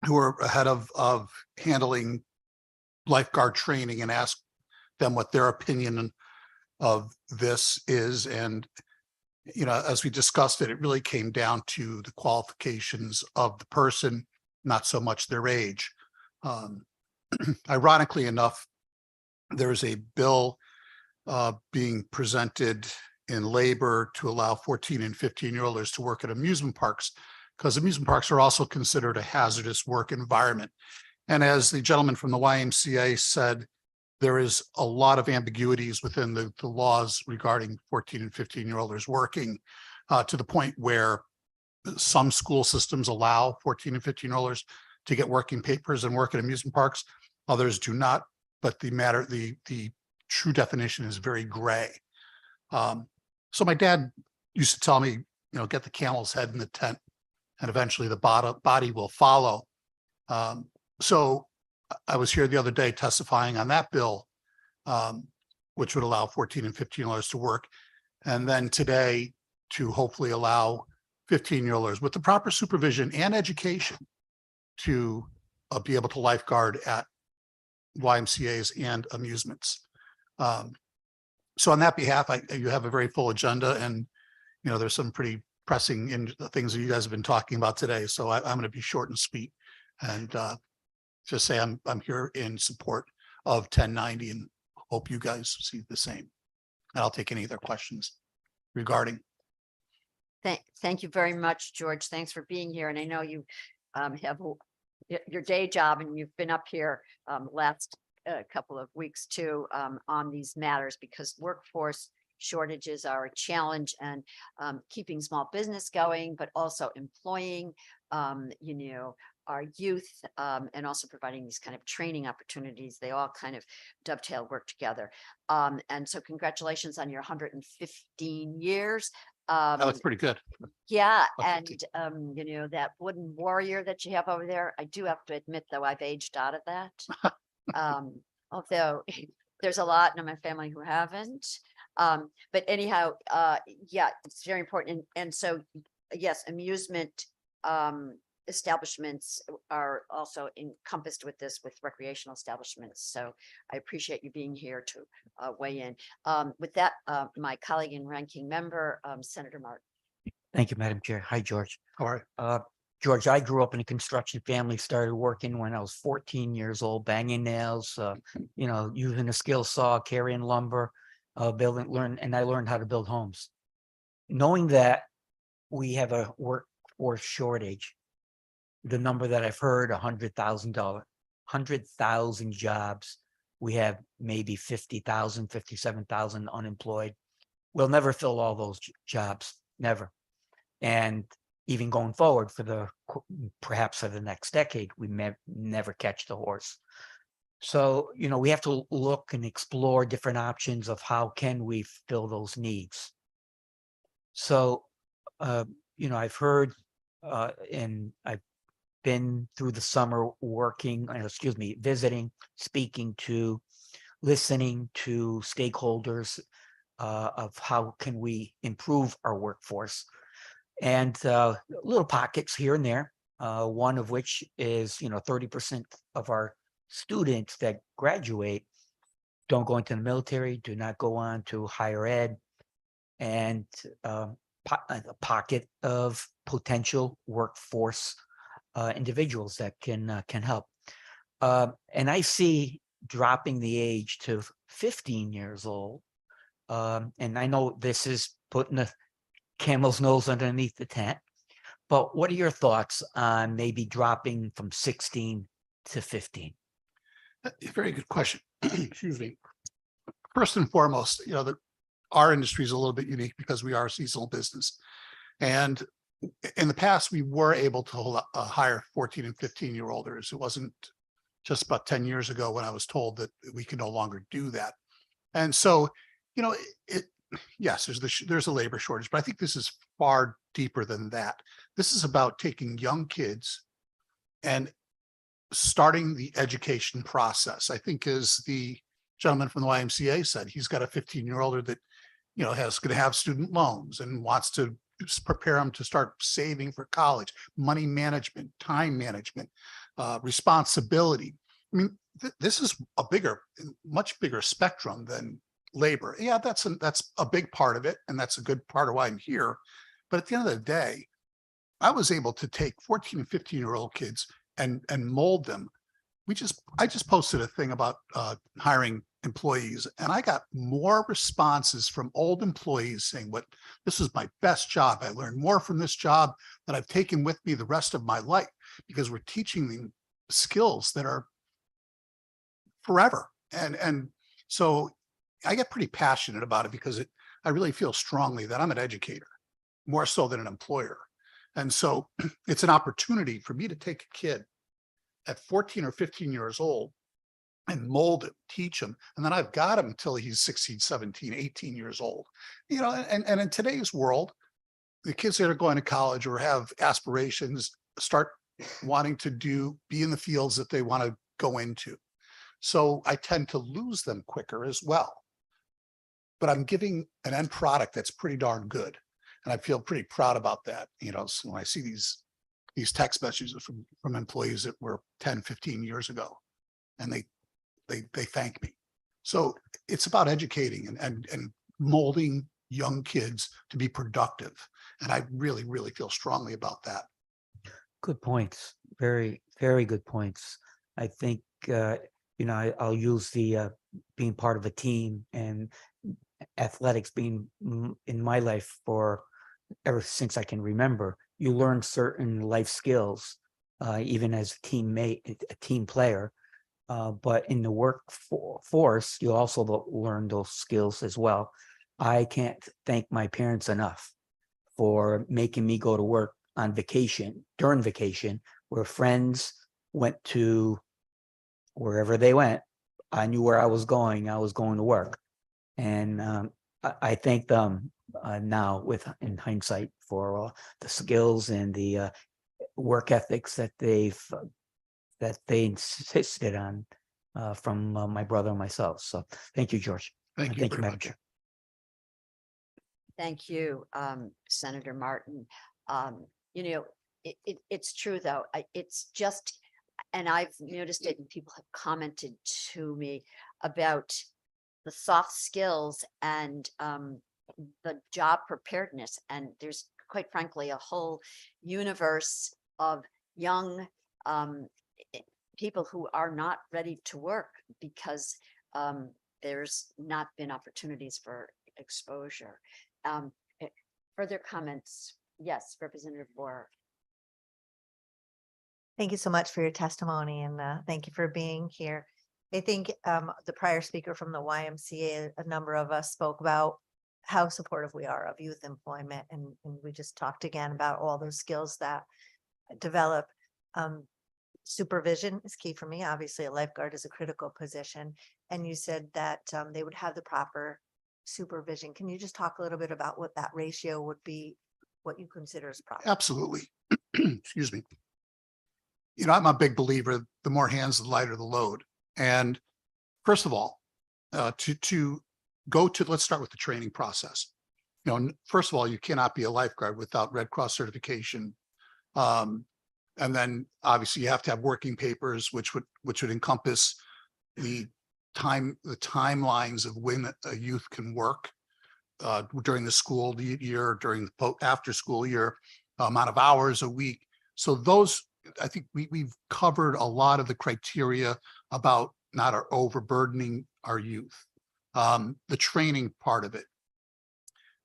who are ahead of handling lifeguard training, and asked them what their opinion of this is. And, as we discussed it, it really came down to the qualifications of the person, not so much their age. Ironically enough, there's a bill being presented in labor to allow 14 and 15-year-olds to work at amusement parks, because amusement parks are also considered a hazardous work environment. And as the gentleman from the YMCA said, there is a lot of ambiguities within the laws regarding 14 and 15-year-olds working, to the point where some school systems allow 14 and 15-year-olds to get working papers and work at amusement parks. Others do not, but the true definition is very gray. So my dad used to tell me, get the camel's head in the tent, and eventually the body will follow. So I was here the other day testifying on that bill, which would allow 14 and 15-year-olds to work. And then today to hopefully allow 15-year-olds with the proper supervision and education to be able to lifeguard at YMCA's and amusements. So on that behalf, you have a very full agenda, and there's some pretty pressing things that you guys have been talking about today. So I'm going to be short and sweet, and just say I'm here in support of 1090, and hope you guys see the same. And I'll take any other questions regarding. Thank you very much, George. Thanks for being here. And I know you have your day job, and you've been up here last couple of weeks too, on these matters, because workforce shortages are a challenge, and keeping small business going, but also employing, our youth, and also providing these kind of training opportunities. They all kind of dovetail, work together. And so congratulations on your 115 years. That looks pretty good. Yeah, and that wooden warrior that you have over there, I do have to admit, though, I've aged out of that. Although there's a lot in my family who haven't. But anyhow, yeah, it's very important. And so, yes, amusement establishments are also encompassed with this, with recreational establishments. So I appreciate you being here to weigh in. With that, my colleague and ranking member, Senator Martin. Thank you, Madam Chair. Hi, George. All right. George, I grew up in a construction family, started working when I was 14 years old, banging nails, using a skill saw, carrying lumber, and I learned how to build homes. Knowing that we have a workforce shortage, the number that I've heard, 100,000 jobs, we have maybe 50,000, 57,000 unemployed. We'll never fill all those jobs, never. And even going forward perhaps for the next decade, we may never catch the horse. So, we have to look and explore different options of how can we fill those needs. So, I've heard, and I've been through the summer visiting, speaking to, listening to stakeholders of how can we improve our workforce. And little pockets here and there, one of which is, 30% of our students that graduate don't go into the military, do not go on to higher ed, and a pocket of potential workforce individuals that can help. And I see dropping the age to 15 years old And I know this is putting the camel's nose underneath the tent, but what are your thoughts on maybe dropping from 16 to 15? Very good question. Excuse me. First and foremost, our industry is a little bit unique because we are a seasonal business. And in the past, we were able to hire 14 and 15-year-olders. It wasn't just about 10 years ago when I was told that we can no longer do that. And so, yes, there's a labor shortage, but I think this is far deeper than that. This is about taking young kids and starting the education process. I think, as the gentleman from the YMCA said, he's got a 15-year-older that, is going to have student loans and wants to prepare them to start saving for college, money management, time management, responsibility. I mean, this is a much bigger spectrum than labor. Yeah, that's a big part of it, and that's a good part of why I'm here. But at the end of the day, I was able to take 14 and 15-year-old kids and mold them. I just posted a thing about hiring employees, and I got more responses from old employees saying, this is my best job. I learned more from this job that I've taken with me the rest of my life, because we're teaching them skills that are forever. And so I get pretty passionate about it, because I really feel strongly that I'm an educator more so than an employer. And so it's an opportunity for me to take a kid at 14 or 15 years old and mold him, teach him. And then I've got him until he's 16, 17, 18 years old. And in today's world, the kids that are going to college or have aspirations start wanting to be in the fields that they want to go into. So I tend to lose them quicker as well. But I'm giving an end product that's pretty darn good. And I feel pretty proud about that. So when I see these text messages from employees that were 10, 15 years ago, and they thank me. So it's about educating and molding young kids to be productive. And I really, really feel strongly about that. Good points. Very, very good points. I think, I'll use the being part of a team and athletics being in my life for ever since I can remember. You learn certain life skills, even as a teammate, a team player. But in the workforce, you also learn those skills as well. I can't thank my parents enough for making me go to work on vacation, during vacation, where friends went to wherever they went. I knew where I was going to work. And I thank them now in hindsight for the skills and the work ethics that they insisted on from my brother and myself. So thank you, George. Thank you very Madam much. Chair. Thank you, Senator Martin. It's true, though. It's just, and I've noticed it, and people have commented to me about the soft skills and the job preparedness. And there's, quite frankly, a whole universe of young people who are not ready to work because there's not been opportunities for exposure. Further comments? Yes, Representative Boer. Thank you so much for your testimony, and thank you for being here. I think the prior speaker from the YMCA, a number of us spoke about how supportive we are of youth employment, and we just talked again about all those skills that develop. Supervision is key for me. Obviously, a lifeguard is a critical position, and you said that they would have the proper supervision. Can you just talk a little bit about what that ratio would be, what you consider as proper? Absolutely. Excuse me. I'm a big believer, the more hands, the lighter the load. And first of all, let's start with the training process. First of all, you cannot be a lifeguard without Red Cross certification. And then obviously you have to have working papers, which would encompass the timelines of when a youth can work during the school year, during the after school year, amount of hours a week. So those, I think we've covered a lot of the criteria about not overburdening our youth. The training part of it.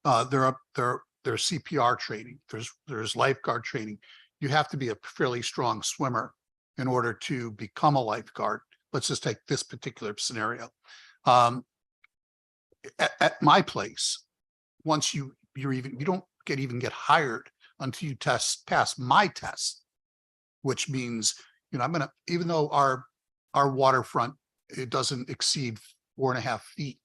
There's CPR training, there's lifeguard training. You have to be a fairly strong swimmer in order to become a lifeguard. Let's just take this particular scenario. At my place, once you don't even get hired until you pass my test, which means, even though our waterfront, it doesn't exceed 4.5 feet.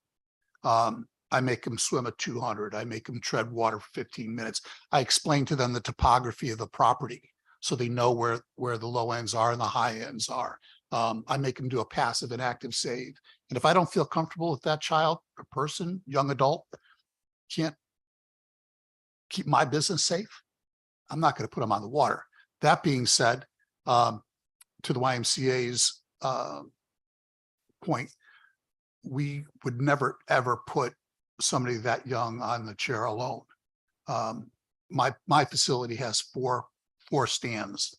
I make them swim at 200. I make them tread water for 15 minutes. I explain to them the topography of the property so they know where the low ends are and the high ends are. I make them do a passive and active save. And if I don't feel comfortable with that child or person, young adult, can't keep my business safe, I'm not going to put them on the water. That being said, to the YMCA's point, we would never, ever put somebody that young on the chair alone. My facility has four stands.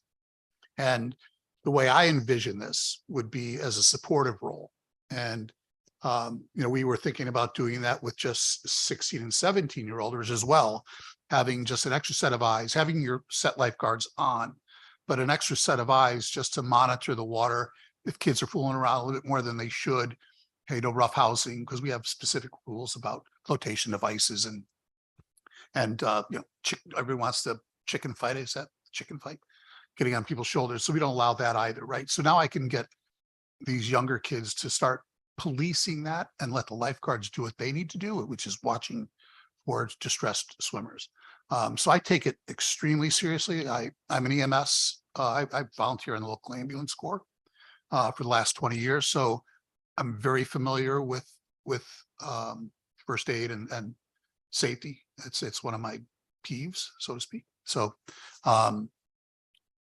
And the way I envision this would be as a supportive role. And, we were thinking about doing that with just 16 and 17-year-olders as well, having just an extra set of eyes, having your set lifeguards on, but an extra set of eyes just to monitor the water. If kids are fooling around a little bit more than they should, hey, no rough housing, because we have specific rules about flotation devices and everyone wants to chicken fight. Is that chicken fight? Getting on people's shoulders. So we don't allow that either, right? So now I can get these younger kids to start policing that and let the lifeguards do what they need to do, which is watching for distressed swimmers. So I take it extremely seriously. I'm an EMS. I volunteer in the local ambulance corps for the last 20 years. So I'm very familiar with first aid and safety. It's one of my peeves, so to speak. So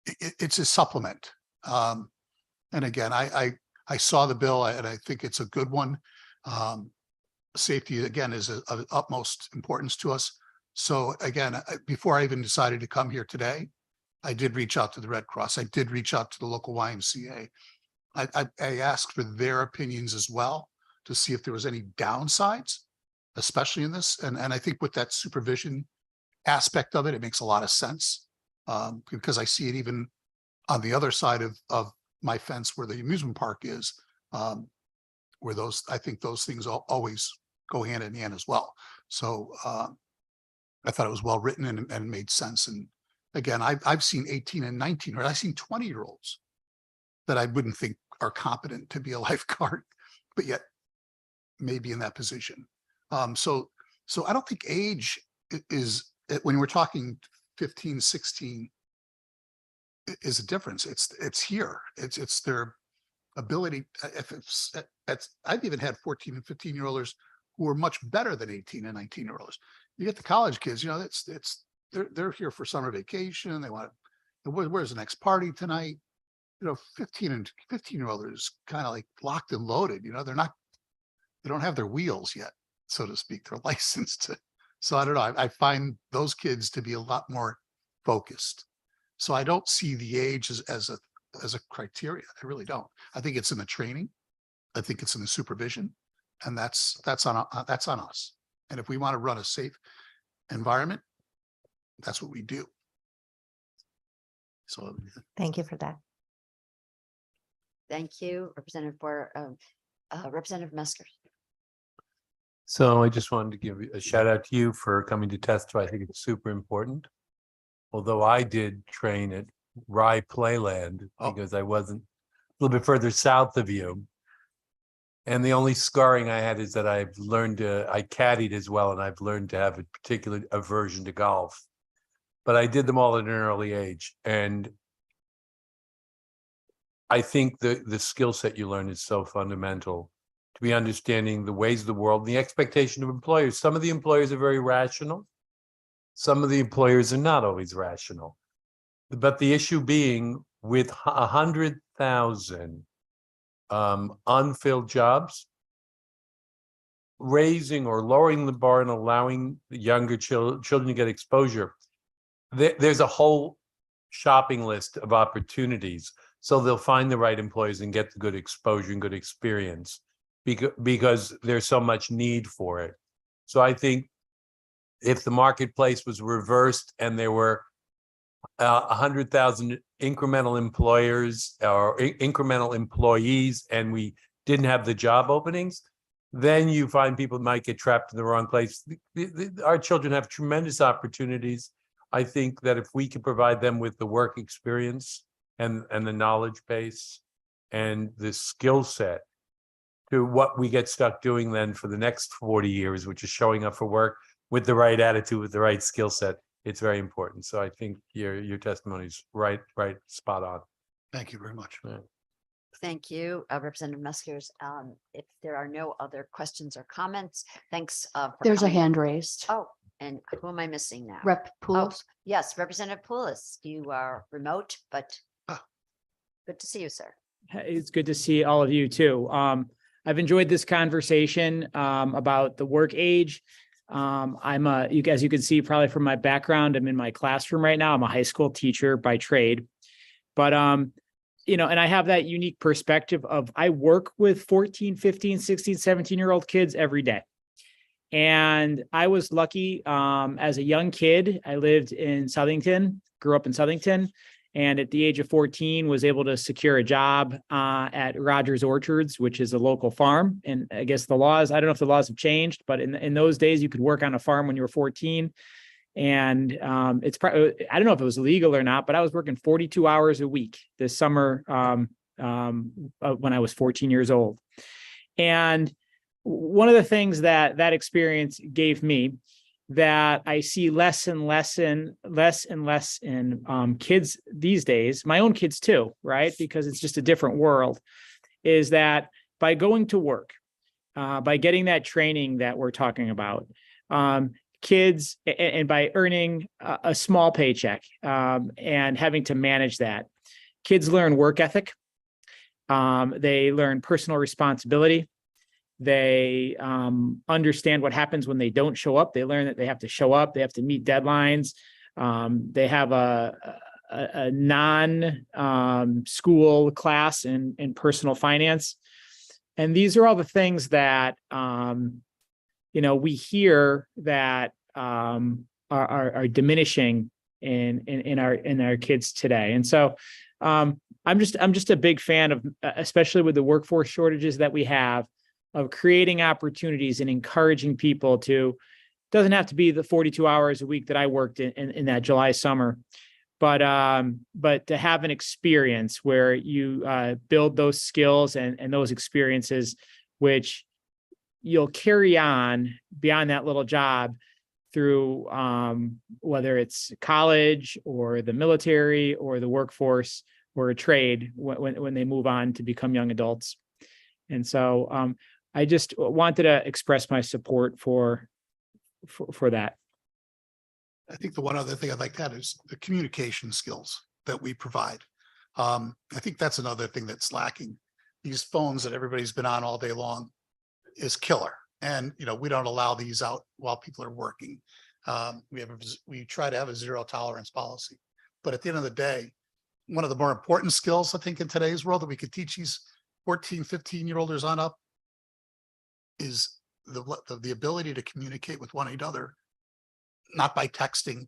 it's a supplement. And again, I saw the bill and I think it's a good one. Safety, again, is of utmost importance to us. So again, before I even decided to come here today, I did reach out to the Red Cross. I did reach out to the local YMCA. I asked for their opinions as well to see if there was any downsides, especially in this. And I think with that supervision aspect of it, it makes a lot of sense because I see it even on the other side of my fence where the amusement park is, where I think those things always go hand in hand as well. So I thought it was well written and made sense. And again, I've seen 18 and 19, or I've seen 20-year-olds that I wouldn't think are competent to be a lifeguard, but yet maybe in that position. So I don't think age is, when we're talking 15, 16, is a difference. It's here. It's their ability. I've even had 14 and 15-year-olds who are much better than 18 and 19-year-olds. You get the college kids, they're here for summer vacation. They want to, where's the next party tonight? 15 and 15-year-olds kind of like locked and loaded. They don't have their wheels yet, so to speak. They're licensed to. So I don't know. I find those kids to be a lot more focused. So I don't see the age as a criteria. I really don't. I think it's in the training. I think it's in the supervision, and that's on us. And if we want to run a safe environment, that's what we do. So thank you for that. Thank you, Representative Mesker. So I just wanted to give a shout out to you for coming to testify. I think it's super important. Although I did train at Rye Playland because I wasn't a little bit further south of you. And the only scarring I had is that I caddied as well, and I've learned to have a particular aversion to golf. But I did them all at an early age. And I think the skill set you learn is so fundamental to be understanding the ways of the world, and the expectation of employers. Some of the employers are very rational. Some of the employers are not always rational. But the issue being with 100,000 unfilled jobs, raising or lowering the bar and allowing the younger children to get exposure, there's a whole shopping list of opportunities. So they'll find the right employees and get the good exposure and good experience because there's so much need for it. So I think if the marketplace was reversed and there were 100,000 incremental employers or incremental employees, and we didn't have the job openings, then you find people might get trapped in the wrong place. Our children have tremendous opportunities. I think that if we can provide them with the work experience and the knowledge base and the skill set to what we get stuck doing then for the next 40 years, which is showing up for work with the right attitude, with the right skill set, it's very important. So I think your testimony is right, spot on. Thank you very much. Yeah. Thank you, Representative Meskers. If there are no other questions or comments, thanks. For There's a coming. hand raised. Oh, and who am I missing now? Rep. Oh, Poulos. yes, Representative Poulos. You are remote, but good to see you, sir. It's good to see all of you too. I've enjoyed this conversation about the work age. As you can see, probably from my background, I'm in my classroom right now. I'm a high school teacher by trade, but and I have that unique perspective of I work with 14, 15, 16, 17-year-old kids every day. And I was lucky as a young kid. I lived in Southington, grew up in Southington, and at the age of 14 was able to secure a job at Rogers Orchards, which is a local farm. And I guess the laws, I don't know if the laws have changed, but in those days you could work on a farm when you were 14. And it's probably, I don't know if it was legal or not, but I was working 42 hours a week this summer when I was 14 years old. And one of the things that experience gave me that I see less and less in kids these days, my own kids too, right? Because it's just a different world, is that by going to work, by getting that training that we're talking about, kids, and by earning a small paycheck and having to manage that, kids learn work ethic. They learn personal responsibility. They understand what happens when they don't show up. They learn that they have to show up. They have to meet deadlines. They have a non-school class in personal finance. And these are all the things that, we hear that are diminishing in our kids today. And so I'm just a big fan of, especially with the workforce shortages that we have, of creating opportunities and encouraging people to, doesn't have to be the 42 hours a week that I worked in that July summer, but to have an experience where you build those skills and those experiences, which you'll carry on beyond that little job through whether it's college or the military or the workforce or a trade when they move on to become young adults. And so I just wanted to express my support for that. I think the one other thing I'd like to add is the communication skills that we provide. I think that's another thing that's lacking. These phones that everybody's been on all day long is killer. And, we don't allow these out while people are working. We try to have a zero tolerance policy. But at the end of the day, one of the more important skills, I think, in today's world that we could teach these 14, 15-year-olds on up is the ability to communicate with one another, not by texting,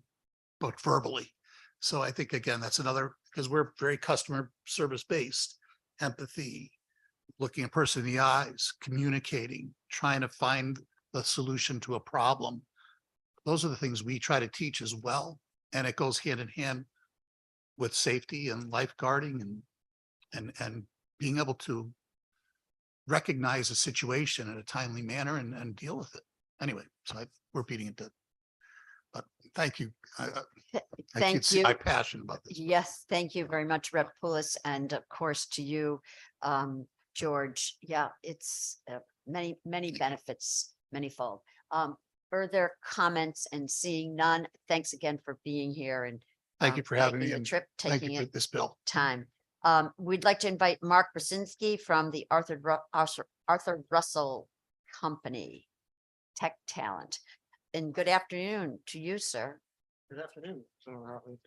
but verbally. So I think, again, that's another, because we're very customer service based, empathy, looking a person in the eyes, communicating, trying to find the solution to a problem. Those are the things we try to teach as well. And it goes hand in hand with safety and lifeguarding and being able to recognize a situation in a timely manner and deal with it. Anyway, so we're beating it dead. But thank you. I Thank can see you. my passion about this. Yes, thank you very much, Rep. Poulos, and of course to you, George. Yeah, it's many benefits, manyfold. Further comments, and seeing none, thanks again for being here and Thank you for having taking me. the And trip, thank taking you for it this bill. time. We'd like to invite Mark Brzezinski from the Arthur Russell Company, Tech Talent. And good afternoon to you, sir. Good afternoon, Senator Hartley.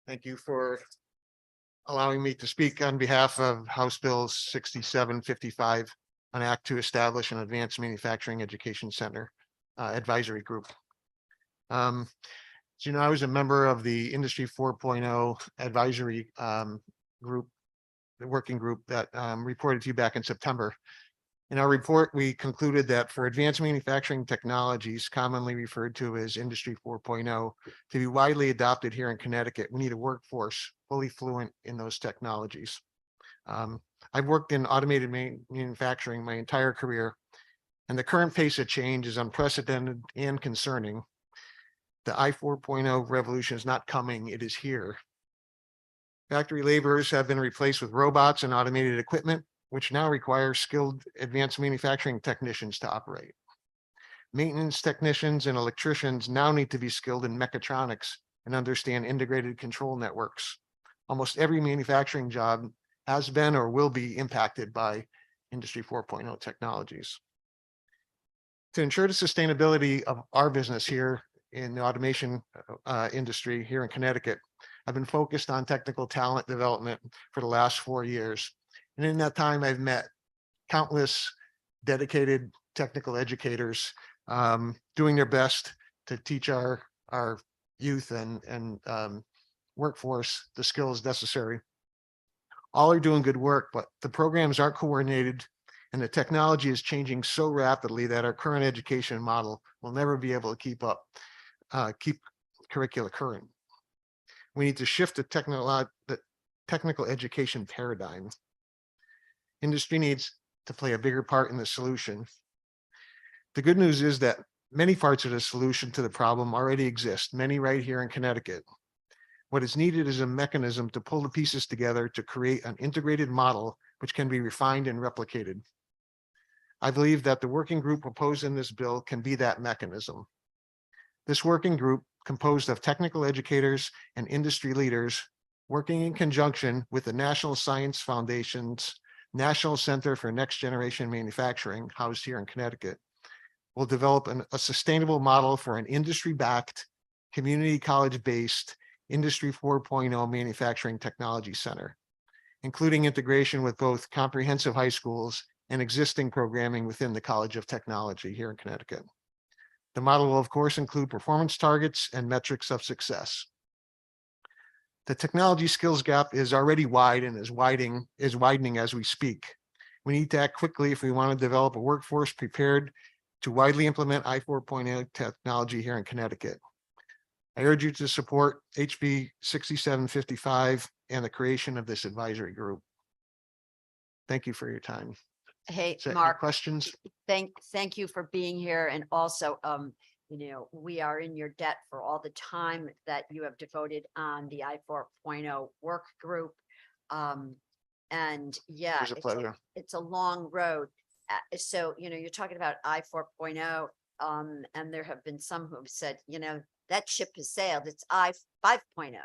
Thank you for allowing me to speak on behalf of House Bill 6755, an act to establish an advanced manufacturing education center advisory group. So, I was a member of the Industry 4.0 advisory group, the working group that reported to you back in September. In our report, we concluded that for advanced manufacturing technologies, commonly referred to as Industry 4.0, to be widely adopted here in Connecticut, we need a workforce fully fluent in those technologies. I've worked in automated manufacturing my entire career, and the current pace of change is unprecedented and concerning. The I-4.0 revolution is not coming, it is here. Factory laborers have been replaced with robots and automated equipment, which now require skilled advanced manufacturing technicians to operate. Maintenance technicians and electricians now need to be skilled in mechatronics and understand integrated control networks. Almost every manufacturing job has been or will be impacted by Industry 4.0 technologies. To ensure the sustainability of our business here in the automation industry here in Connecticut, I've been focused on technical talent development for the last 4 years. And in that time, I've met countless dedicated technical educators doing their best to teach our youth and workforce the skills necessary. All are doing good work, but the programs aren't coordinated, and the technology is changing so rapidly that our current education model will never be able to keep up, keep curricula current. We need to shift the technical education paradigm. Industry needs to play a bigger part in the solution. The good news is that many parts of the solution to the problem already exist, many right here in Connecticut. What is needed is a mechanism to pull the pieces together to create an integrated model which can be refined and replicated. I believe that the working group proposed in this bill can be that mechanism. This working group, composed of technical educators and industry leaders, working in conjunction with the National Science Foundation's National Center for Next Generation Manufacturing, housed here in Connecticut, will develop a sustainable model for an industry-backed, community college-based Industry 4.0 Manufacturing Technology Center, including integration with both comprehensive high schools and existing programming within the College of Technology here in Connecticut. The model will, of course, include performance targets and metrics of success. The technology skills gap is already wide and is widening as we speak. We need to act quickly if we want to develop a workforce prepared to widely implement I-4.0 technology here in Connecticut. I urge you to support HB 6755 and the creation of this advisory group. Thank you for your time. Hey, Is there any Mark, questions? thank you for being here. And also, we are in your debt for all the time that you have devoted on the I-4.0 work group. And yeah, It was a pleasure. it's a long road. So, you're talking about I-4.0, and there have been some who have said, that ship has sailed. It's I-5.0.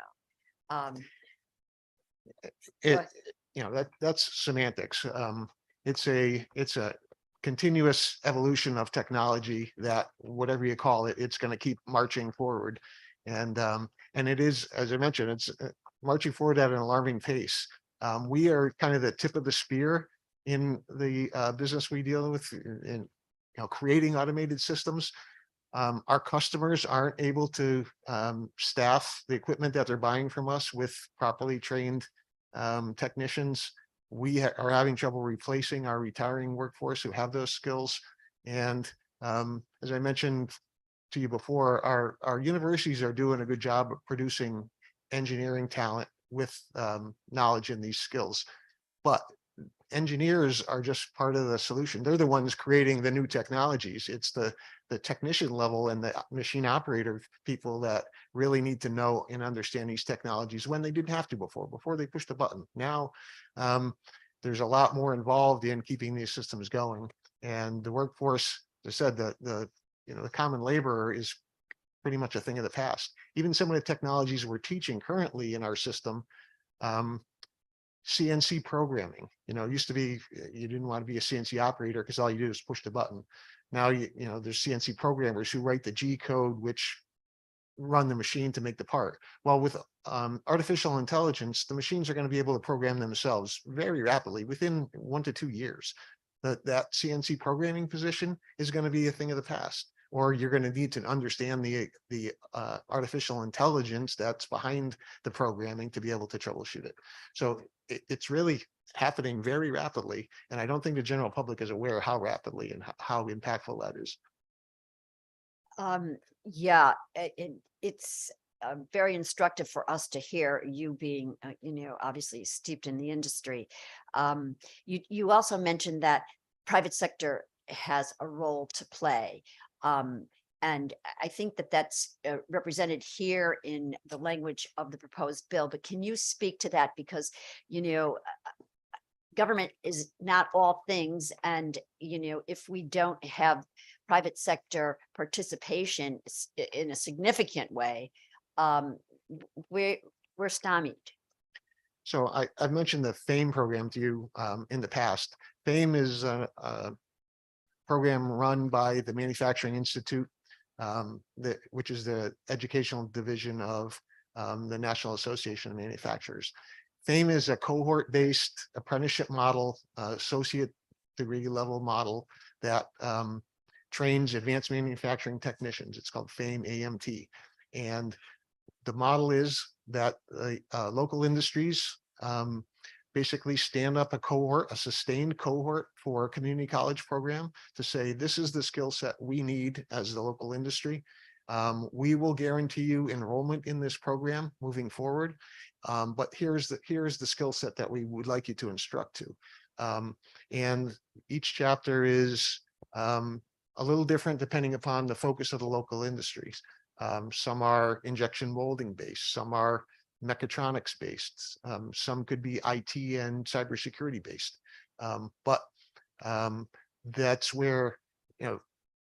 That's semantics. It's a continuous evolution of technology that, whatever you call it, it's going to keep marching forward. And it is, as I mentioned, it's marching forward at an alarming pace. We are kind of the tip of the spear in the business we deal with in creating automated systems. Our customers aren't able to staff the equipment that they're buying from us with properly trained technicians. We are having trouble replacing our retiring workforce who have those skills. And as I mentioned to you before, our universities are doing a good job of producing engineering talent with knowledge in these skills. But engineers are just part of the solution. They're the ones creating the new technologies. It's the technician level and the machine operator people that really need to know and understand these technologies when they didn't have to before they pushed the button. Now, there's a lot more involved in keeping these systems going. And the workforce, as I said, the common laborer is pretty much a thing of the past. Even some of the technologies we're teaching currently in our system, CNC programming, it used to be, you didn't want to be a CNC operator because all you do is push the button. Now, there's CNC programmers who write the G code, which run the machine to make the part. Well, with artificial intelligence, the machines are going to be able to program themselves very rapidly within 1 to 2 years. That CNC programming position is going to be a thing of the past, or you're going to need to understand the artificial intelligence that's behind the programming to be able to troubleshoot it. So it's really happening very rapidly, and I don't think the general public is aware how rapidly and how impactful that is. Yeah, it's very instructive for us to hear, you being, obviously steeped in the industry. You also mentioned that private sector has a role to play. And I think that that's represented here in the language of the proposed bill. But can you speak to that? Because, government is not all things. And, if we don't have private sector participation in a significant way, we're stymied. So I've mentioned the FAME program to you in the past. FAME is a program run by the Manufacturing Institute, which is the educational division of the National Association of Manufacturers. FAME is a cohort-based apprenticeship model, associate degree level model that trains advanced manufacturing technicians. It's called FAME AMT. And the model is that local industries basically stand up a cohort, a sustained cohort for a community college program to say, this is the skill set we need as the local industry. We will guarantee you enrollment in this program moving forward. But here's the skill set that we would like you to instruct to. And each chapter is a little different depending upon the focus of the local industries. Some are injection molding based, some are mechatronics based, some could be IT and cybersecurity based. But that's where,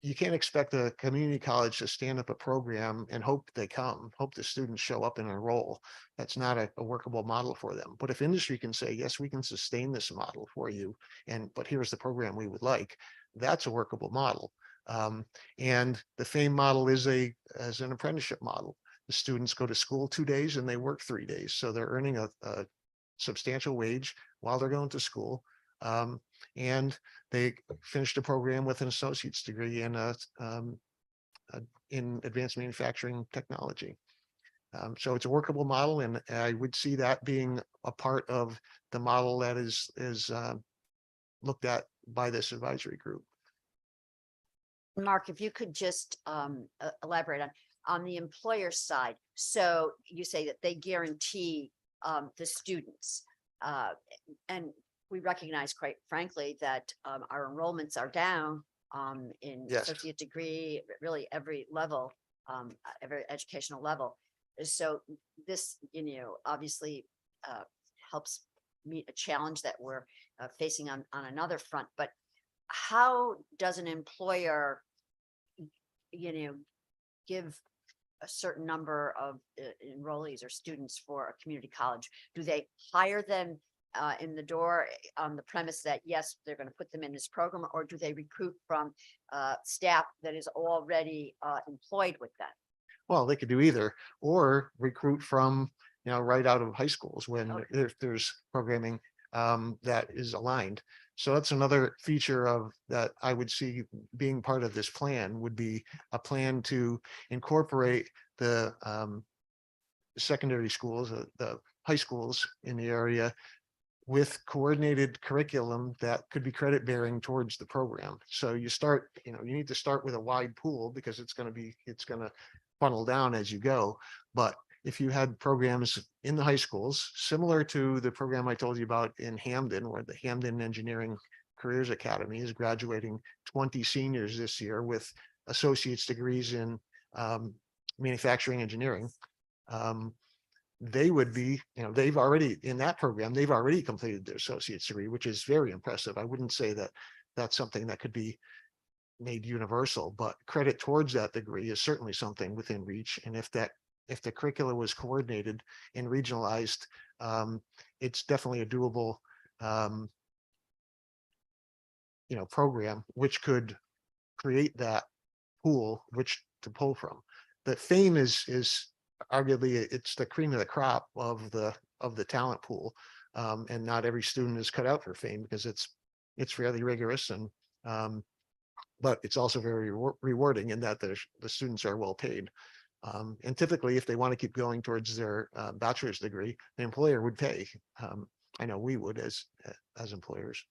you can't expect a community college to stand up a program and hope the students show up and enroll. That's not a workable model for them. But if industry can say, yes, we can sustain this model for you, but here's the program we would like, that's a workable model. And the FAME model is as an apprenticeship model. The students go to school 2 days and they work 3 days. So they're earning a substantial wage while they're going to school. And they finish the program with an associate's degree in advanced manufacturing technology. So it's a workable model, and I would see that being a part of the model that is looked at by this advisory group. Mark, if you could just elaborate on the employer side. So you say that they guarantee the students, and we recognize, quite frankly, that our enrollments are down in Yes. associate degree, really every level, every educational level. So this, obviously helps meet a challenge that we're facing on another front. But how does an employer, give a certain number of enrollees or students for a community college? Do they hire them in the door on the premise that, yes, they're going to put them in this program, or do they recruit from staff that is already employed with them? Well, they could do either, or recruit from, right out of high schools when there's programming that is aligned. So that's another feature of that I would see being part of this plan, would be a plan to incorporate the secondary schools, the high schools in the area, with coordinated curriculum that could be credit bearing towards the program. So you start, you need to start with a wide pool, because it's going to funnel down as you go. But if you had programs in the high schools, similar to the program I told you about in Hamden, where the Hamden Engineering Careers Academy is graduating 20 seniors this year with associate's degrees in manufacturing engineering, they would be, they've already, in that program, they've already completed their associate's degree, which is very impressive. I wouldn't say that that's something that could be made universal, but credit towards that degree is certainly something within reach. And if the curricula was coordinated and regionalized, it's definitely a doable program, which could create that pool which to pull from. the fame is arguably, it's the cream of the crop of the talent pool. And not every student is cut out for fame because it's fairly rigorous and but it's also very rewarding in that the students are well paid. And typically, if they want to keep going towards their bachelor's degree, the employer would pay. I know we would as employers.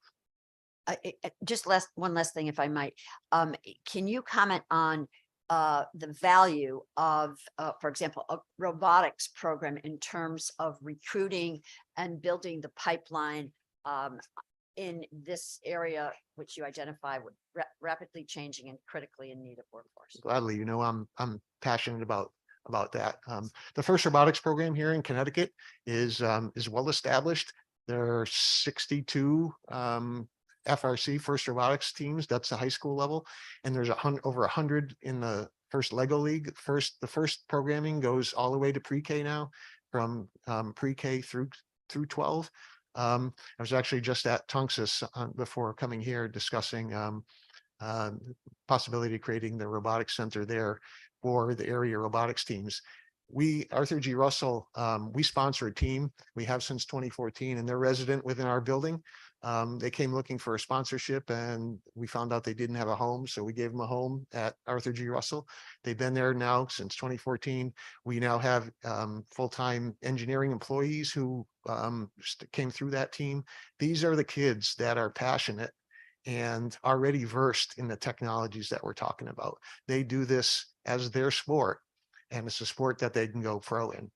Just one last thing, if I might. Can you comment on the value of, for example, a robotics program in terms of recruiting and building the pipeline in this area, which you identify with rapidly changing and critically in need of workforce? Gladly, I'm passionate about that. The FIRST Robotics program here in Connecticut is well established. There are 62 FRC FIRST Robotics teams. That's the high school level, and there's over 100 in the FIRST Lego League. The first programming goes all the way to pre-K now, from pre-K through 12. I was actually just at Tunxus before coming here discussing possibility of creating the robotics center there for the area robotics teams. Arthur G. Russell, we sponsor a team. We have since 2014, and they're resident within our building. They came looking for a sponsorship, and we found out they didn't have a home, so we gave them a home at Arthur G. Russell. They've been there now since 2014. We now have full-time engineering employees who came through that team. These are the kids that are passionate and already versed in the technologies that we're talking about. They do this as their sport, and it's a sport that they can go pro in.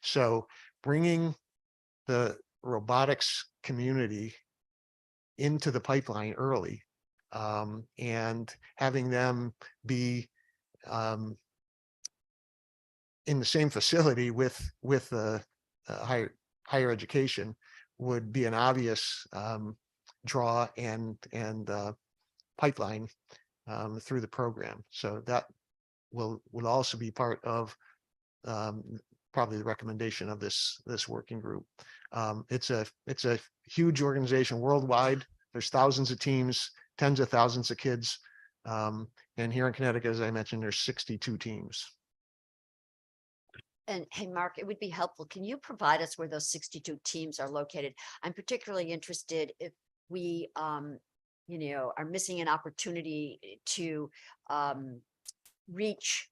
So bringing the robotics community into the pipeline early, and having them be in the same facility with the higher education would be an obvious draw and pipeline through the program. So that will also be part of probably the recommendation of this working group. It's a huge organization worldwide. There's thousands of teams, tens of thousands of kids. And here in Connecticut, as I mentioned, there's 62 teams. And hey, Mark, it would be helpful. Can you provide us where those 62 teams are located? I'm particularly interested if we, are missing an opportunity to reach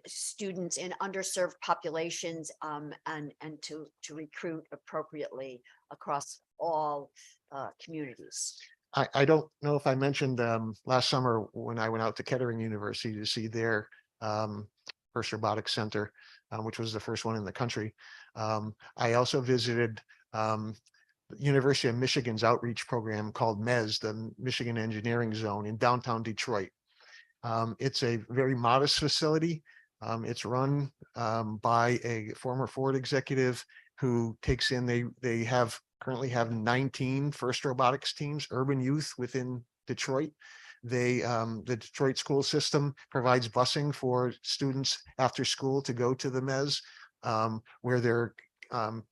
students in underserved populations and to recruit appropriately across all communities. I don't know if I mentioned last summer when I went out to Kettering University to see their FIRST Robotics Center, which was the first one in the country. I also visited University of Michigan's outreach program called MES, the Michigan Engineering Zone in downtown Detroit. It's a very modest facility. It's run by a former Ford executive who takes in, they currently have 19 FIRST Robotics teams, urban youth within Detroit. The Detroit school system provides busing for students after school to go to the MES, where they're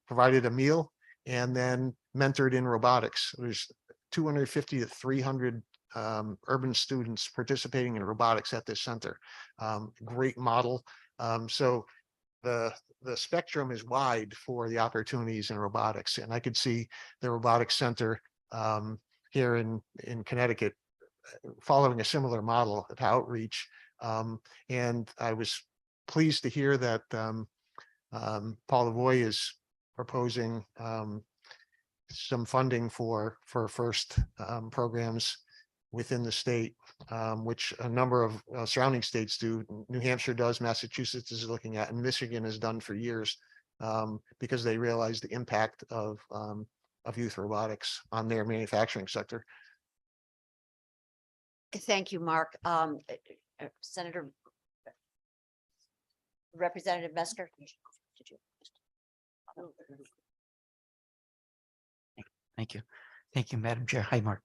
provided a meal and then mentored in robotics. There's 250 to 300 urban students participating in robotics at this center. Great model. So the spectrum is wide for the opportunities in robotics, and I could see the robotics center here in Connecticut following a similar model of outreach. And I was pleased to hear that Paul Lavoie is proposing some funding for FIRST programs within the state, which a number of surrounding states do. New Hampshire does, Massachusetts is looking at, and Michigan has done for years, because they realize the impact of youth robotics on their manufacturing sector. Thank you, Mark. Senator Representative Mesker. Did you? Thank you. Thank you, Madam Chair. Hi, Mark.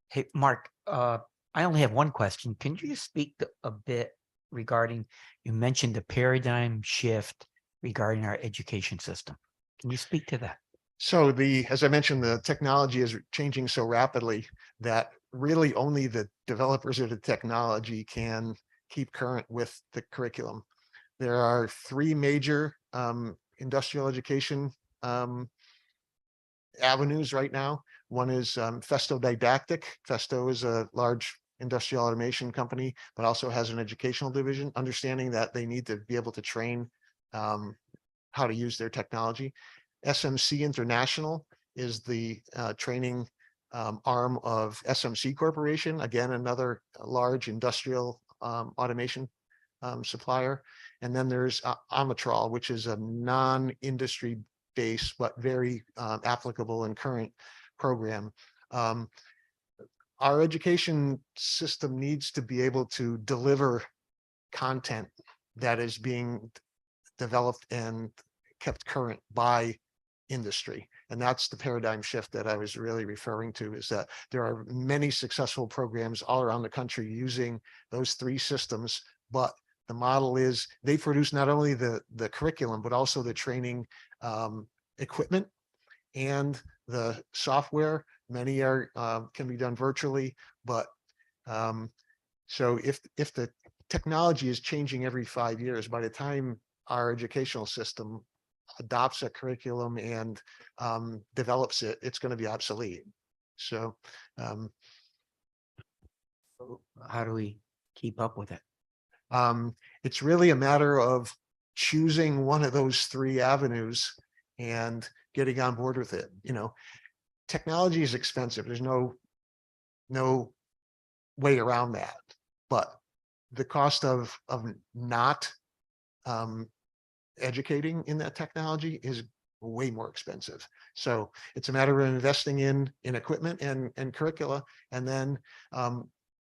Hey, Mark, I only have one question. Can you just speak a bit regarding, you mentioned the paradigm shift regarding our education system. Can you speak to that? So as I mentioned, the technology is changing so rapidly that really only the developers of the technology can keep current with the curriculum. There are three major industrial education avenues right now. One is Festo Didactic. Festo is a large industrial automation company, but also has an educational division, understanding that they need to be able to train how to use their technology. SMC International is the training arm of SMC Corporation, again, another large industrial automation supplier. And then there's Amatral, which is a non-industry based but very applicable and current program. Our education system needs to be able to deliver content that is being developed and kept current by industry. And that's the paradigm shift that I was really referring to, is that there are many successful programs all around the country using those three systems, but the model is they produce not only the curriculum, but also the training equipment and the software. Many are can be done virtually, but so if the technology is changing every 5 years, by the time our educational system adopts a curriculum and develops it, it's going to be obsolete. So how do we keep up with it? It's really a matter of choosing one of those three avenues and getting on board with it. You know, technology is expensive. There's no way around that. But the cost of not educating in that technology is way more expensive. So it's a matter of investing in equipment and curricula, and then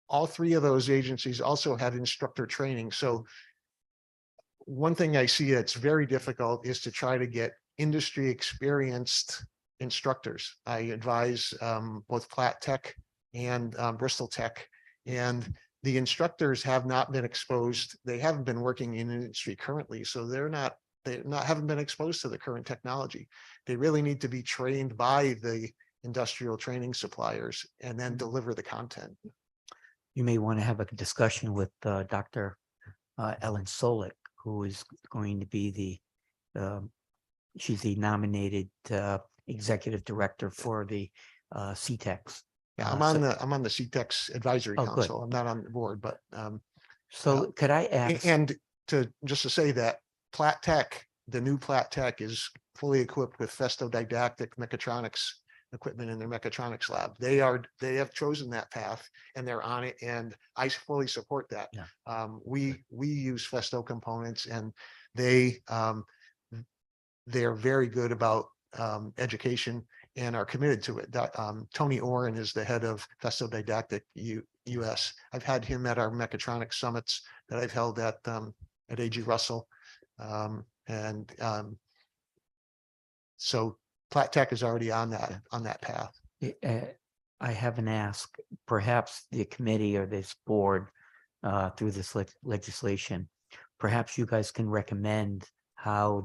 all three of those agencies also have instructor training. So one thing I see that's very difficult is to try to get industry experienced instructors. I advise both Platt Tech and Bristol Tech, and the instructors have not been exposed. They haven't been working in industry currently, so haven't been exposed to the current technology. They really need to be trained by the industrial training suppliers and then deliver the content. You may want to have a discussion with Dr. Ellen Solik, who is going to be she's the nominated executive director for the CTEX. Yeah, I'm on the CTEX advisory council. I'm not on the board, but so could I ask? And to say that Platt Tech, the new Platt Tech, is fully equipped with Festo Didactic mechatronics equipment in their mechatronics lab. They have chosen that path and they're on it, and I fully support that. Yeah. We use Festo components, and they're very good about education and are committed to it. Tony Oren is the head of Festo Didactic US. I've had him at our mechatronics summits that I've held at AG Russell. So Platt Tech is already on that path. I have an ask. Perhaps the committee or this board, through this legislation, perhaps you guys can recommend how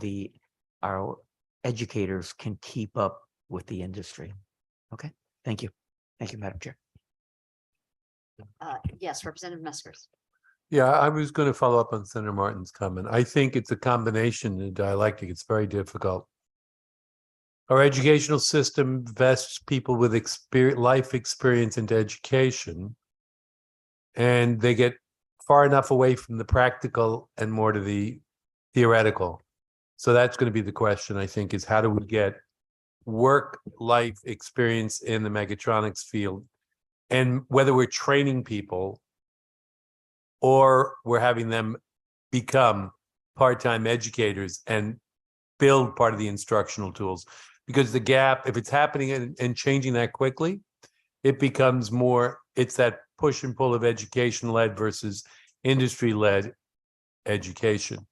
our educators can keep up with the industry. Okay, thank you. Thank you, Madam Chair. Yes, Representative Meskers. Yeah, I was going to follow up on Senator Martin's comment. I think it's a combination, the dialectic. It's very difficult. Our educational system vests people with life experience into education, and they get far enough away from the practical and more to the theoretical. So that's going to be the question, I think, is how do we get work life experience in the mechatronics field, and whether we're training people or we're having them become part-time educators and build part of the instructional tools. Because the gap, if it's happening and changing that quickly, it becomes more, it's that push and pull of education-led versus industry-led education.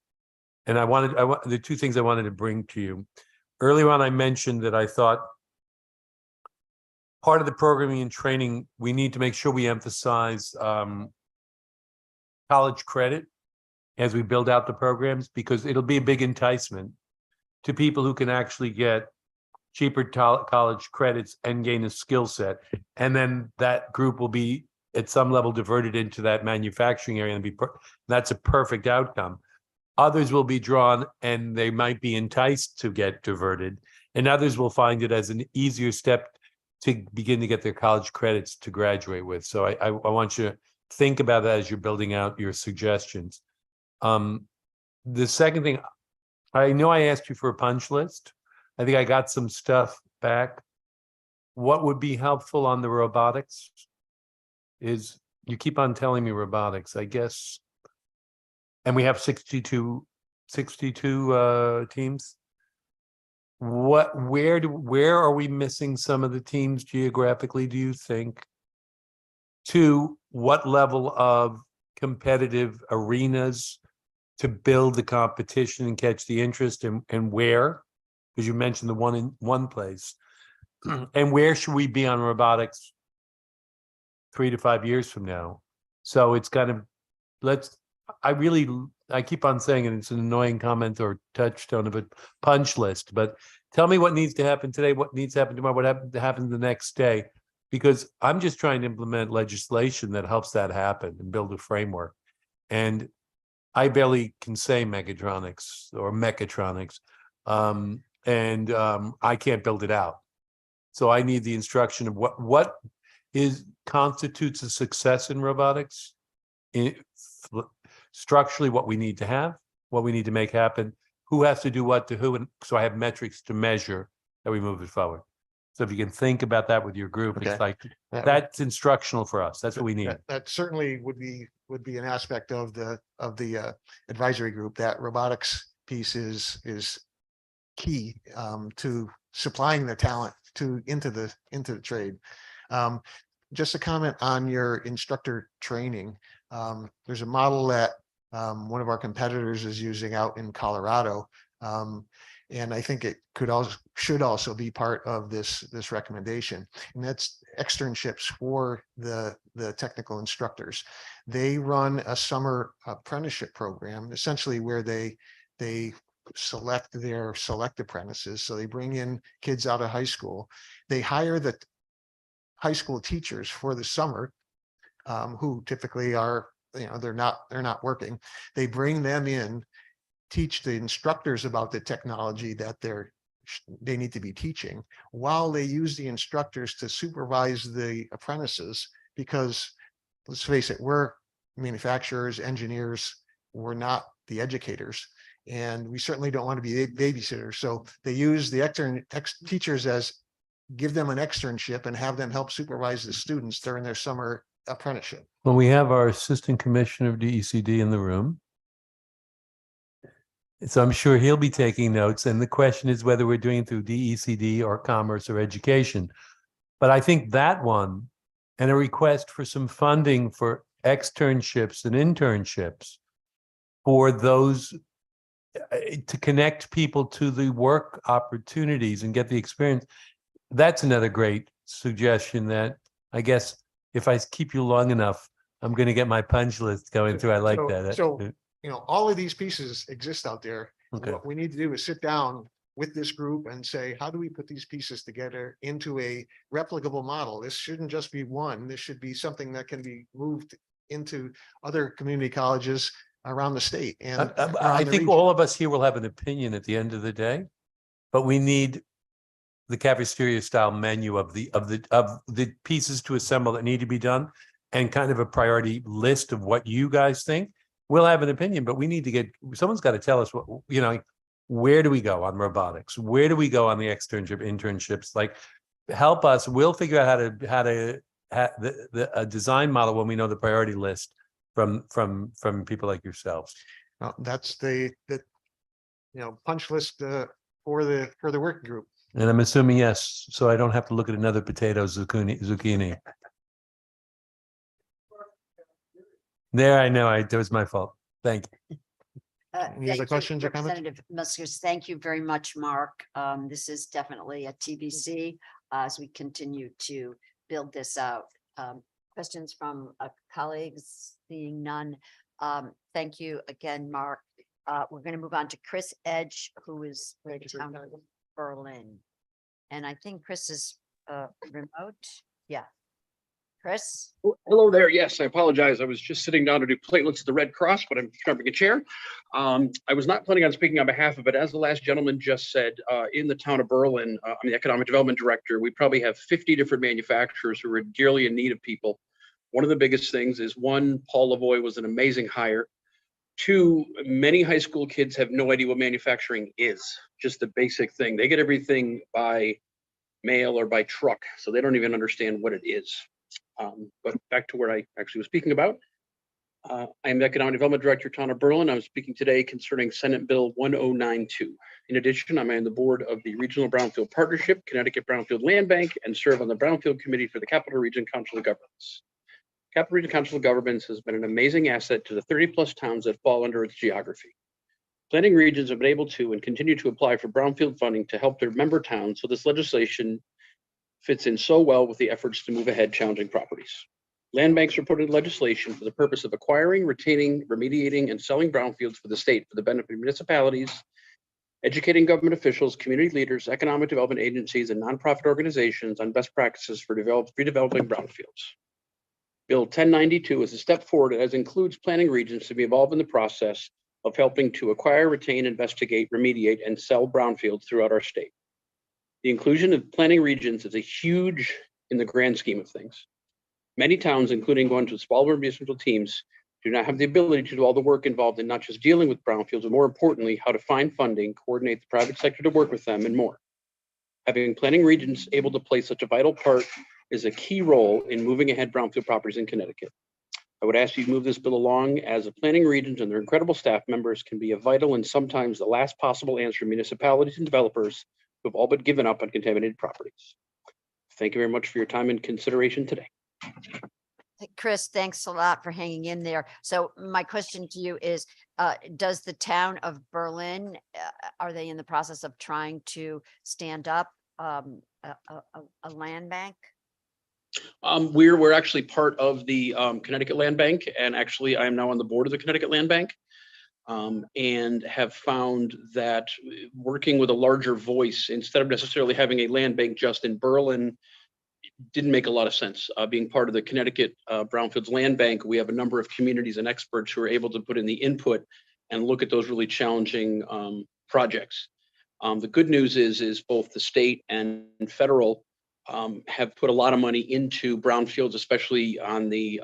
And the two things I wanted to bring to you. Earlier on, I mentioned that I thought part of the programming and training, we need to make sure we emphasize college credit as we build out the programs, because it'll be a big enticement to people who can actually get cheaper college credits and gain a skill set. And then that group will be at some level diverted into that manufacturing area and that's a perfect outcome. Others will be drawn and they might be enticed to get diverted, and others will find it as an easier step to begin to get their college credits to graduate with. So I want you to think about that as you're building out your suggestions. The second thing, I know I asked you for a punch list. I think I got some stuff back. What would be helpful on the robotics is, you keep on telling me robotics, I guess. And we have 62 teams. Where are we missing some of the teams geographically, do you think? Two, what level of competitive arenas to build the competition and catch the interest, and where? Because you mentioned the one in one place. And where should we be on robotics 3 to 5 years from now? So it's kind of, I keep on saying it, it's an annoying comment or touchstone of a punch list, but tell me what needs to happen today, what needs to happen tomorrow, what happens the next day, because I'm just trying to implement legislation that helps that happen and build a framework. And I barely can say mechatronics or mechatronics, I can't build it out. So I need the instruction of what constitutes a success in robotics, structurally, what we need to have, what we need to make happen, who has to do what to who, and so I have metrics to measure that we move it forward. So if you can think about that with your group, Okay. it's like That would- that's instructional for us. That's what we need. That certainly would be an aspect of the advisory group. That robotics piece is key to supplying the talent into the trade. Just a comment on your instructor training. There's a model that one of our competitors is using out in Colorado. And I think it should also be part of this recommendation. And that's externships for the technical instructors. They run a summer apprenticeship program, essentially where they select their select apprentices. So they bring in kids out of high school. They hire the high school teachers for the summer, who typically are, they're not working. They bring them in, teach the instructors about the technology that they need to be teaching, while they use the instructors to supervise the apprentices, because let's face it, we're manufacturers, engineers, we're not the educators. And we certainly don't want to be babysitters. So they use the teachers give them an externship and have them help supervise the students during their summer apprenticeship. Well, we have our assistant commissioner of DECD in the room. So I'm sure he'll be taking notes. And the question is whether we're doing it through DECD or commerce or education. But I think that one, and a request for some funding for externships and internships for those, to connect people to the work opportunities and get the experience. That's another great suggestion that I guess if I keep you long enough, I'm going to get my punch list going through. I like that. So, all of these pieces exist out there. Okay. What we need to do is sit down with this group and say, how do we put these pieces together into a replicable model? This shouldn't just be one. This should be something that can be moved into other community colleges around the state. And I around the think region. all of us here will have an opinion at the end of the day, but we need the cafeteria style menu of the pieces to assemble that need to be done, and kind of a priority list of what you guys think. We'll have an opinion, but we need to someone's got to tell us where do we go on robotics? Where do we go on the internships? Like, help us. We'll figure out how to a design model when we know the priority list from people like yourselves. Well, that's the punch list for the working group. And I'm assuming yes, so I don't have to look at another potato zucchini. There, I know, that was my fault. Thank you. Any other questions or comments? Representative Muskers, thank you very much, Mark. This is definitely a TBC as we continue to build this out. Questions from colleagues? Seeing none. Thank you again, Mark. We're going to move on to Chris Edge, who is with Town of Berlin. And I think Chris is remote. Yeah. Chris? Oh, hello there. Yes, I apologize. I was just sitting down to do platelets at the Red Cross, but I'm jumping a chair. I was not planning on speaking on behalf of it. As the last gentleman just said, in the town of Berlin, I'm the economic development director. We probably have 50 different manufacturers who are dearly in need of people. One of the biggest things is, one, Paul Lavoie was an amazing hire. Two, many high school kids have no idea what manufacturing is, just the basic thing. They get everything by mail or by truck, so they don't even understand what it is. But back to where I actually was speaking about. I am the Economic Development Director, Town of Berlin. I'm speaking today concerning Senate Bill 1092. In addition, I'm on the board of the Regional Brownfield Partnership, Connecticut Brownfield Land Bank, and serve on the Brownfield Committee for the Capital Region Council of Governments. Capital Region Council of Governments has been an amazing asset to the 30+ towns that fall under its geography. Planning regions have been able to and continue to apply for brownfield funding to help their member towns, so this legislation fits in so well with the efforts to move ahead challenging properties. Land banks are put into legislation for the purpose of acquiring, retaining, remediating, and selling brownfields for the state for the benefit of municipalities, educating government officials, community leaders, economic development agencies, and nonprofit organizations on best practices for redeveloping brownfields. Bill 1092 is a step forward as includes planning regions to be involved in the process of helping to acquire, retain, investigate, remediate, and sell brownfields throughout our state. The inclusion of planning regions is a huge in the grand scheme of things. Many towns, including ones with smaller municipal teams, do not have the ability to do all the work involved in not just dealing with brownfields, but more importantly, how to find funding, coordinate the private sector to work with them, and more. Having planning regions able to play such a vital part is a key role in moving ahead brownfield properties in Connecticut. I would ask you to move this bill along, as the planning regions and their incredible staff members can be a vital and sometimes the last possible answer to municipalities and developers who have all but given up on contaminated properties. Thank you very much for your time and consideration today. Chris, thanks a lot for hanging in there. So my question to you is, does the town of Berlin, are they in the process of trying to stand up a land bank? We're actually part of the Connecticut Land Bank, and actually I am now on the board of the Connecticut Land Bank, and have found that working with a larger voice instead of necessarily having a land bank just in Berlin didn't make a lot of sense. Being part of the Connecticut Brownfields Land Bank, we have a number of communities and experts who are able to put in the input and look at those really challenging projects. The good news is both the state and federal have put a lot of money into brownfields, especially on the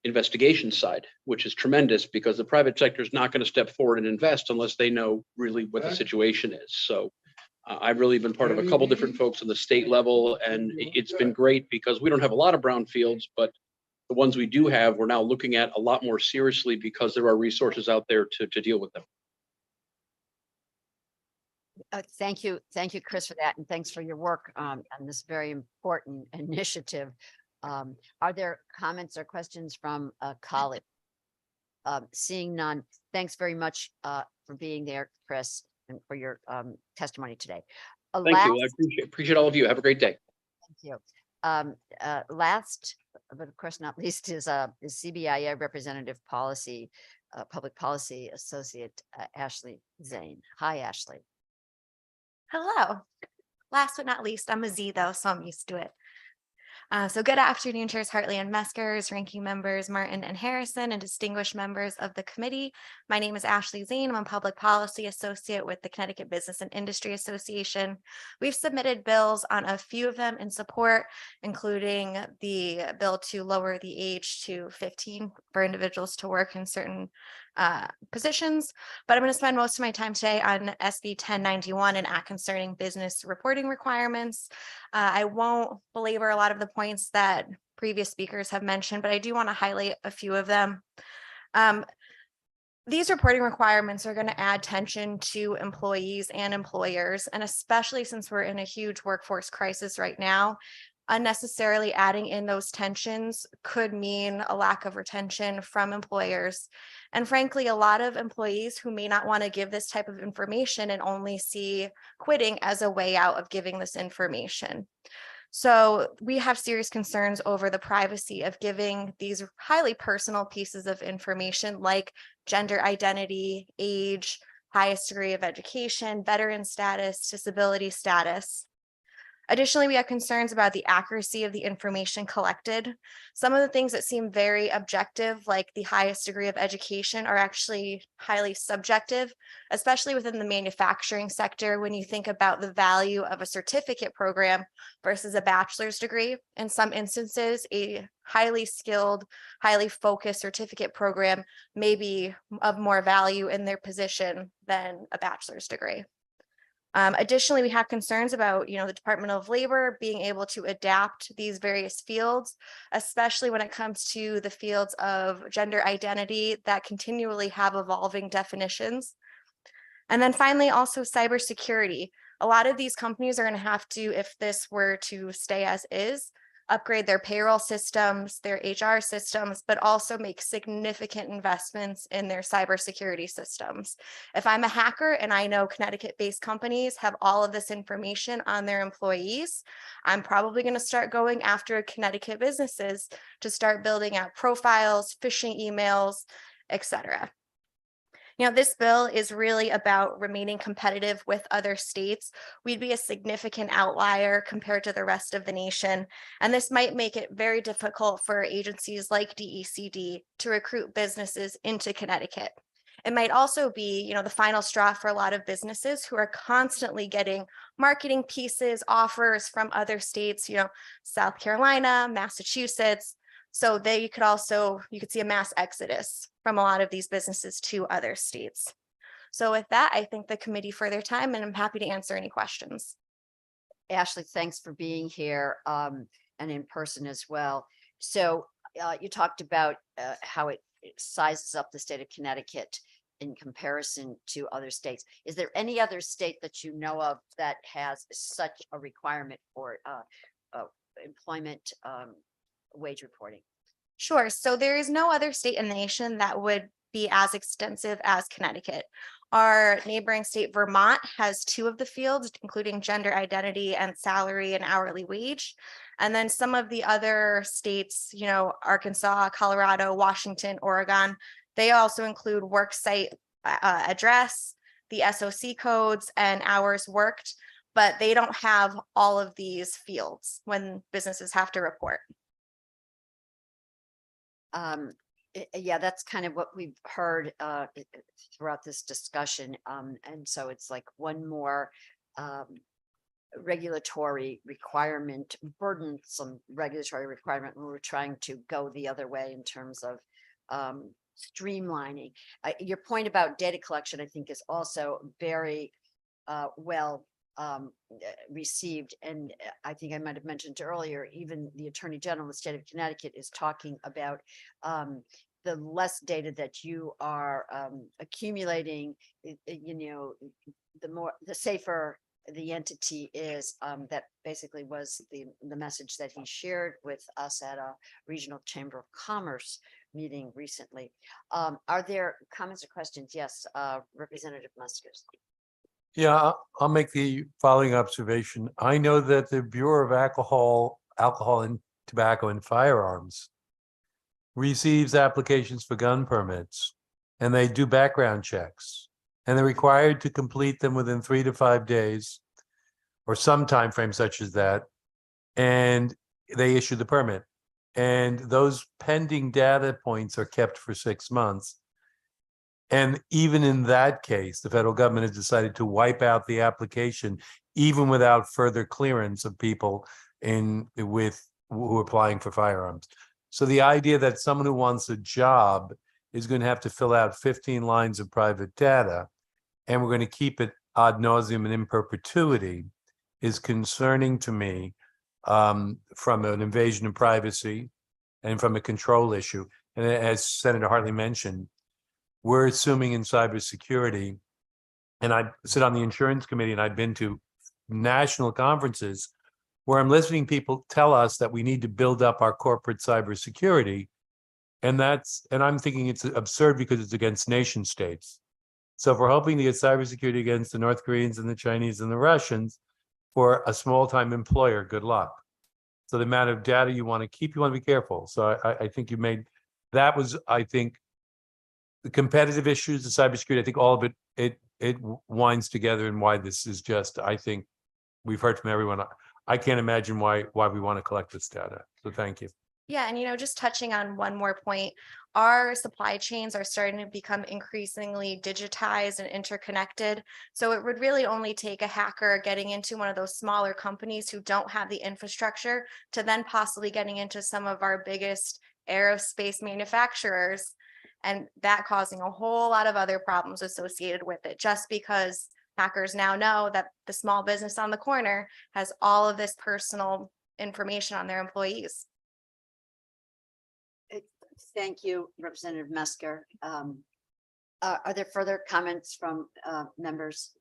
investigation side, which is tremendous because the private sector is not going to step forward and invest unless they know really what the situation is. So I've really been part of a couple different folks on the state level, and it's been great because we don't have a lot of brownfields, but the ones we do have, we're now looking at a lot more seriously because there are resources out there to deal with them. Thank you, Chris, for that, and thanks for your work on this very important initiative. Are there comments or questions from a colleague? Seeing none, thanks very much for being there, Chris, and for your testimony today. Thank you. I appreciate all of you. Have a great day. Thank you. Last, but of course not least, is CBIA Representative Policy, Public Policy Associate Ashley Zane. Hi, Ashley. Hello. Last but not least, I'm a Z though, so I'm used to it. So good afternoon, Chairs Hartley and Meskers, ranking members Martin and Harrison, and distinguished members of the committee. My name is Ashley Zane. I'm a public policy associate with the Connecticut Business and Industry Association. We've submitted bills on a few of them in support, including the bill to lower the age to 15 for individuals to work in certain positions, but I'm going to spend most of my time today on SB 1091 and Act concerning business reporting requirements. I won't belabor a lot of the points that previous speakers have mentioned, but I do want to highlight a few of them. These reporting requirements are going to add tension to employees and employers, and especially since we're in a huge workforce crisis right now, unnecessarily adding in those tensions could mean a lack of retention from employers. And frankly, a lot of employees who may not want to give this type of information and only see quitting as a way out of giving this information. So we have serious concerns over the privacy of giving these highly personal pieces of information like gender identity, age, highest degree of education, veteran status, disability status. Additionally, we have concerns about the accuracy of the information collected. Some of the things that seem very objective, like the highest degree of education, are actually highly subjective, especially within the manufacturing sector when you think about the value of a certificate program versus a bachelor's degree. In some instances, a highly skilled, highly focused certificate program may be of more value in their position than a bachelor's degree. Additionally, we have concerns about, the Department of Labor being able to adapt these various fields, especially when it comes to the fields of gender identity that continually have evolving definitions. And then finally, also cybersecurity. A lot of these companies are going to have to, if this were to stay as is, upgrade their payroll systems, their HR systems, but also make significant investments in their cybersecurity systems. If I'm a hacker and I know Connecticut-based companies have all of this information on their employees, I'm probably going to start going after Connecticut businesses to start building out profiles, phishing emails, etc. This bill is really about remaining competitive with other states. We'd be a significant outlier compared to the rest of the nation, and this might make it very difficult for agencies like DECD to recruit businesses into Connecticut. It might also be, the final straw for a lot of businesses who are constantly getting marketing pieces, offers from other states, South Carolina, Massachusetts. So you could see a mass exodus from a lot of these businesses to other states. So with that, I thank the committee for their time, and I'm happy to answer any questions. Ashley, thanks for being here and in person as well. So you talked about how it sizes up the state of Connecticut in comparison to other states. Is there any other state that you know of that has such a requirement for employment wage reporting? Sure. So there is no other state in the nation that would be as extensive as Connecticut. Our neighboring state, Vermont, has 2 of the fields, including gender identity and salary and hourly wage. And then some of the other states, Arkansas, Colorado, Washington, Oregon, they also include work site address, the SOC codes, and hours worked, but they don't have all of these fields when businesses have to report. Yeah, that's kind of what we've heard throughout this discussion. And so it's like one more regulatory requirement, burdensome regulatory requirement when we're trying to go the other way in terms of streamlining. Your point about data collection, I think, is also very well received. And I think I might have mentioned earlier, even the Attorney General of the state of Connecticut is talking about the less data that you are accumulating, the safer the entity is. That basically was the message that he shared with us at a regional Chamber of Commerce meeting recently. Are there comments or questions? Yes, Representative Muskers. Yeah, I'll make the following observation. I know that the Bureau of Alcohol and Tobacco and Firearms receives applications for gun permits, and they do background checks, and they're required to complete them within 3 to 5 days or some time frame such as that, and they issue the permit. And those pending data points are kept for 6 months. And even in that case, the federal government has decided to wipe out the application, even without further clearance of people who are applying for firearms. So the idea that someone who wants a job is going to have to fill out 15 lines of private data, and we're going to keep it ad nauseum and in perpetuity, is concerning to me from an invasion of privacy and from a control issue. And as Senator Hartley mentioned, we're assuming in cybersecurity, and I sit on the insurance committee, and I've been to national conferences where I'm listening people tell us that we need to build up our corporate cybersecurity. And I'm thinking it's absurd because it's against nation states. So if we're hoping to get cybersecurity against the North Koreans and the Chinese and the Russians for a small time employer, good luck. So the amount of data you want to keep, you want to be careful. So I think I think the competitive issues, the cybersecurity, I think all of it winds together, and why this is just, I think we've heard from everyone. I can't imagine why we want to collect this data. So thank you. Yeah, and just touching on one more point, our supply chains are starting to become increasingly digitized and interconnected. So it would really only take a hacker getting into one of those smaller companies who don't have the infrastructure to then possibly getting into some of our biggest aerospace manufacturers, and that causing a whole lot of other problems associated with it, just because hackers now know that the small business on the corner has all of this personal information on their employees. Thank you, Representative Mesker. Are there further comments from members?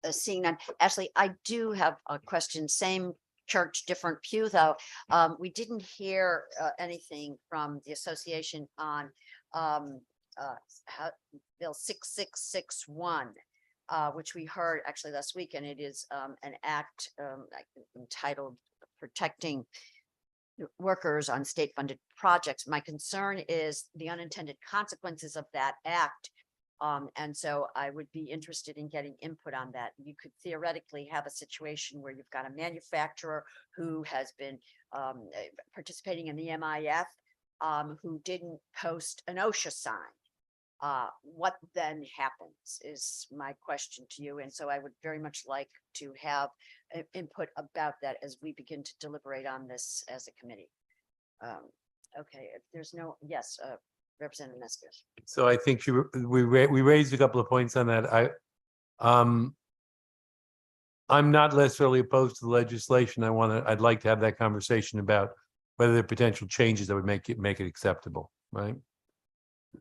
Seeing none. Ashley, I do have a question. Same church, different pew, though. We didn't hear anything from the association on Bill 6661, which we heard actually last week, and it is an act entitled Protecting Workers on State-Funded Projects. My concern is the unintended consequences of that act. And so I would be interested in getting input on that. You could theoretically have a situation where you've got a manufacturer who has been participating in the MIF, who didn't post an OSHA sign. What then happens is my question to you. And so I would very much like to have input about that as we begin to deliberate on this as a committee. Okay, if there's no, yes, Representative Mesker. So I think we raised a couple of points on that. I'm not necessarily opposed to the legislation. I'd like to have that conversation about whether there are potential changes that would make it acceptable, right?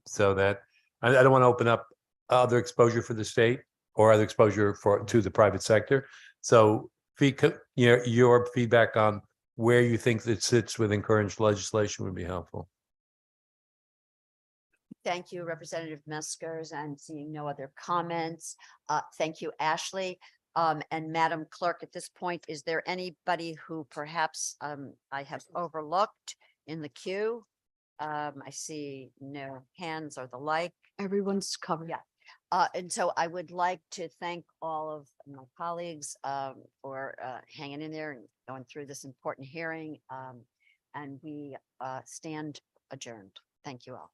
So that I don't want to open up other exposure for the state or other exposure to the private sector. So your feedback on where you think that sits within current legislation would be helpful. Thank you, Representative Meskers, and seeing no other comments. Thank you, Ashley. And Madam Clerk, at this point, is there anybody who perhaps I have overlooked in the queue? I see no hands or the like. Everyone's covered. Yeah. And so I would like to thank all of my colleagues for hanging in there and going through this important hearing. And we stand adjourned. Thank you all.